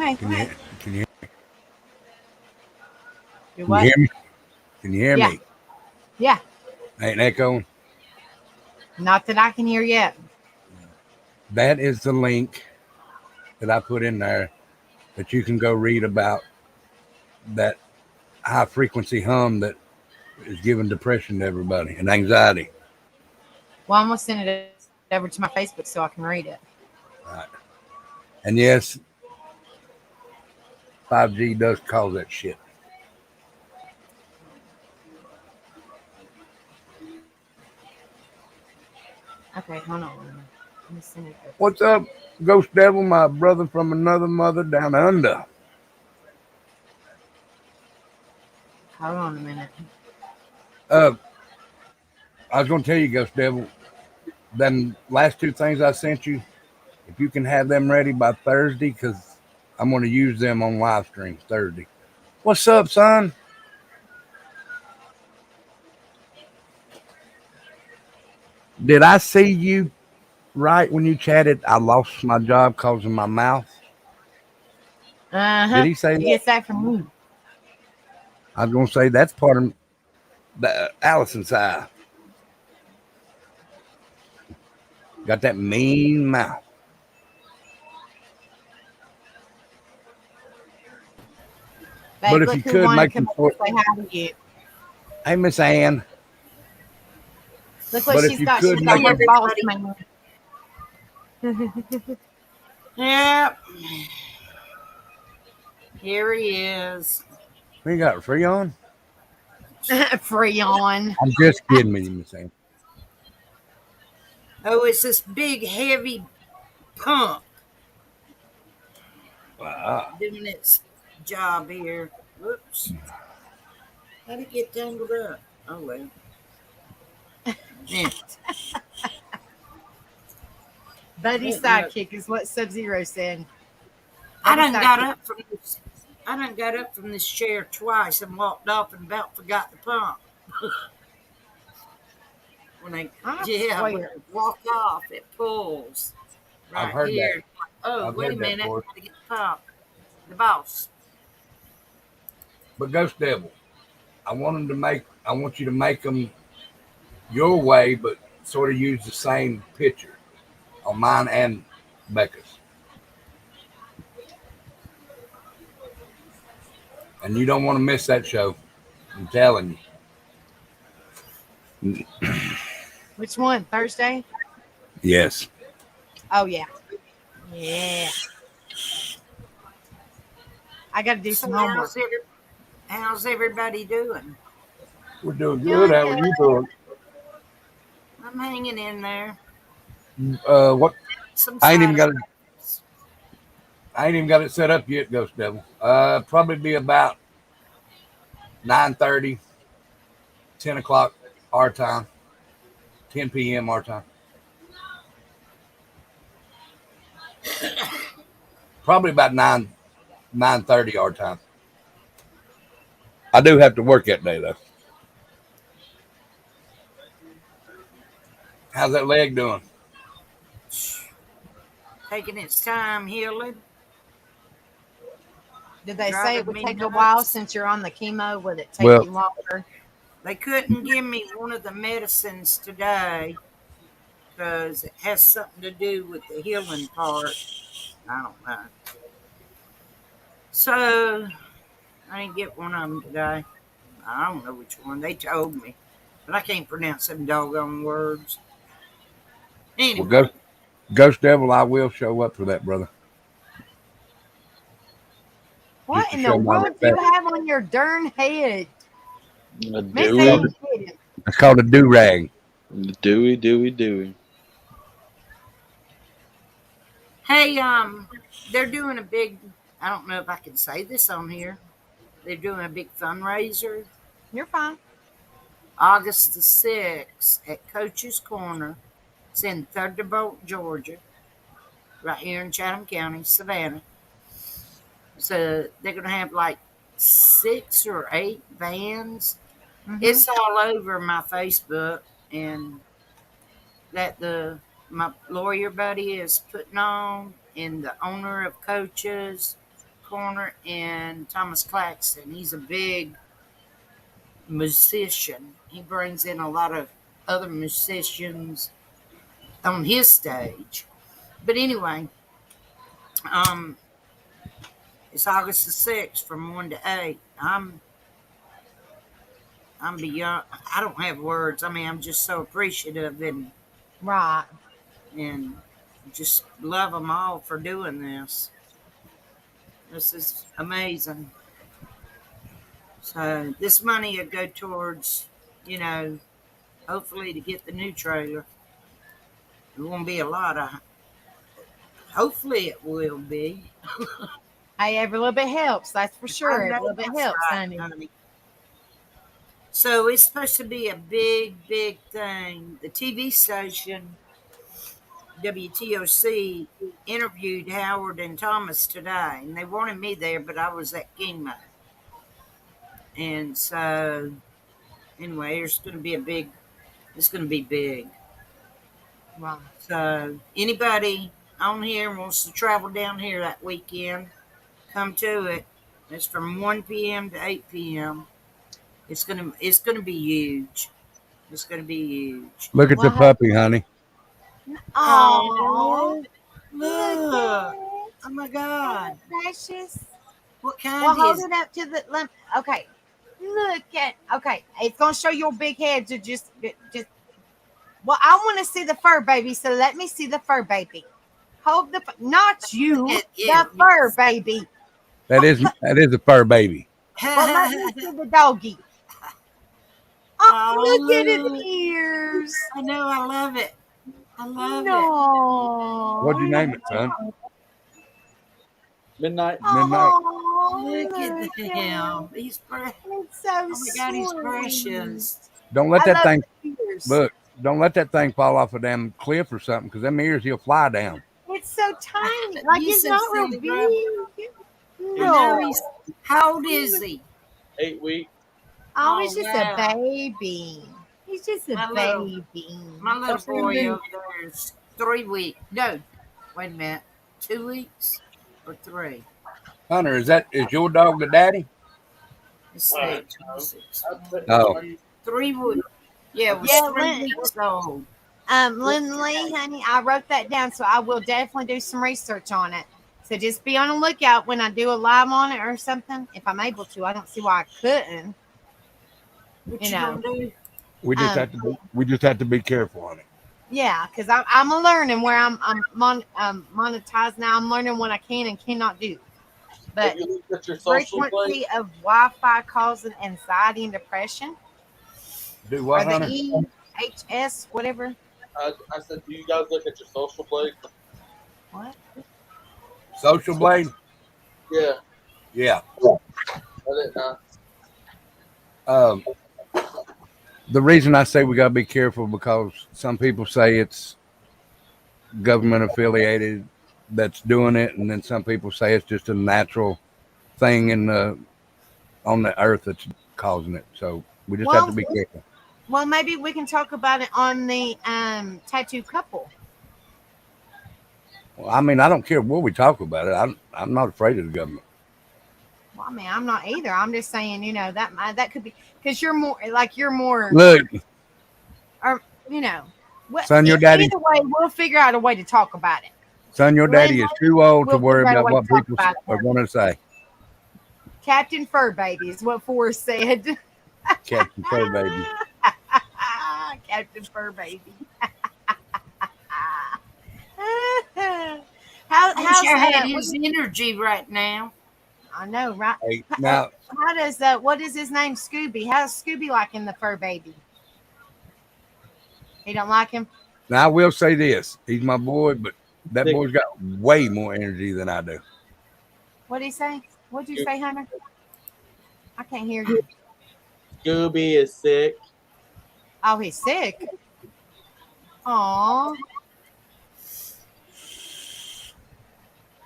A: Okay.
C: Can you can you
A: Do
C: can you
A: what?
C: hear me? Can you hear
A: Yeah.
C: me?
A: Yeah.
C: Ain't echoing.
A: Not that I can hear yet.
C: That is the link that I put in there that you can go read about that high frequency hum that is giving depression to everybody and anxiety.
A: Well, I'm gonna send it over to my Facebook so I can read it.
C: Right. And yes, 5G does cause that shit.
A: Okay, hold on. Let me send it over.
C: What's up, Ghost Devil, my brother from another mother down under?
A: Hold on a minute.
C: Uh, I was going to tell you, Ghost Devil, then last two things I sent you, if you can have them ready by Thursday, because I'm going to use them on live streams Thursday. What's up, son? Did I see you right when you chatted? I lost my job causing my mouth.
A: Uh-huh.
C: Did he say
A: He
C: that?
A: gets that from me.
C: I was going to say that's part of the Allison side. Got that mean mouth.
A: Babe,
C: But if
A: look
C: you
A: who
C: could
A: wanted
C: make
A: to come
C: them
A: up
C: for,
A: and say hi to you.
C: hey, Miss Ann.
A: Look what
C: But if
A: she's
C: you
A: got.
C: could
A: She's got
C: make
A: her
C: them,
A: boss
D: everybody.
A: man.
D: Yep. Here he is.
C: we got free on.
A: Freon.
C: I'm just kidding with you, Miss Ann.
D: Oh, it's this big, heavy pump doing its job here. Whoops. How'd it get tangled up? Oh, well. Yeah.
A: Buddy
D: Look.
A: sidekick is what Sub Zero said.
D: I
A: Buddy
D: done got
A: sidekick.
D: up from this. I done got up from this chair twice and walked off and about forgot the pump. When I when I
A: Swear.
D: walk off, it pulls
C: I've
D: right
C: heard that.
D: here. Oh,
C: I've
D: wait a
C: heard that
D: minute.
C: before.
D: Gotta get the pump. The boss.
C: But Ghost Devil, I want you to make them your way, but sort of use the same picture on mine and Becca's. And you don't want to miss that show. I'm telling you.
A: Which one? Thursday?
C: Yes.
A: Oh yeah. Yeah. I got to do
D: So
A: some homework.
D: how's everybody doing?
C: We're doing good.
A: Doing
C: How are
A: good.
C: you doing?
D: I'm hanging in there.
C: What?
D: Some
C: I ain't even
D: side
C: got it.
D: effects.
C: I ain't even got it set up yet, Ghost Devil. Probably be about 9:30, 10 o'clock our time, 10 p.m. our time. Probably about 9:30 our time. I do have to work that day though. How's that leg doing?
D: Taking its time healing.
A: Did they say
D: Driving
A: it would
D: me
A: take a while
D: nuts.
A: since you're on the chemo? Would it take
C: Well,
A: you longer?
D: They couldn't give me one of the medicines today because it has something to do with the healing part. I don't know. So I didn't get one of them today. I don't know which one. They told me, but I can't pronounce them doggone words.
C: well,
D: Anyway,
C: Ghost Devil, I will show up for that, brother.
A: What
C: Just to
A: in the
C: show my
A: world do you
C: respect.
A: have on your darn head?
E: A
A: Miss
E: Dewey,
A: Ann, get him.
C: It's called a do rag.
E: Dewey.
D: hey, they're doing a big. I don't know if I can say this on here. They're doing a big fundraiser
A: You're fine.
D: August the 6th at Coach's Corner. It's in Thunderbolt, Georgia, right here in Chatham County, Savannah. So they're going to have like 6 or 8 vans. It's all over my Facebook, and that my lawyer buddy is putting on, and the owner of Coaches, Corner and Thomas Claxton. He's a big musician. He brings in a lot of other musicians on his stage. But anyway, it's August the 6th from 1 to 8. I'm beyond, I don't have words. I mean, I'm just so appreciative
A: Right.
D: and just love them all for doing this. This is amazing. So this money will go towards, hopefully to get the new trailer. It won't be a lot of, hopefully it will be.
A: Hey, every little bit helps. That's for sure.
D: I know
A: Every little bit
D: that's
A: helps,
D: right,
A: honey.
D: So it's supposed to be a big, big thing. The TV station, WTOC, interviewed Howard and Thomas today, and they wanted me there, but I was at chemo. And so, anyway, it's going to be big.
A: Right.
D: So, anybody on here wants to travel down here that weekend, come to it. It's from 1 p.m. to 8 p.m. It's gonna be huge. It's gonna be huge.
C: Look at the
A: Wow.
C: puppy, honey.
A: Oh,
D: Look! Oh my God!
A: precious.
D: What kind
A: Well, hold
D: is
A: it up to the. Okay. Look at. Okay, it's gonna show your big head to just. Well, I want to see the fur baby, so let me see the fur baby. Hold the. Not you.
D: Yeah,
A: The fur baby.
C: That is a fur baby.
A: Well, let me see the doggy. Oh, look at his ears.
D: I know. I love it. I love it.
A: No.
C: What'd you name it, son?
E: Midnight.
C: Midnight.
A: Oh,
D: Look at him. He's precious.
A: It's so
D: Oh my God, he's
A: sweet.
D: precious.
C: Don't let
A: I
C: that
A: love
C: thing
A: the ears.
C: look. Don't let that thing fall off a damn cliff or something, because them ears he'll fly down.
A: It's so tiny. Like
D: You
A: it's
D: said
A: not real
D: silly
A: big.
D: You
A: No.
D: know how old is he?
E: 8 weeks.
A: Oh, he's
D: Oh,
A: just
D: yeah.
A: a baby. He's just a
D: My little-
A: baby.
D: My little boy over there is 3 weeks. No, wait a minute. 2 weeks or 3?
C: Hunter, is your dog the daddy?
D: Let's see. 26.
C: Oh.
D: 3 weeks. Yeah, it was
A: Yeah,
D: 3
A: Lynn.
D: weeks old.
A: Lynn Lee, honey, I wrote that down, so I will definitely do some research on it. So just be on the lookout when I do a live on it or something. If I'm able to, I don't see why I couldn't.
D: What
A: You
D: you
A: know.
D: gonna do?
C: We just have to be careful on it.
A: Yeah, because I'm learning where I'm monetized now. I'm learning what I can and cannot do. But
E: Have you looked at your social play?
A: frequency of Wi-Fi causing anxiety and depression,
C: Do
A: or
C: what,
A: the
C: Hunter?
A: EHS, whatever.
E: I said, do you guys look at your social play?
A: What?
C: Social Blade?
E: Yeah,
C: Yeah.
E: I didn't know.
C: The reason I say we gotta be careful because some people say it's government affiliated that's doing it, and then some people say it's just a natural thing on the earth that's causing it. So we just have to be careful.
A: Well, maybe we can talk about it on the tattoo couple.
C: Well, I mean, I don't care what we talk about it. I'm not afraid of the government.
A: Well, I mean, I'm not either. I'm just saying, that could be because you're more,
C: Look, Son, your daddy-
A: Either way, we'll figure out a way to talk about it.
C: son, your daddy is too old to
A: We'll
C: worry
A: figure out a
C: about
A: way
C: what
A: to talk
C: people
A: about it.
C: are going to say.
A: Captain Fur Baby is what Forrest said.
C: Captain Fur Baby.
A: Captain Fur Baby. How's
D: I had
A: that?
D: his energy right now.
A: I know, right?
C: Hey, now,
A: How does what is his name? Scooby. How's Scooby liking the Fur Baby? He don't like him?
C: now I will say this: he's my boy, but that boy's got way more energy than I do.
A: What'd he say? What'd you say, Hunter? I can't hear you.
E: Scooby is sick.
A: Oh, he's sick. Aw.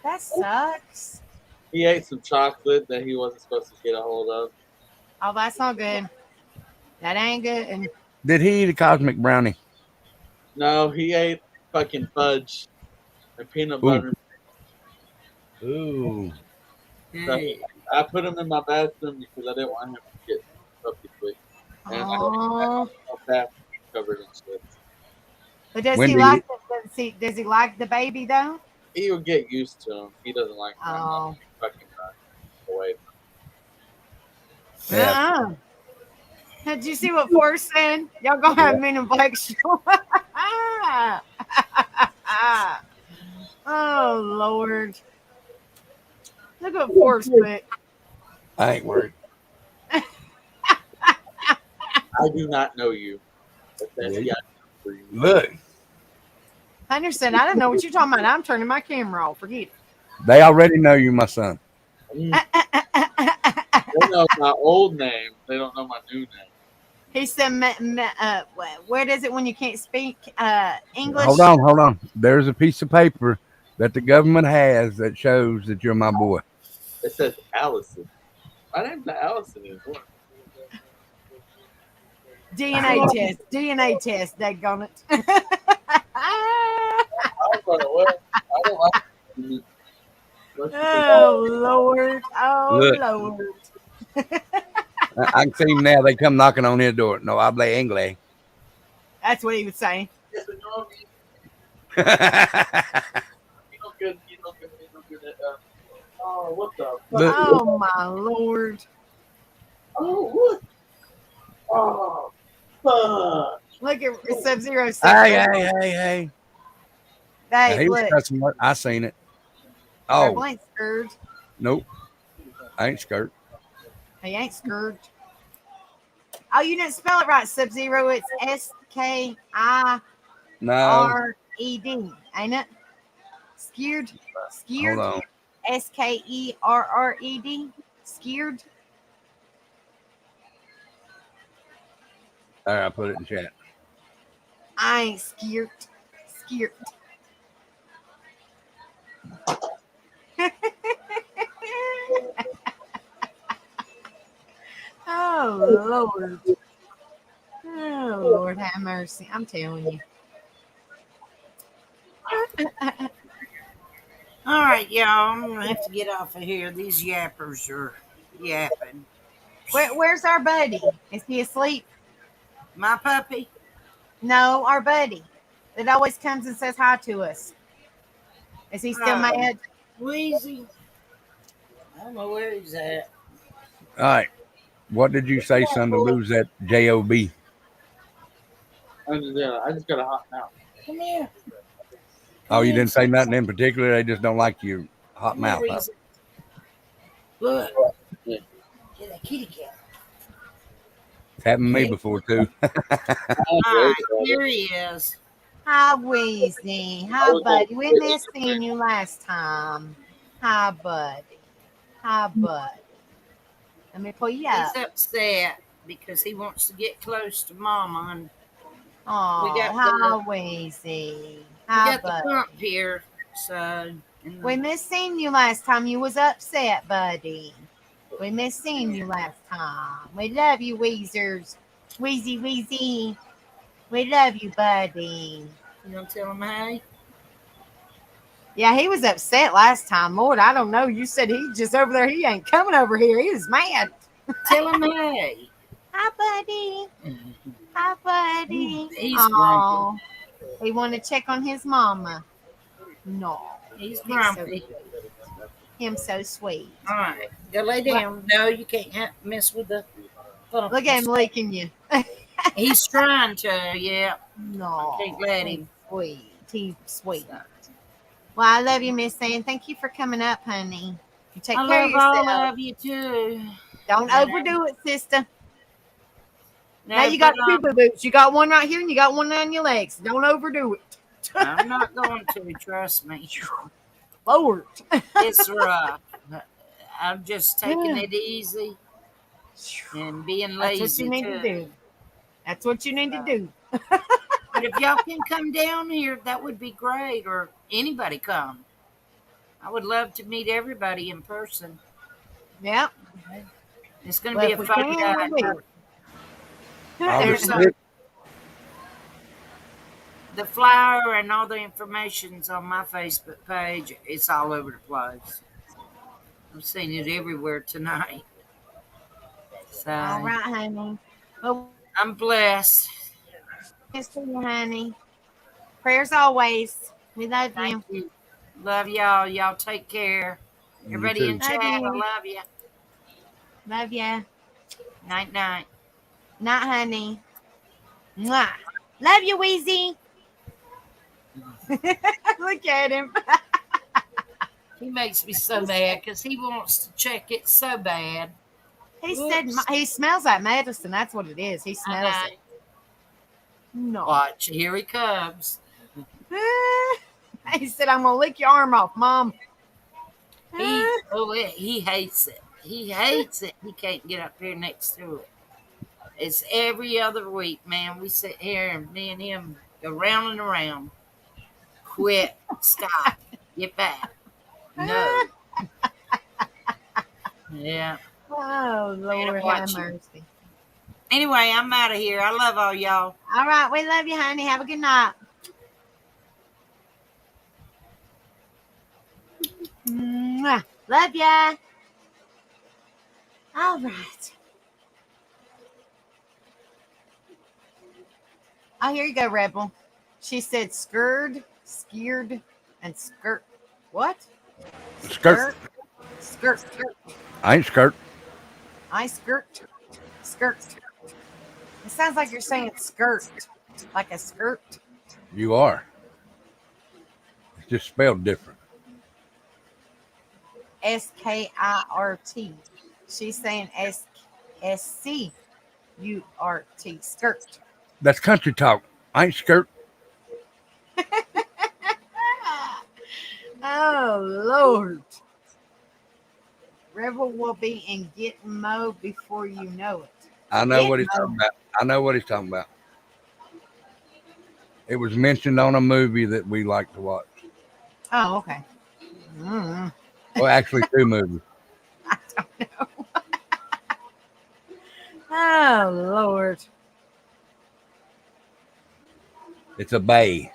A: That sucks.
E: He ate some chocolate that he wasn't supposed to get a hold of.
A: Oh, that's not good. That ain't good. And
C: Did he eat a cosmic brownie?
E: No, he ate fucking fudge and peanut
C: Ooh.
E: butter.
C: Ooh.
D: Hey.
E: I put him in my bathroom because I didn't want him to get puppy quick. And I don't
A: Oh,
E: my bathroom covered in shit.
A: but does he
C: Wendy,
A: like does he like the baby though?
E: He'll get used to him. He doesn't like me. I'm not
A: Oh,
E: fucking away.
C: yeah,
A: uh-uh. Did you see what Forrest said? Y'all gonna have Men in Black show. Oh Lord. Look what Forrest put.
C: I ain't worried.
E: I do not know you. But that's
C: Yeah.
E: the idea for you.
C: Look,
A: Hunter said, I don't know what you're talking about. I'm turning my camera off. Forget
C: they already know you, my son.
E: Mm,
A: it.
E: they know my old name. They don't know my new name.
A: He said, where does it when you can't speak English?
C: Hold on. There's a piece of paper that the government has that shows that you're my boy.
E: It says Allison. My name's not Allison anymore.
A: DNA test. DNA test. Daggone it.
E: I was like, well, I don't like you.
A: Oh, Lord. Oh,
C: Look,
A: Lord.
C: I can see him now. They come knocking on his door. No habla inglés.
A: That's what he was saying.
E: Yes, but no, you don't good. You don't good. You don't good at oh, what the fuck?
C: Look,
A: Oh, my Lord.
E: Oh, what? Oh, fuck.
A: Look at Sub-Zero.
C: hey. Now,
A: Hey,
C: he was
A: look.
C: cussing. I seen it.
A: Rebel
C: Oh,
A: ain't scared.
C: nope. I ain't scared.
A: He ain't scared. Oh, you didn't spell it right, Sub-Zero. It's Skirred,
C: No.
A: ain't it? Scared?
C: Hold
A: Scared?
C: on.
A: Skerred? Scared?
C: All right, I put it in chat.
A: I ain't scared. Scared. Oh, Lord. Oh, Lord, have mercy. I'm telling you.
D: All right, y'all. I'm gonna have to get off of here. These yappers are yapping.
A: Where's our buddy? Is he asleep?
D: My puppy.
A: No, our buddy that always comes and says hi to us. Is he still mad?
D: Wheezy. I don't know where he's at.
C: All right. What did you say, son, to lose that job?
E: I just got a hot mouth.
D: Come here.
C: Oh, you didn't say nothing in particular. They just don't like your hot
D: Come here,
C: mouth. Huh?
D: Wheezy. Look.
E: Yeah.
D: Get a kitty cat.
C: It's happened to me before too.
D: All right, here he is.
A: Hi, Weezy. Hi, buddy. We missed seeing you last time. Hi, buddy. Hi, buddy. Let me pull you
D: He's
A: up.
D: upset because he wants to get close to Mama, and
A: Oh,
D: we got
A: hi, Weezy.
D: we
A: Hi,
D: got the
A: buddy.
D: pump here. So
A: We missed seeing you last time. You was upset, buddy. We missed seeing you last time. We love you, Weezers. Wheezy, Wheezy. We love you, buddy.
D: you gonna tell him hey?
A: Yeah, he was upset last time. Lord, I don't know. You said he's just over there. He ain't coming over here. He was mad.
D: Tell him hey.
A: Hi, buddy. Hi, buddy.
D: He's
A: Oh, he want to check on his mama. No,
D: He's
A: so
D: grumpy.
A: him so sweet.
D: All right, go lay down. No, you can't mess with the pump.
A: Look at him licking you.
D: He's trying to. Yeah.
A: No,
D: Can't let
A: he's
D: him.
A: sweet. He's sweet. Well, I love you, Miss Ann. Thank you for coming up, honey. You take
D: I
A: care of
D: love
A: yourself.
D: all of you too.
A: Don't
D: Yeah.
A: overdo it, sister.
D: No,
A: Now you got
D: but,
A: two boo-boos. You got one right here and you got one on your legs. Don't overdo it.
D: I'm not going to. Trust me.
A: Lord.
D: It's rough. I'm just taking it easy and being
A: That's
D: lazy
A: what you need
D: too.
A: to do. That's what you need to do.
D: But if y'all can come down here, that would be great. Or anybody come. I would love to meet everybody in person.
A: Yep.
D: It's going to
A: Well,
D: be
A: if
D: a
A: we
D: fun
A: can,
D: night.
A: we will.
C: August
D: There's
C: 6th.
D: the flyer and all the information's on my Facebook page. It's all over the place. I've seen it everywhere tonight. So
A: All right, honey. Well,
D: I'm blessed.
A: miss you, honey. Prayers always. We love
D: Thank
A: you.
D: you. Love y'all. Y'all take care.
C: You
D: Everybody in
C: too.
D: chat,
A: Love
D: I
A: you.
D: love you.
A: Love ya.
D: Night, night.
A: Not honey. Mwah. Love you, Wheezy. Look at him.
D: He makes me so mad because he wants to check it so bad.
A: He said
D: Oops.
A: he smells like medicine. That's what it is. He
D: I
A: smells
D: know.
A: it. No.
D: Watch, here he comes.
A: He said, I'm going to lick your arm off, Mom.
D: He hates it. He hates it. He can't get up here next to it. It's every other week, man. We sit here and me and him go round and around. Quit. Stop. Get back. No. Yeah.
A: Oh, Lord have
D: watch you.
A: mercy.
D: Anyway, I'm out of here. I love all y'all.
A: All right. We love you, honey. Have a good night. Mwah. Love ya. All right. Oh, here you go, Rebel. She said scared, and skirt. What?
C: Skirt.
A: Skirt.
C: I ain't skirt.
A: I skirt. It sounds like you're saying skirt, like a skirt.
C: You are. It's just spelled different.
A: SKIRT. She's saying SCURT. Skirt.
C: That's country talk. I ain't skirt.
A: Oh, Lord. Rebel will be in Gitmo before you know it.
C: I know what he's
A: Gitmo.
C: talking about. I know what he's talking about. It was mentioned on a movie that we like to watch.
A: Oh, okay. Mm.
C: Well, actually, two movies.
A: I don't know. Oh, Lord.
C: It's a bay.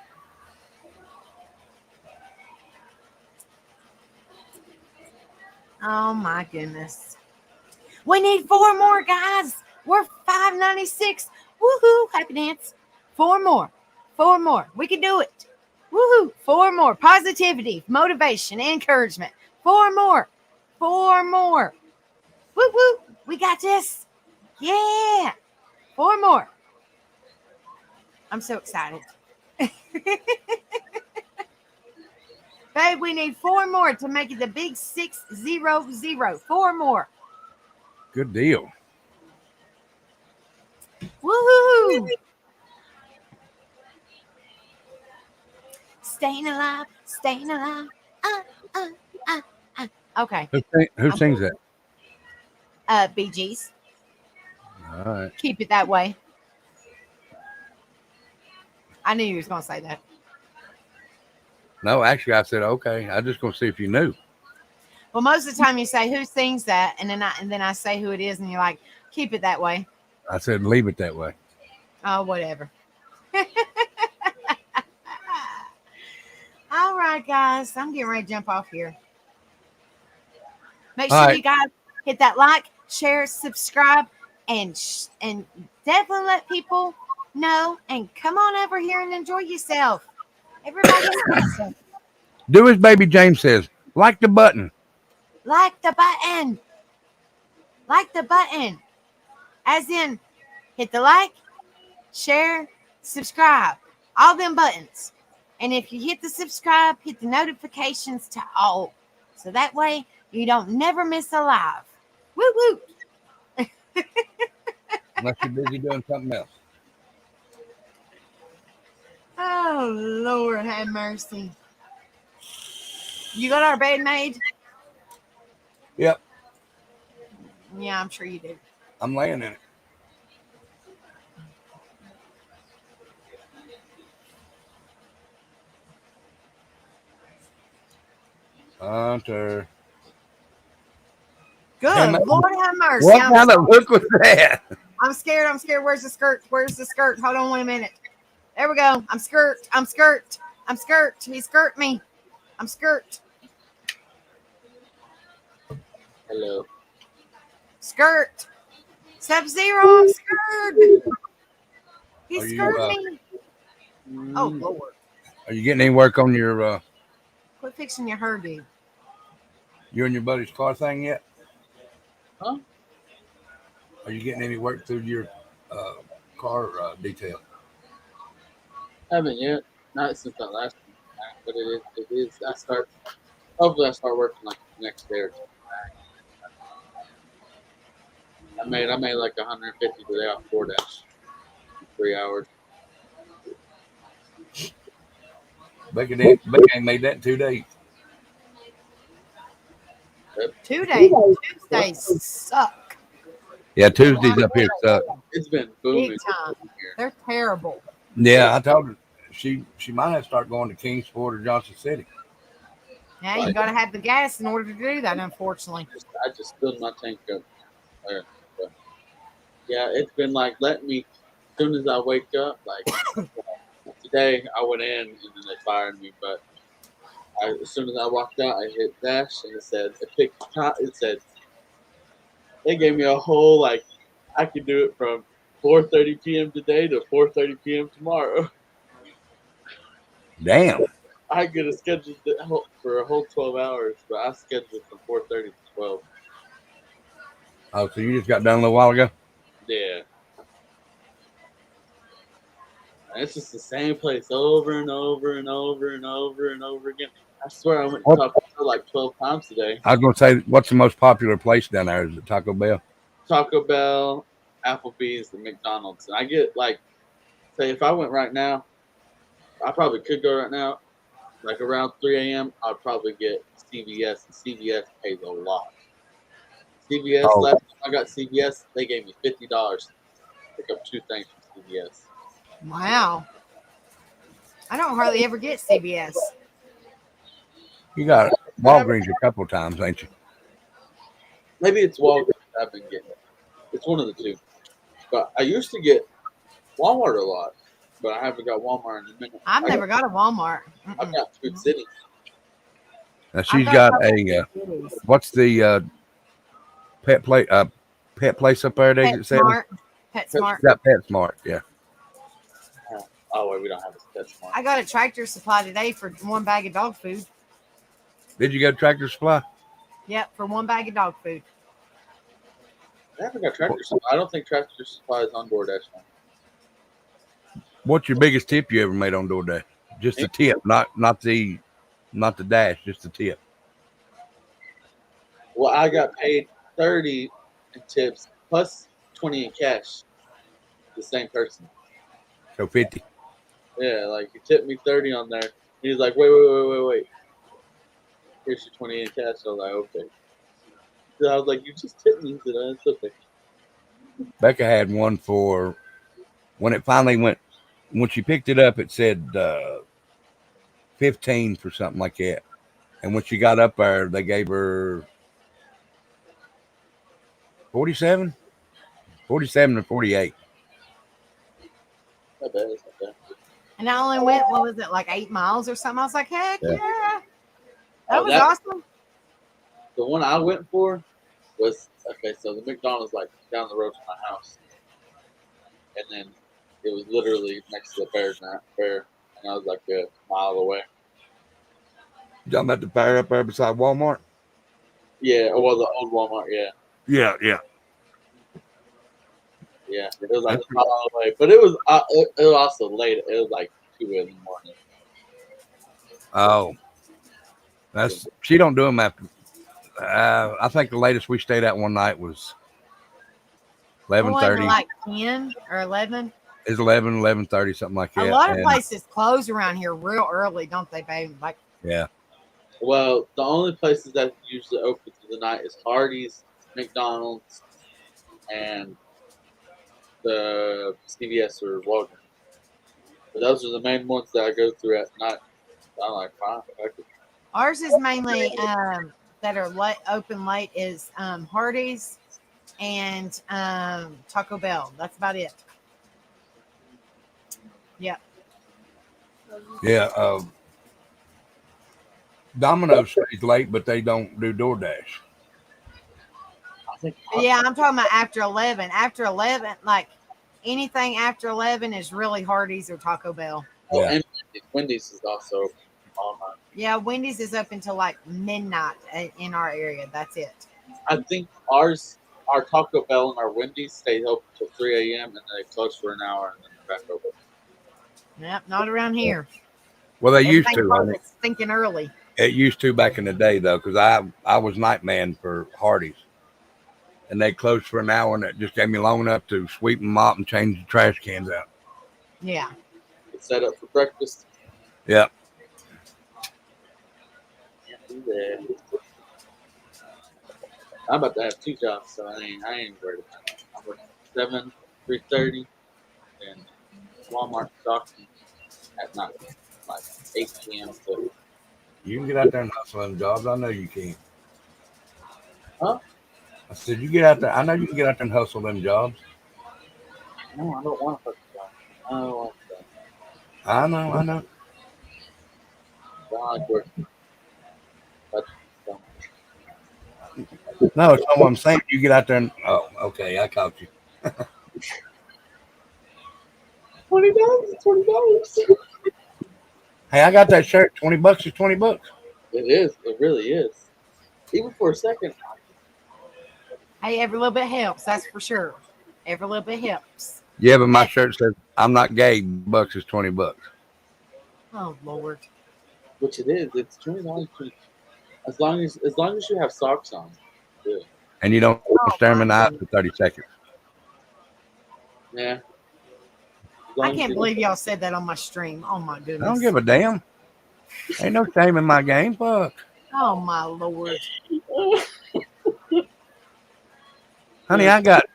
A: Oh, my goodness. We need 4 more, guys. We're 596. Woohoo. Happy dance. 4 more. 4 more. We can do it. Woohoo. 4 more. Positivity, motivation, encouragement. 4 more. 4 more. Woo woo. We got this. Yeah. 4 more. I'm so excited. Babe, we need 4 more to make it the big 600. 4 more.
C: Good deal.
A: Woohoo! Staying alive, staying alive. Okay.
C: Who sings that?
A: Bee Gees.
C: All right.
A: Keep it that way. I knew you was gonna say that.
C: No, actually, I said okay. I just gonna see if you knew.
A: Well, most of the time you say who sings that, and then I say who it is, and you're like, keep it that way.
C: I said leave it that way.
A: Oh, whatever. All right, guys. I'm getting ready to jump off here. Make sure you guys hit that like, share, subscribe, and definitely let people know. And come on over here and enjoy yourself. Everybody,
C: Do as Baby James says. Like the button.
A: like the button. Like the button. As in, hit the like, share, subscribe. All them buttons. And if you hit the subscribe, hit the notifications to all. So that way you don't never miss a live. Woo woo.
C: Unless you're busy doing something else.
A: Oh, Lord have mercy. You got our bed made?
C: Yep.
A: Yeah, I'm sure you do.
C: I'm laying in it. Hunter.
A: Good.
C: Hey, man.
A: Lord have mercy.
C: What kind of look was that?
A: I'm scared. Where's the skirt? Where's the skirt? Hold on 1 minute. There we go. I'm skirt. He skirt me. I'm skirt.
E: Hello.
A: Skirt. Sub-Zero, I'm scared. He
C: Are you,
A: scared me. Oh,
E: Mm,
A: Lord.
C: Are you getting any work on your
A: Quit fixing your hairdo.
C: you and your buddy's car thing yet?
E: huh?
C: Are you getting any work through your uh, car detail?
E: Haven't yet. Not since that last one. But it is. It is. Hopefully, I start working like the next day or two. I made like 150 today off DoorDash. 3 hours.
C: Becca ain't made that in 2 days.
A: 2 days. Tuesdays suck.
C: Yeah, Tuesdays up here suck.
E: It's been
A: Big
E: booming
A: time.
E: here.
A: They're terrible.
C: Yeah, I told her she might have to start going to Kingsport or Johnson City.
A: Yeah, you got to have the gas in order to do that, unfortunately.
E: I just filled my tank up there. But yeah, it's been like letting me. As soon as I wake up, like today, I went in and then they fired me. But as soon as I walked out, I hit dash and it said it said they gave me a whole like I could do it from 4:30 p.m. today to 4:30 p.m. tomorrow.
C: Damn.
E: I could have scheduled it for a whole 12 hours, but I scheduled it from 4:30 to 12.
C: Oh, so you just got done a little while ago?
E: Yeah. And it's just the same place over and over and over and over and over again. I swear I went to
C: What?
E: Taco Bell like 12 times today.
C: I was gonna say, what's the most popular place down there? Is it Taco Bell?
E: Taco Bell, Applebee's, and McDonald's. And I get like, say, if I went right now, I probably could go right now. Like around 3 a.m., I'd probably get CVS, and CVS pays a lot. CVS,
C: Oh.
E: last time I got CVS, they gave me $50 to pick up 2 things from CVS.
A: Wow. I don't hardly ever get CBS.
C: You got Walgreens a couple of times, ain't you?
E: Maybe it's Walgreens I've been getting. It's one of the two. But I used to get Walmart a lot, but I haven't got Walmart in a minute.
A: I've never got a Walmart.
E: I've got Food City.
C: Now she's
A: I've
C: got
A: got
C: a what's the pet place up there? Exit 7?
A: PetSmart. PetSmart.
C: Got PetSmart, yeah.
E: Oh, wait, we don't have a Pet Smart.
A: I got a Tractor Supply today for 1 bag of dog food.
C: Did you go to Tractor Supply?
A: Yep, for 1 bag of dog food.
E: I haven't got Tractor Supply. I don't think Tractor Supply is on DoorDash now.
C: What's your biggest tip you ever made on DoorDash? Just the tip, not the dash, just the tip.
E: Well, I got paid 30 in tips plus 20 in cash. The same person.
C: So 50.
E: Yeah, like he tipped me 30 on there. He's like, wait. Here's your 20 in cash. I was like, okay. So I was like, you just tipped me. He said, it's okay.
C: Becca had one for when it finally went. When she picked it up, it said 15 for something like that. And when she got up there, they gave her 47 or 48.
E: Not bad. It's not bad.
A: And I only went, what was it, like 8 miles or something? I was like, heck
C: Yeah.
A: yeah. That
E: Oh,
A: was
E: that-
A: awesome.
E: The one I went for was okay. So the McDonald's like down the road from my house, and then it was literally next to the fair, and I was like a mile away.
C: You talking about the fair up there beside Walmart?
E: Yeah, well, the old Walmart. Yeah,
C: Yeah.
E: it was like a mile away, but it was also late. It was like 2 in the morning.
C: Oh, she don't do them after. I think the latest we stayed at one night was
A: What was it,
C: 11:30.
A: like 10 or 11?
C: It's 11:30, something like that.
A: A lot of
C: And,
A: places close around here real early, don't they, babe? Like,
C: yeah.
E: Well, the only places that usually open through the night is Hardee's, McDonald's, and the CVS or Walgreens. But those are the main ones that I go through at night. I'm like, fine.
A: ours is mainly that are open late is Hardee's and Taco Bell. That's about it. Yep.
C: Yeah. Domino's stays late, but they don't do DoorDash.
E: think
A: Yeah, I'm talking about after 11. After 11, like anything after 11 is really Hardee's or Taco Bell.
E: Oh,
C: Yeah.
E: and Wendy's is also all night.
A: Yeah, Wendy's is up until like midnight in our area. That's it.
E: I think our Taco Bell and our Wendy's stay open till 3 a.m. and then they close for an hour and then they're back open.
A: Yep, not around here.
C: Well, they used
A: Everything
C: to. I mean,
A: closes stinking early.
C: it used to back in the day though, because I was night man for Hardee's, and they closed for an hour, and it just gave me long enough to sweep and mop and change the trash cans out.
A: Yeah.
E: Get set up for breakfast.
C: Yeah.
E: Can't do that. I'm about to have 2 jobs, so I ain't worried about it. I'm working 7, 3:30, and Walmart stocking at night, like 8 p.m. to.
C: You can get out there and hustle them jobs. I know you can.
E: Huh?
C: I said you get out there. I know you can get out there and hustle them jobs.
E: No, I don't want to fucking job. I don't want that.
C: I know. I know.
E: I don't like working. But,
C: No, it's not what I'm saying. You get out there and okay, I caught you.
E: $20.
C: Hey, I got that shirt. $20 is $20.
E: It is. It really is. Even for a second.
A: Hey, every little bit helps. That's for sure. Every little bit helps.
C: Yeah, but my shirt says I'm not gay. Bucks is $20.
A: Oh Lord.
E: Which it is. It's $20. As long as you have socks on. Good.
C: And you don't stare them in the eyes for 30 seconds.
E: Yeah.
A: I can't believe y'all said that on my stream. Oh my goodness.
C: I don't give a damn. Ain't no shame in my game. Fuck.
A: Oh my Lord.
C: Honey, I got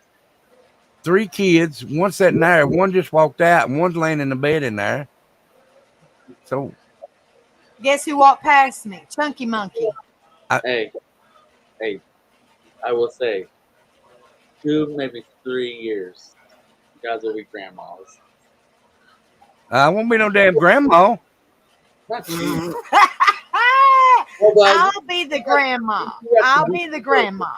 C: 3 kids. One sitting there. One just walked out, and one's laying in the bed in there. So,
A: Guess who walked past me? Chunky Monkey.
E: Hey, I will say, 2, maybe 3 years, you guys will be grandmas.
C: I won't be no damn grandma.
E: Not you.
A: I'll be the grandma. I'll be the grandma.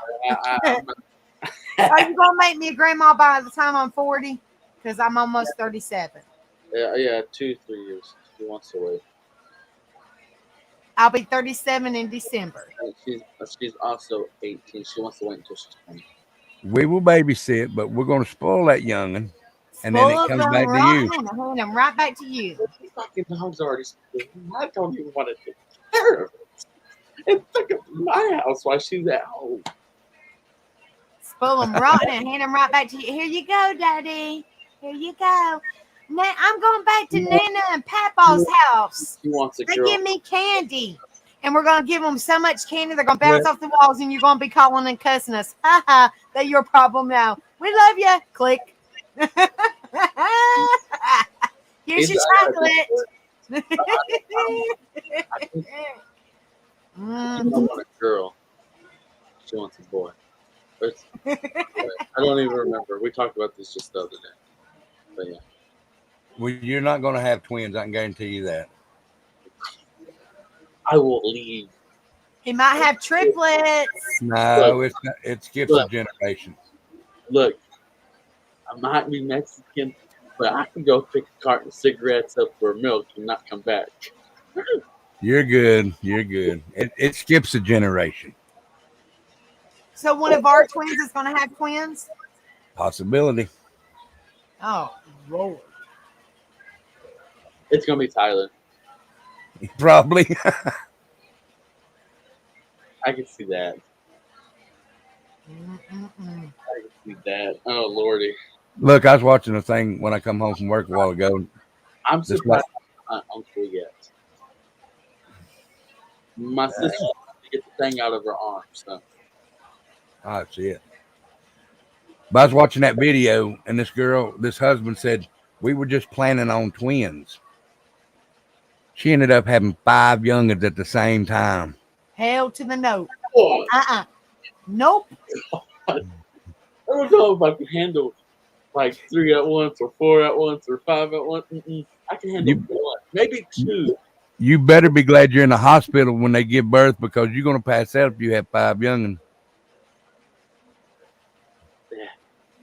A: Are you gonna make me a grandma by the time I'm 40? Because I'm almost 37.
E: Yeah, 2, 3 years. She wants to wait.
A: I'll be 37 in December.
E: She's also 18. She wants to wait until she's 20.
C: We will babysit, but we're going to spoil that youngin'. And then it
A: Spoiled
C: comes
A: them
C: back to
A: right
C: you.
A: and hand them right back to you.
E: These fucking dog's already spoiled. I don't even want to take care of it. It's like my house while she's at home.
A: Spoil them rotten and hand them right back to you. Here you go, Daddy. Here you go. Now I'm going back to Nana and Papa's house.
E: She wants a
A: They
E: girl.
A: give me candy. And we're going to give them so much candy, they're going to bounce off the walls, and you're going to be calling and cussing us. Ha ha, they're your problem now. We love you. Click. Here's your chocolate.
E: I want a girl. She wants a boy. I don't even remember. We talked about this just the other day. But yeah.
C: Well, you're not going to have twins. I can guarantee you that.
E: I will leave.
A: He might have triplets.
C: No, it's not, it skips a generation.
E: Look, I might be Mexican, but I can go pick a carton of cigarettes up for milk and not come back.
C: You're good. You're good. It skips a generation.
A: So one of our twins is going to have twins?
C: Possibility.
A: Oh, Lord.
E: It's gonna be Tyler.
C: Probably.
E: I can see that.
A: Mm-mm-mm.
E: I can see that. Oh Lordy.
C: Look, I was watching a thing when I come home from work a while ago.
E: I'm
C: This
E: surprised I'm not uncle yet. My sister wants to get the thing out of her arm, so
C: Oh, that's it. But I was watching that video, and this husband said, we were just planning on twins. She ended up having 5 youngins at the same time.
A: Hell to the no.
E: oh,
A: Nope.
E: I don't know if I can handle like 3 at once or 4 at once or 5 at once. I can handle 1, maybe 2.
C: You better be glad you're in the hospital when they give birth, because you're going to pass out if you have 5 youngins.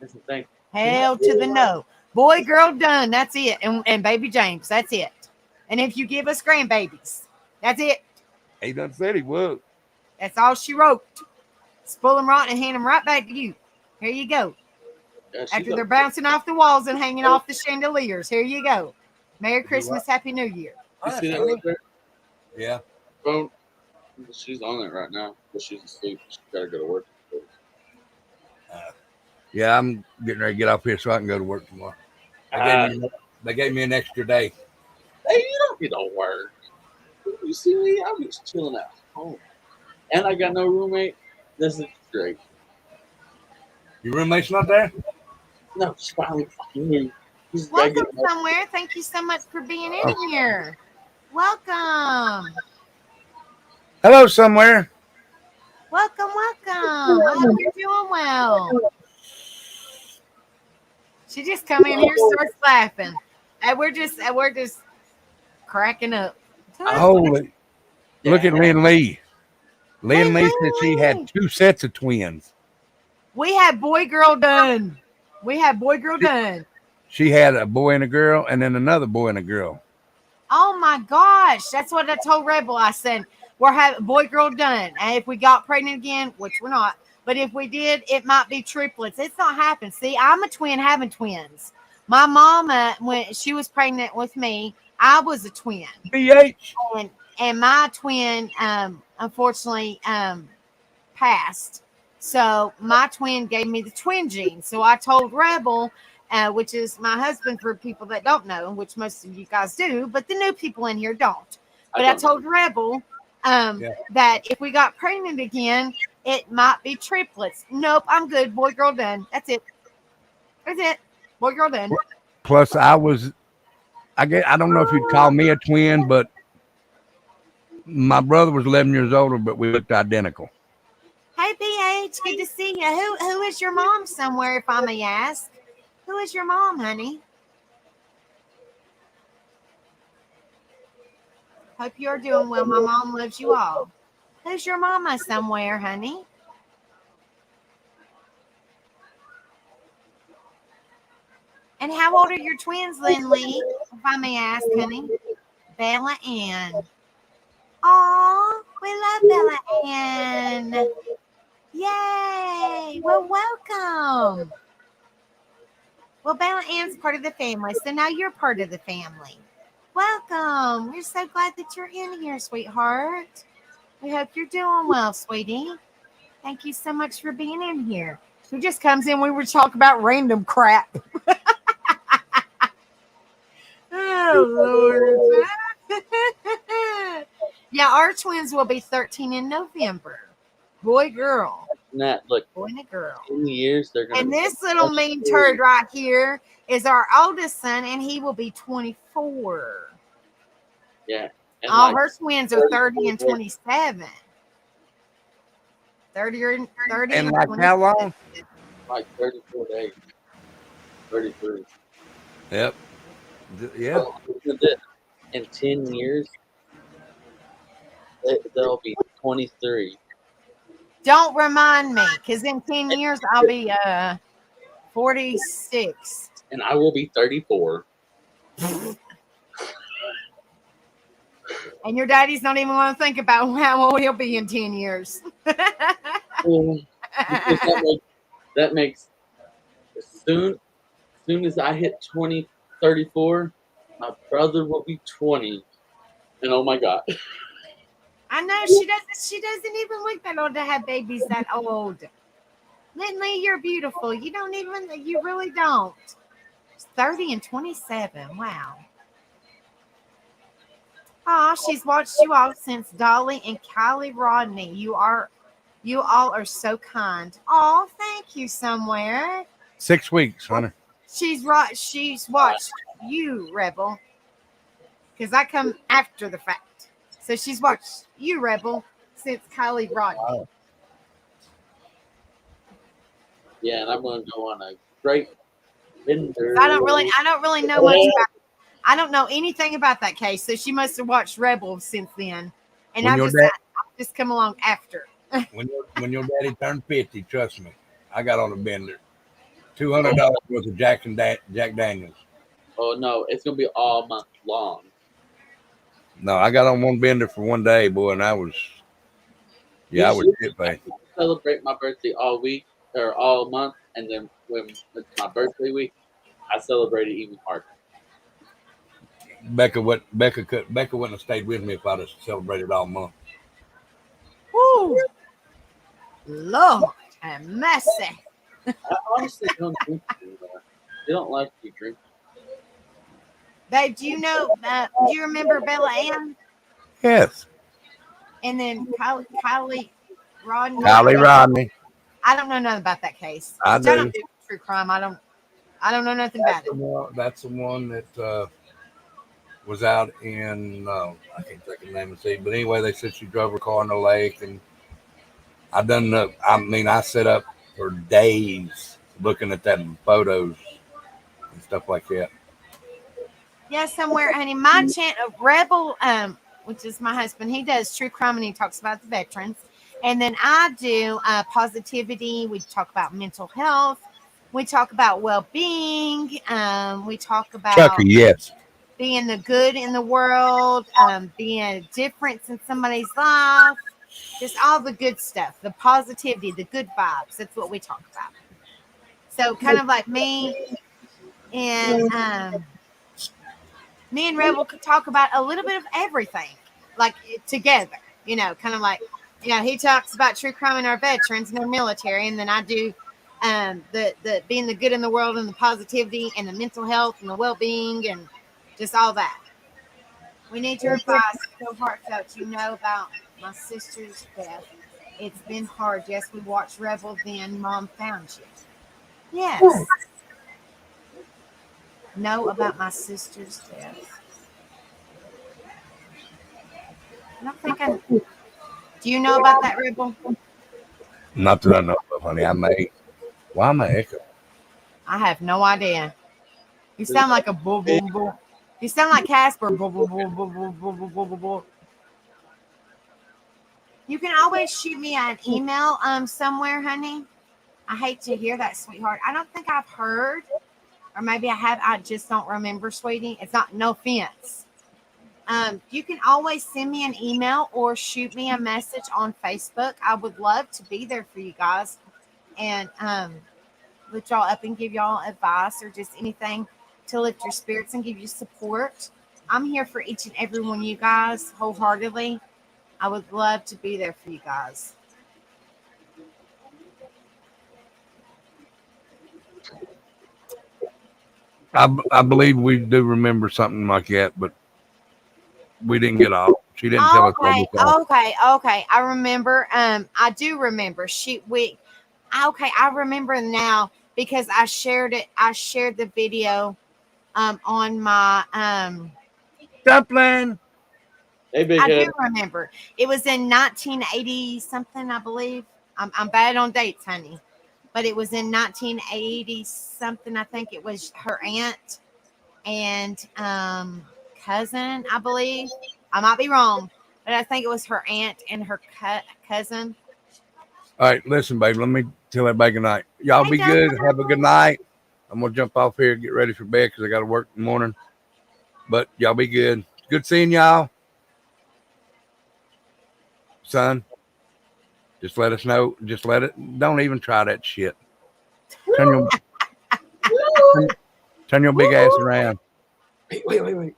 E: That's the thing.
A: Hell to the no. Boy, girl, done. That's it. And baby James, that's it. And if you give us grandbabies, that's it.
C: He done said he would.
A: That's all she wrote. Spoil them right and hand them right back to you. Here you go.
E: Yeah, she's
A: After they're
E: a-
A: bouncing off the walls and hanging off the chandeliers. Here you go. Merry Christmas, Happy New Year.
E: You see that right there?
C: Yeah.
E: Phone. She's on it right now, but she's asleep. She's got to go to work.
C: Yeah, I'm getting ready to get off here so I can go to work tomorrow. They gave me an extra day.
E: Hey, you don't get to work. You see me? I'm just chilling at home. And I got no roommate. This is great.
C: Your roommate's not there?
E: No, she finally fucking moved. She's got to
A: Welcome
E: get my-
A: somewhere. Thank you so much for being in here. Welcome.
C: Hello, somewhere.
A: Welcome. I hope you're doing well. She just come in here, starts laughing. And we're just cracking up.
C: Holy. Look at Lynn Lee. Lynn Lee said she
A: Lee.
C: had 2 sets of twins.
A: We had boy girl done.
C: She had a boy and a girl, and then another boy and a girl.
A: Oh my gosh. That's what I told Rebel. I said, we're having boy girl done. And if we got pregnant again, which we're not, but if we did, it might be triplets. It's not happening. See, I'm a twin having twins. My mama, when she was pregnant with me, I was a twin.
C: BH.
A: And my twin unfortunately passed. So my twin gave me the twin gene. So I told Rebel, which is my husband for people that don't know, which most of you guys do, but the new people in here don't. But I told Rebel that if we got pregnant again, it might be triplets. Nope, I'm good. Boy, girl, done. That's it. Boy, girl, done.
C: Plus, I don't know if you'd call me a twin, but my brother was 11 years older, but we looked identical.
A: Hey, BH, good to see you. Who is your mom somewhere, if I may ask? Who is your mom, honey? Hope you're doing well. My mom loves you all. Who's your mama somewhere, honey? And how old are your twins, Lynn Lee, if I may ask, honey? Bella Ann. Aw, we love Bella Ann. Yay. Well, welcome. Well, Bella Ann's part of the family, so now you're part of the family. Welcome. We're so glad that you're in here, sweetheart. We hope you're doing well, sweetie. Thank you so much for being in here. She just comes in. We were talking about random crap. Oh, Lord. Yeah, our twins will be 13 in November. Boy, girl.
E: Nat, look,
A: Boy and a girl.
E: in years they're gonna.
A: And this little mean turd right here is our oldest son, and he will be 24.
E: Yeah. And
A: All
E: like,
A: her twins are 30 and 27. 30
C: And
A: and
C: like
A: 27.
C: how long?
E: like 34 days. 33.
C: Yep. Yeah.
E: So, look at this. In 10 years, they'll be 23.
A: Don't remind me, because in 10 years I'll be 46.
E: And I will be 34.
A: And your daddy's not even going to think about how old he'll be in 10 years.
E: Because that makes soon as I hit 34, my brother will be 20. And oh my God.
A: I know she doesn't even look that old to have babies that old. Lindley, you're beautiful. You really don't. 30 and 27. Wow. Oh, she's watched you all since Dolly and Kylie Rodney. You all are so kind. Oh, thank you somewhere.
C: 6 weeks, Hunter.
A: She's watched you, Rebel. Because I come after the fact. So she's watched you, Rebel, since Kylie Rodney.
C: Wow.
E: Yeah, and I'm going to go on a great bender.
A: I don't really know much about. I don't know anything about that case. So she must have watched Rebel since then, and
C: When
A: I've
C: your
A: just come along after.
C: When your daddy turned 50, trust me, I got on a bender. $200 worth of Jack Daniels.
E: Oh no, it's gonna be all month long.
C: No, I got on one bender for one day, boy, and I was
E: You
C: I was
E: should
C: shit faced.
E: celebrate my birthday all week or all month, and then when it's my birthday week, I celebrate it even harder.
C: Becca wouldn't have stayed with me if I'd have celebrated all month.
A: Woo! Lord have mercy.
E: I honestly don't drink anymore. They don't like you drink.
A: Babe, do you know, do you remember Bella Ann?
C: Yes.
A: And then Kylie Rodney?
C: Kylie Rodney.
A: I don't know nothing about that case.
C: I
A: Which I
C: do.
A: don't do true crime. I don't know nothing about it.
C: That's the one that was out in I can't think of the name of the city, but anyway, they said she drove her car in the lake, and I sat up for days looking at that photos and stuff like that.
A: Yeah, somewhere, honey. My Rebel, which is my husband, he does true crime and he talks about the veterans. And then I do positivity. We talk about mental health. We talk about well-being. We talk about
C: Chucky, yes.
A: being the good in the world, being a difference in somebody's life, just all the good stuff, the positivity, the good vibes. That's what we talk about. So kind of like me and Rebel could talk about a little bit of everything, like together, kind of like, he talks about true crime and our veterans and their military. And then I do the being the good in the world and the positivity and the mental health and the well-being and just all that. We need your advice. So heartfelt, about my sister's death. It's been hard. Yes, we watched Rebel, then Mom found you. Yes. Know about my sister's death. I don't think I. Do you know about that, Rebel?
C: Not that I know of, honey. Why am I echo?
A: I have no idea. You sound like a bull, bull, bull. You sound like Casper. Bull, bull, bull, bull, bull, bull, bull, bull, bull, bull. You can always shoot me an email somewhere, honey. I hate to hear that, sweetheart. I don't think I've heard, or maybe I have. I just don't remember, sweetie. It's not, no offense. You can always send me an email or shoot me a message on Facebook. I would love to be there for you guys and lift y'all up and give y'all advice or just anything to lift your spirits and give you support. I'm here for each and every one of you guys wholeheartedly. I would love to be there for you guys.
C: I believe we do remember something like that, but we didn't get off. She didn't tell us.
A: Okay. I remember. I do remember. I remember now because I shared it. I shared the video on my
C: Dumpling.
E: Hey, big
A: I
E: head.
A: do remember. It was in 1980 something, I believe. I'm bad on dates, honey. But it was in 1980 something. I think it was her aunt and cousin, I believe. I might be wrong, but I think it was her aunt and her cousin.
C: All right, listen, babe. Let me tell everybody good night. Y'all be good. Have a good night. I'm gonna jump off here and get ready for bed because I got to work in the morning. But y'all be good. Good seeing y'all, son. Just let us know. Just let it. Don't even try that shit. Turn your big ass around. Wait.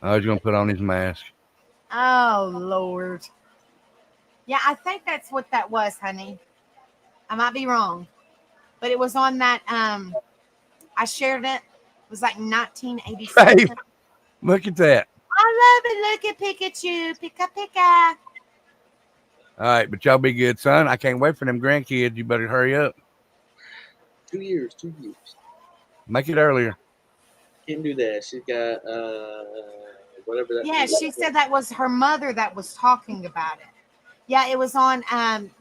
C: I was gonna put on his mask.
A: Oh Lord. Yeah, I think that's what that was, honey. I might be wrong, but it was on that. I shared it. It was like 1987.
C: Babe, look at that.
A: I love it. Look at Pikachu. Pika.
C: All right, but y'all be good, son. I can't wait for them grandkids. You better hurry up.
E: 2 years.
C: Make it earlier.
E: Can't do that. She's got whatever that.
A: Yeah, she said that was her mother that was talking about it. Yeah, it was on.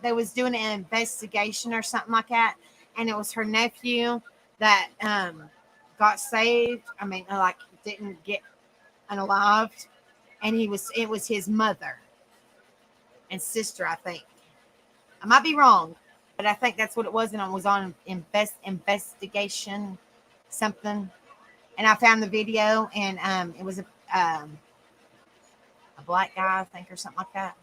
A: They was doing an investigation or something like that, and it was her nephew that got saved. I mean, like didn't get unalived, and it was his mother and sister. I think I might be wrong, but I think that's what it was, and I was on investigation something, and I found the video, and it was a black guy, I think, or something like that.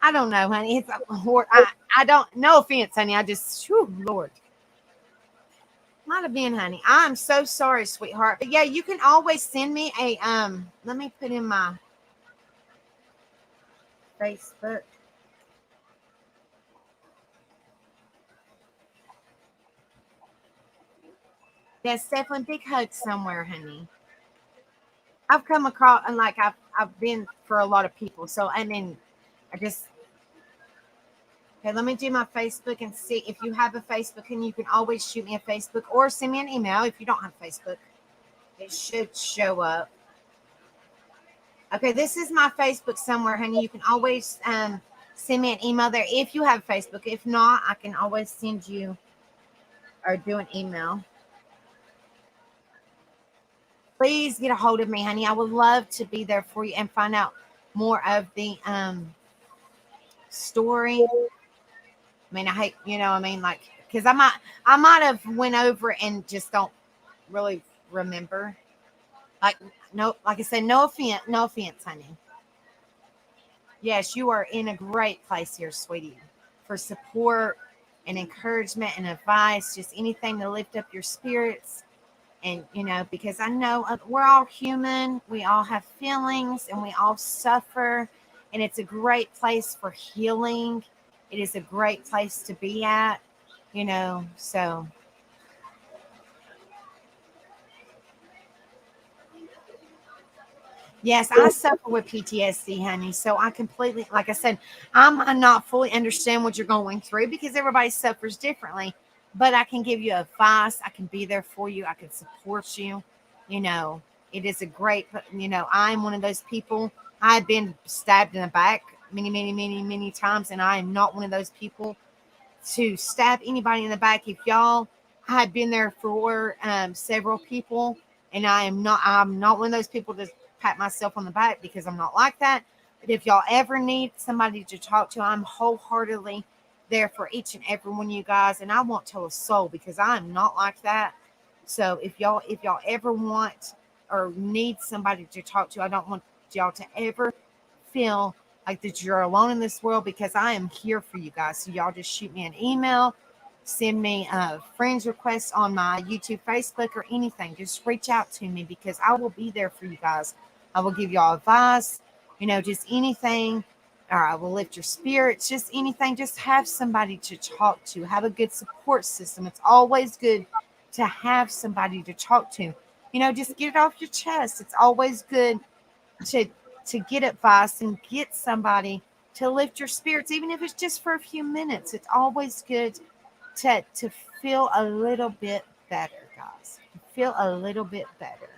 A: I don't know, honey. It's a hor- I don't. No offense, honey. I just, whew, Lord, might have been, honey. I'm so sorry, sweetheart. But yeah, you can always send me a Let me put in my Facebook. Yes, definitely big hug somewhere, honey. I've come across, and like I've been for a lot of people. So I mean, I just, okay. Let me do my Facebook and see if you have a Facebook, and you can always shoot me a Facebook or send me an email if you don't have Facebook. It should show up. Okay, this is my Facebook somewhere, honey. You can always send me an email there if you have Facebook. If not, I can always send you or do an email. Please get a hold of me, honey. I would love to be there for you and find out more of the story. I mean, I hate, I mean, like, because I might have went over it and just don't really remember. Like, no, like I said, no offense, honey. Yes, you are in a great place here, sweetie, for support and encouragement and advice, just anything to lift up your spirits. And, because I know we're all human, we all have feelings, and we all suffer. And it's a great place for healing. It is a great place to be at, so. Yes, I suffer with PTSD, honey. So I completely, like I said, I not fully understand what you're going through because everybody suffers differently. But I can give you advice. I can be there for you. I can support you. You know, it is a great, I'm one of those people. I've been stabbed in the back many, many, many, many times. And I am not one of those people to stab anybody in the back. If y'all, I have been there for several people, and I'm not one of those people to pat myself on the back because I'm not like that. But if y'all ever need somebody to talk to, I'm wholeheartedly there for each and every one of you guys, and I won't tell a soul because I'm not like that. So if y'all ever want or need somebody to talk to, I don't want y'all to ever feel like that you're alone in this world because I am here for you guys. So y'all just shoot me an email, send me a friends request on my YouTube, Facebook, or anything. Just reach out to me because I will be there for you guys. I will give y'all advice, just anything. Or I will lift your spirits, just anything. Just have somebody to talk to. Have a good support system. It's always good to have somebody to talk to. Just get it off your chest. It's always good to get advice and get somebody to lift your spirits, even if it's just for a few minutes. It's always good to feel a little bit better, guys. Feel a little bit better.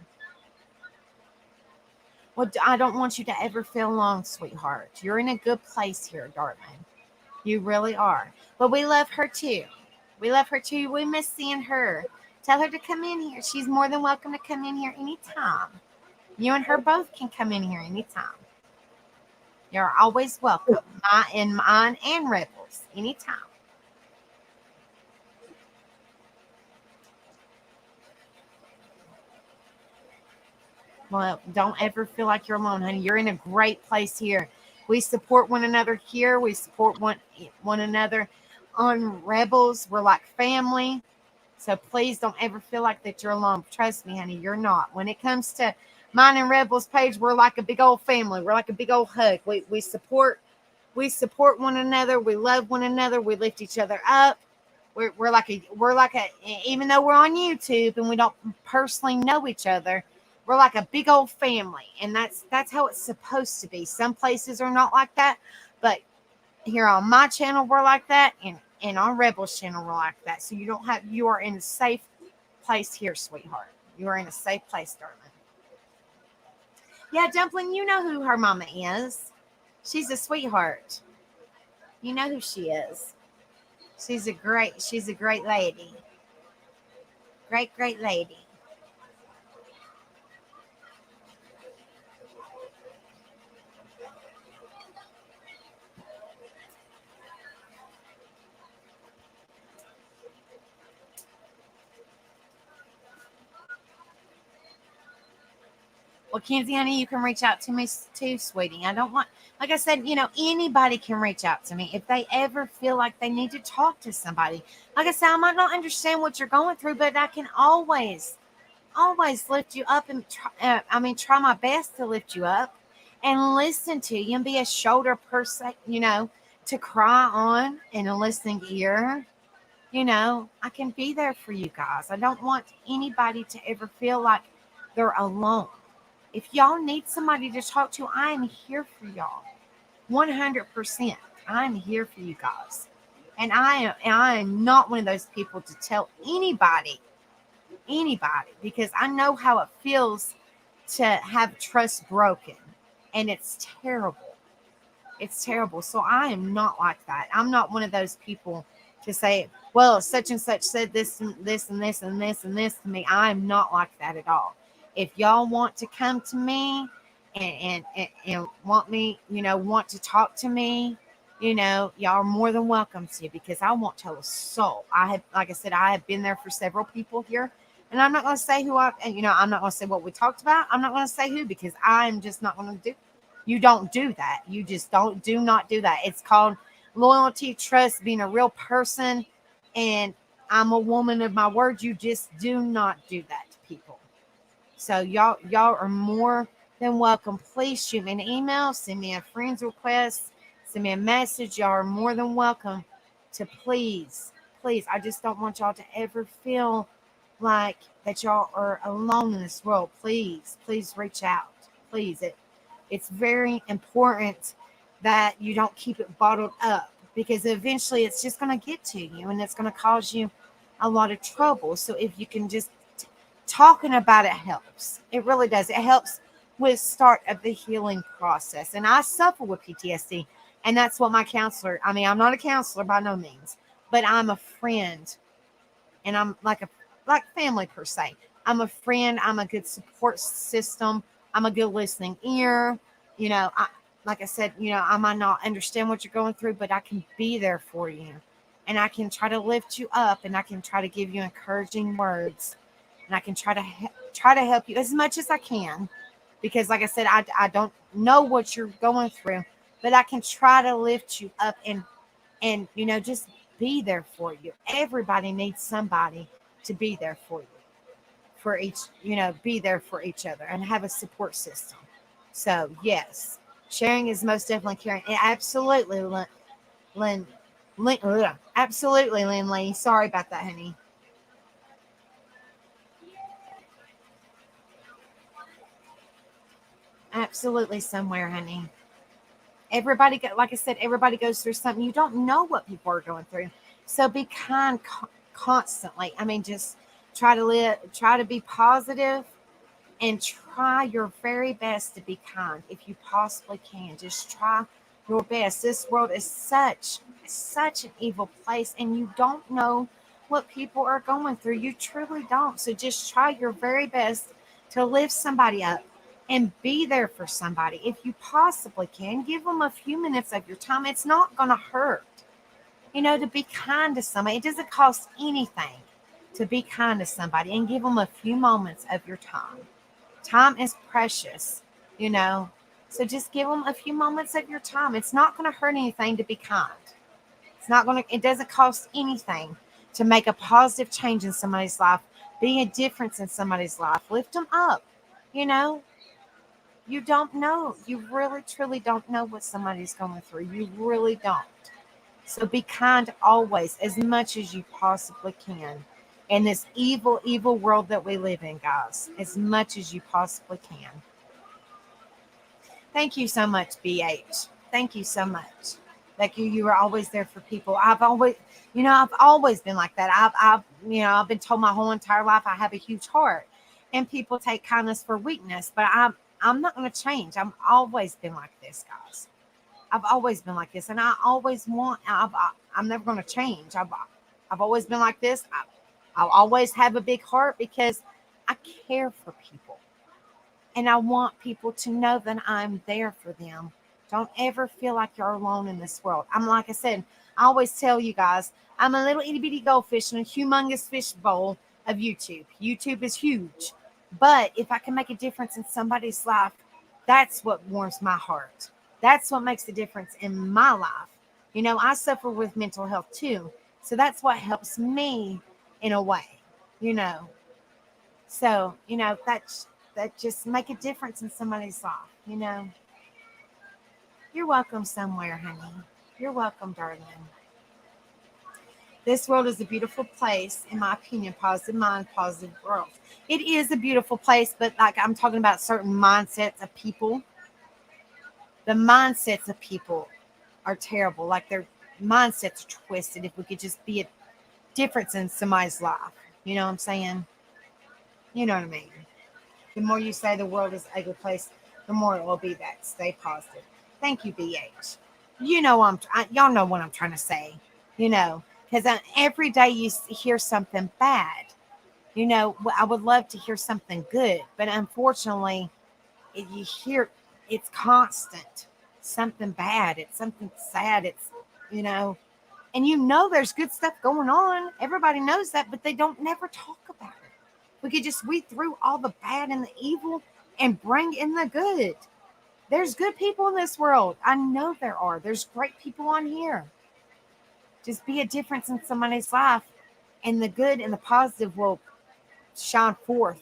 A: Well, I don't want you to ever feel alone, sweetheart. You're in a good place here, darling. You really are. But we love her too. We love her too. We miss seeing her. Tell her to come in here. She's more than welcome to come in here anytime. You and her both can come in here anytime. You're always welcome. Mine and Rebels, anytime. Well, don't ever feel like you're alone, honey. You're in a great place here. We support one another here. We support one another on Rebels. We're like family. So please don't ever feel like that you're alone. Trust me, honey, you're not. When it comes to mine and Rebels page, we're like a big old family. We're like a big old hug. We support one another. We love one another. We lift each other up. We're like a even though we're on YouTube and we don't personally know each other, we're like a big old family, and that's how it's supposed to be. Some places are not like that, but here on my channel we're like that, and on Rebels channel we're like that. So you are in a safe place here, sweetheart. You are in a safe place, darling. Yeah, Dumpling, you know who her mama is. She's a sweetheart. You know who she is. She's a great lady. Great lady. Well, Kenzie, honey, you can reach out to me too, sweetie. I don't want, like I said, anybody can reach out to me if they ever feel like they need to talk to somebody. Like I said, I might not understand what you're going through, but I can always lift you up and try my best to lift you up and listen to you and be a shoulder person, to cry on and a listening ear. I can be there for you guys. I don't want anybody to ever feel like they're alone. If y'all need somebody to talk to, I am here for y'all. 100%. I'm here for you guys. And I am not one of those people to tell anybody, because I know how it feels to have trust broken. And it's terrible. It's terrible. So I am not like that. I'm not one of those people to say, well, such and such said this and this and this and this and this to me. I'm not like that at all. If y'all want to come to me and want me, want to talk to me, y'all are more than welcome to, because I won't tell a soul. Like I said, I have been there for several people here, and I'm not going to say I'm not going to say what we talked about. I'm not going to say who, because I'm just not going to do. You don't do that. You just do not do that. It's called loyalty, trust, being a real person. And I'm a woman of my word. You just do not do that to people. So y'all are more than welcome. Please shoot me an email, send me a friend's request, send me a message. Y'all are more than welcome to please. I just don't want y'all to ever feel like that y'all are alone in this world. Please reach out. Please. It's very important that you don't keep it bottled up, because eventually it's just going to get to you and it's going to cause you a lot of trouble. So if you can just talking about it helps. It really does. It helps with start of the healing process. And I suffer with PTSD, and that's what my counselor, I'm not a counselor by no means, but I'm a friend, and I'm like family per se. I'm a friend. I'm a good support system. I'm a good listening ear. Like I said, I might not understand what you're going through, but I can be there for you, and I can try to lift you up, and I can try to give you encouraging words, and I can try to help you as much as I can, because like I said, I don't know what you're going through, but I can try to lift you up and just be there for you. Everybody needs somebody to be there for you, for each, be there for each other and have a support system. So yes, sharing is most definitely caring. And absolutely, absolutely, Lynn Lee. Sorry about that, honey. Absolutely, somewhere, honey. Like I said, everybody goes through something. You don't know what people are going through, so be kind constantly. Just try to be positive, and try your very best to be kind if you possibly can. Just try your best. This world is such an evil place, and you don't know what people are going through. You truly don't. So just try your very best to lift somebody up and be there for somebody. If you possibly can, give them a few minutes of your time. It's not going to hurt, to be kind to somebody. It doesn't cost anything to be kind to somebody and give them a few moments of your time. Time is precious, so just give them a few moments of your time. It's not going to hurt anything to be kind. It doesn't cost anything to make a positive change in somebody's life, be a difference in somebody's life. Lift them up. You don't know. You really, truly don't know what somebody's going through. You really don't. So be kind always, as much as you possibly can. In this evil, evil world that we live in, guys, as much as you possibly can. Thank you so much, BH. Thank you so much. Like you were always there for people. I've always been like that. I've been told my whole entire life I have a huge heart, and people take kindness for weakness. But I'm not going to change. I've always been like this, guys. I've always been like this, and I'm never going to change. I've always been like this. I'll always have a big heart because I care for people, and I want people to know that I'm there for them. Don't ever feel like you're alone in this world. Like I said, I always tell you guys, I'm a little itty bitty goldfish in a humongous fish bowl of YouTube. YouTube is huge. But if I can make a difference in somebody's life, that's what warms my heart. That's what makes a difference in my life. You know, I suffer with mental health too. So that's what helps me in a way, you know. So, that just make a difference in somebody's life, you know. You're welcome somewhere, honey. You're welcome, darling. This world is a beautiful place, in my opinion. Positive mind, positive world. It is a beautiful place, but like I'm talking about certain mindsets of people. The mindsets of people are terrible. Like their mindsets are twisted. If we could just be a difference in somebody's life, you know what I'm saying? You know what I mean? The more you say the world is a good place, the more it will be that. Stay positive. Thank you, BH. You know y'all know what I'm trying to say. You know, because every day you hear something bad. You know, I would love to hear something good, but unfortunately, you hear it's constant. Something bad. It's something sad. It's you know, and there's good stuff going on. Everybody knows that, but they don't never talk about it. We could just weed through all the bad and the evil and bring in the good. There's good people in this world. I know there are. There's great people on here. Just be a difference in somebody's life, and the good and the positive will shine forth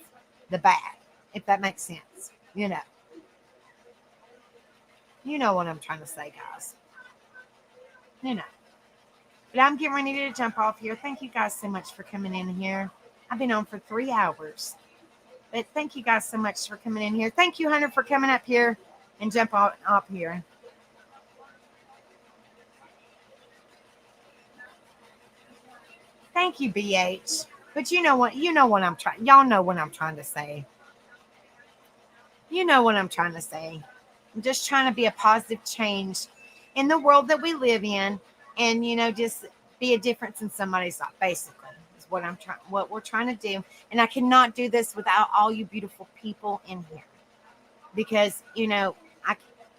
A: the bad, if that makes sense. You know what I'm trying to say, guys. You know. But I'm getting ready to jump off here. Thank you guys so much for coming in here. I've been on for 3 hours. But thank you guys so much for coming in here. Thank you, Hunter, for coming up here and jump up here. Thank you, BH. But you know what I'm trying. Y'all know what I'm trying to say. You know what I'm trying to say. I'm just trying to be a positive change in the world that we live in, and just be a difference in somebody's life. Basically, is what we're trying to do. And I cannot do this without all you beautiful people in here, because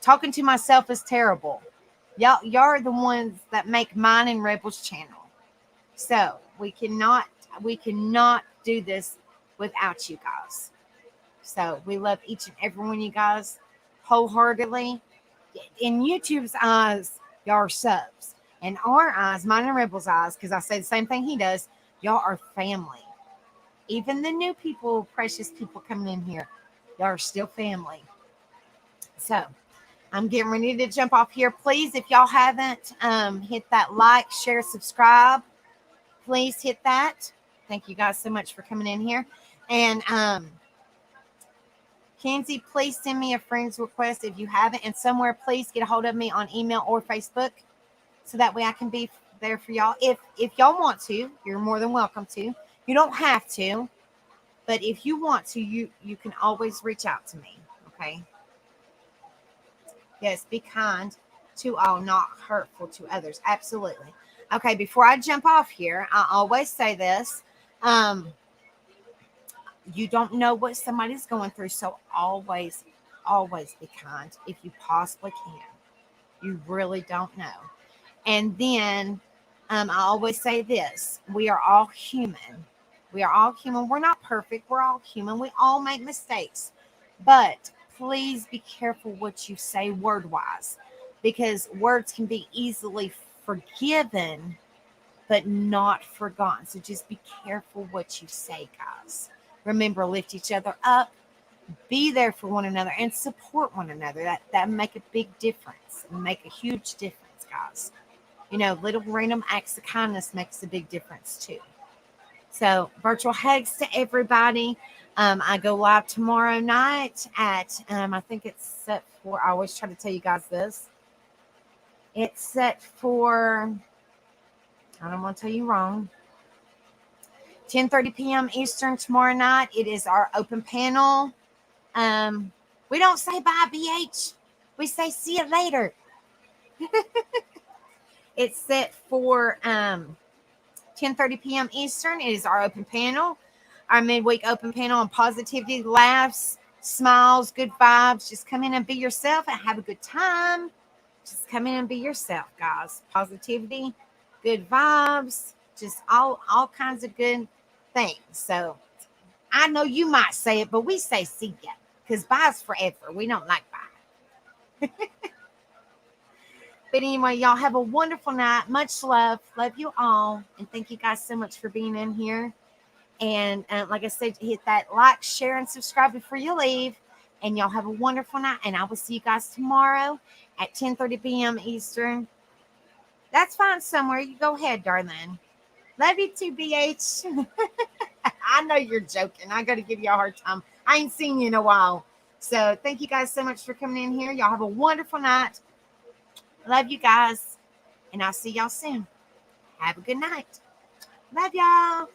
A: talking to myself is terrible. Y'all are the ones that make mine and Rebels channel. So we cannot do this without you guys. So we love each and every one of you guys wholeheartedly. In YouTube's eyes, y'all are subs. In our eyes, mine and Rebel's eyes, because I say the same thing he does, y'all are family. Even the new people, precious people coming in here, y'all are still family. So I'm getting ready to jump off here. Please, if y'all haven't, hit that like, share, subscribe. Please hit that. Thank you guys so much for coming in here. And Kenzie, please send me a friend's request if you haven't. And somewhere, please get a hold of me on email or Facebook, so that way I can be there for y'all. If y'all want to, you're more than welcome to. You don't have to, but if you want to, you can always reach out to me. Okay. Yes, be kind to all, not hurtful to others. Absolutely. Okay, before I jump off here, I always say this. You don't know what somebody's going through, so always be kind if you possibly can. You really don't know. And then I always say this. We are all human. We are all human. We're not perfect. We're all human. We all make mistakes. But please be careful what you say word-wise, because words can be easily forgiven but not forgotten. So just be careful what you say, guys. Remember, lift each other up, be there for one another, and support one another. That make a big difference, make a huge difference, guys. Little random acts of kindness makes a big difference too. So virtual hugs to everybody. I go live tomorrow night at I think it's set for, I always try to tell you guys this. It's set for, I don't want to tell you wrong, 10:30 p.m. Eastern tomorrow night. It is our open panel. We don't say bye, BH. We say see you later. It's set for 10:30 p.m. Eastern. It is our open panel, our midweek open panel on positivity, laughs, smiles, good vibes. Just come in and be yourself and have a good time. Just come in and be yourself, guys. Positivity, good vibes, just all kinds of good things. So I know you might say it, but we say see ya because bye's forever. We don't like bye. But anyway, y'all have a wonderful night. Much love. Love you all. And thank you guys so much for being in here. And like I said, hit that like, share, and subscribe before you leave. And y'all have a wonderful night. And I will see you guys tomorrow at 10:30 p.m. Eastern. That's fine somewhere. You go ahead, darling. Love you too, BH. I know you're joking. I got to give you a hard time. I ain't seen you in a while. So thank you guys so much for coming in here. Y'all have a wonderful night. Love you guys. And I'll see y'all soon. Have a good night. Love y'all.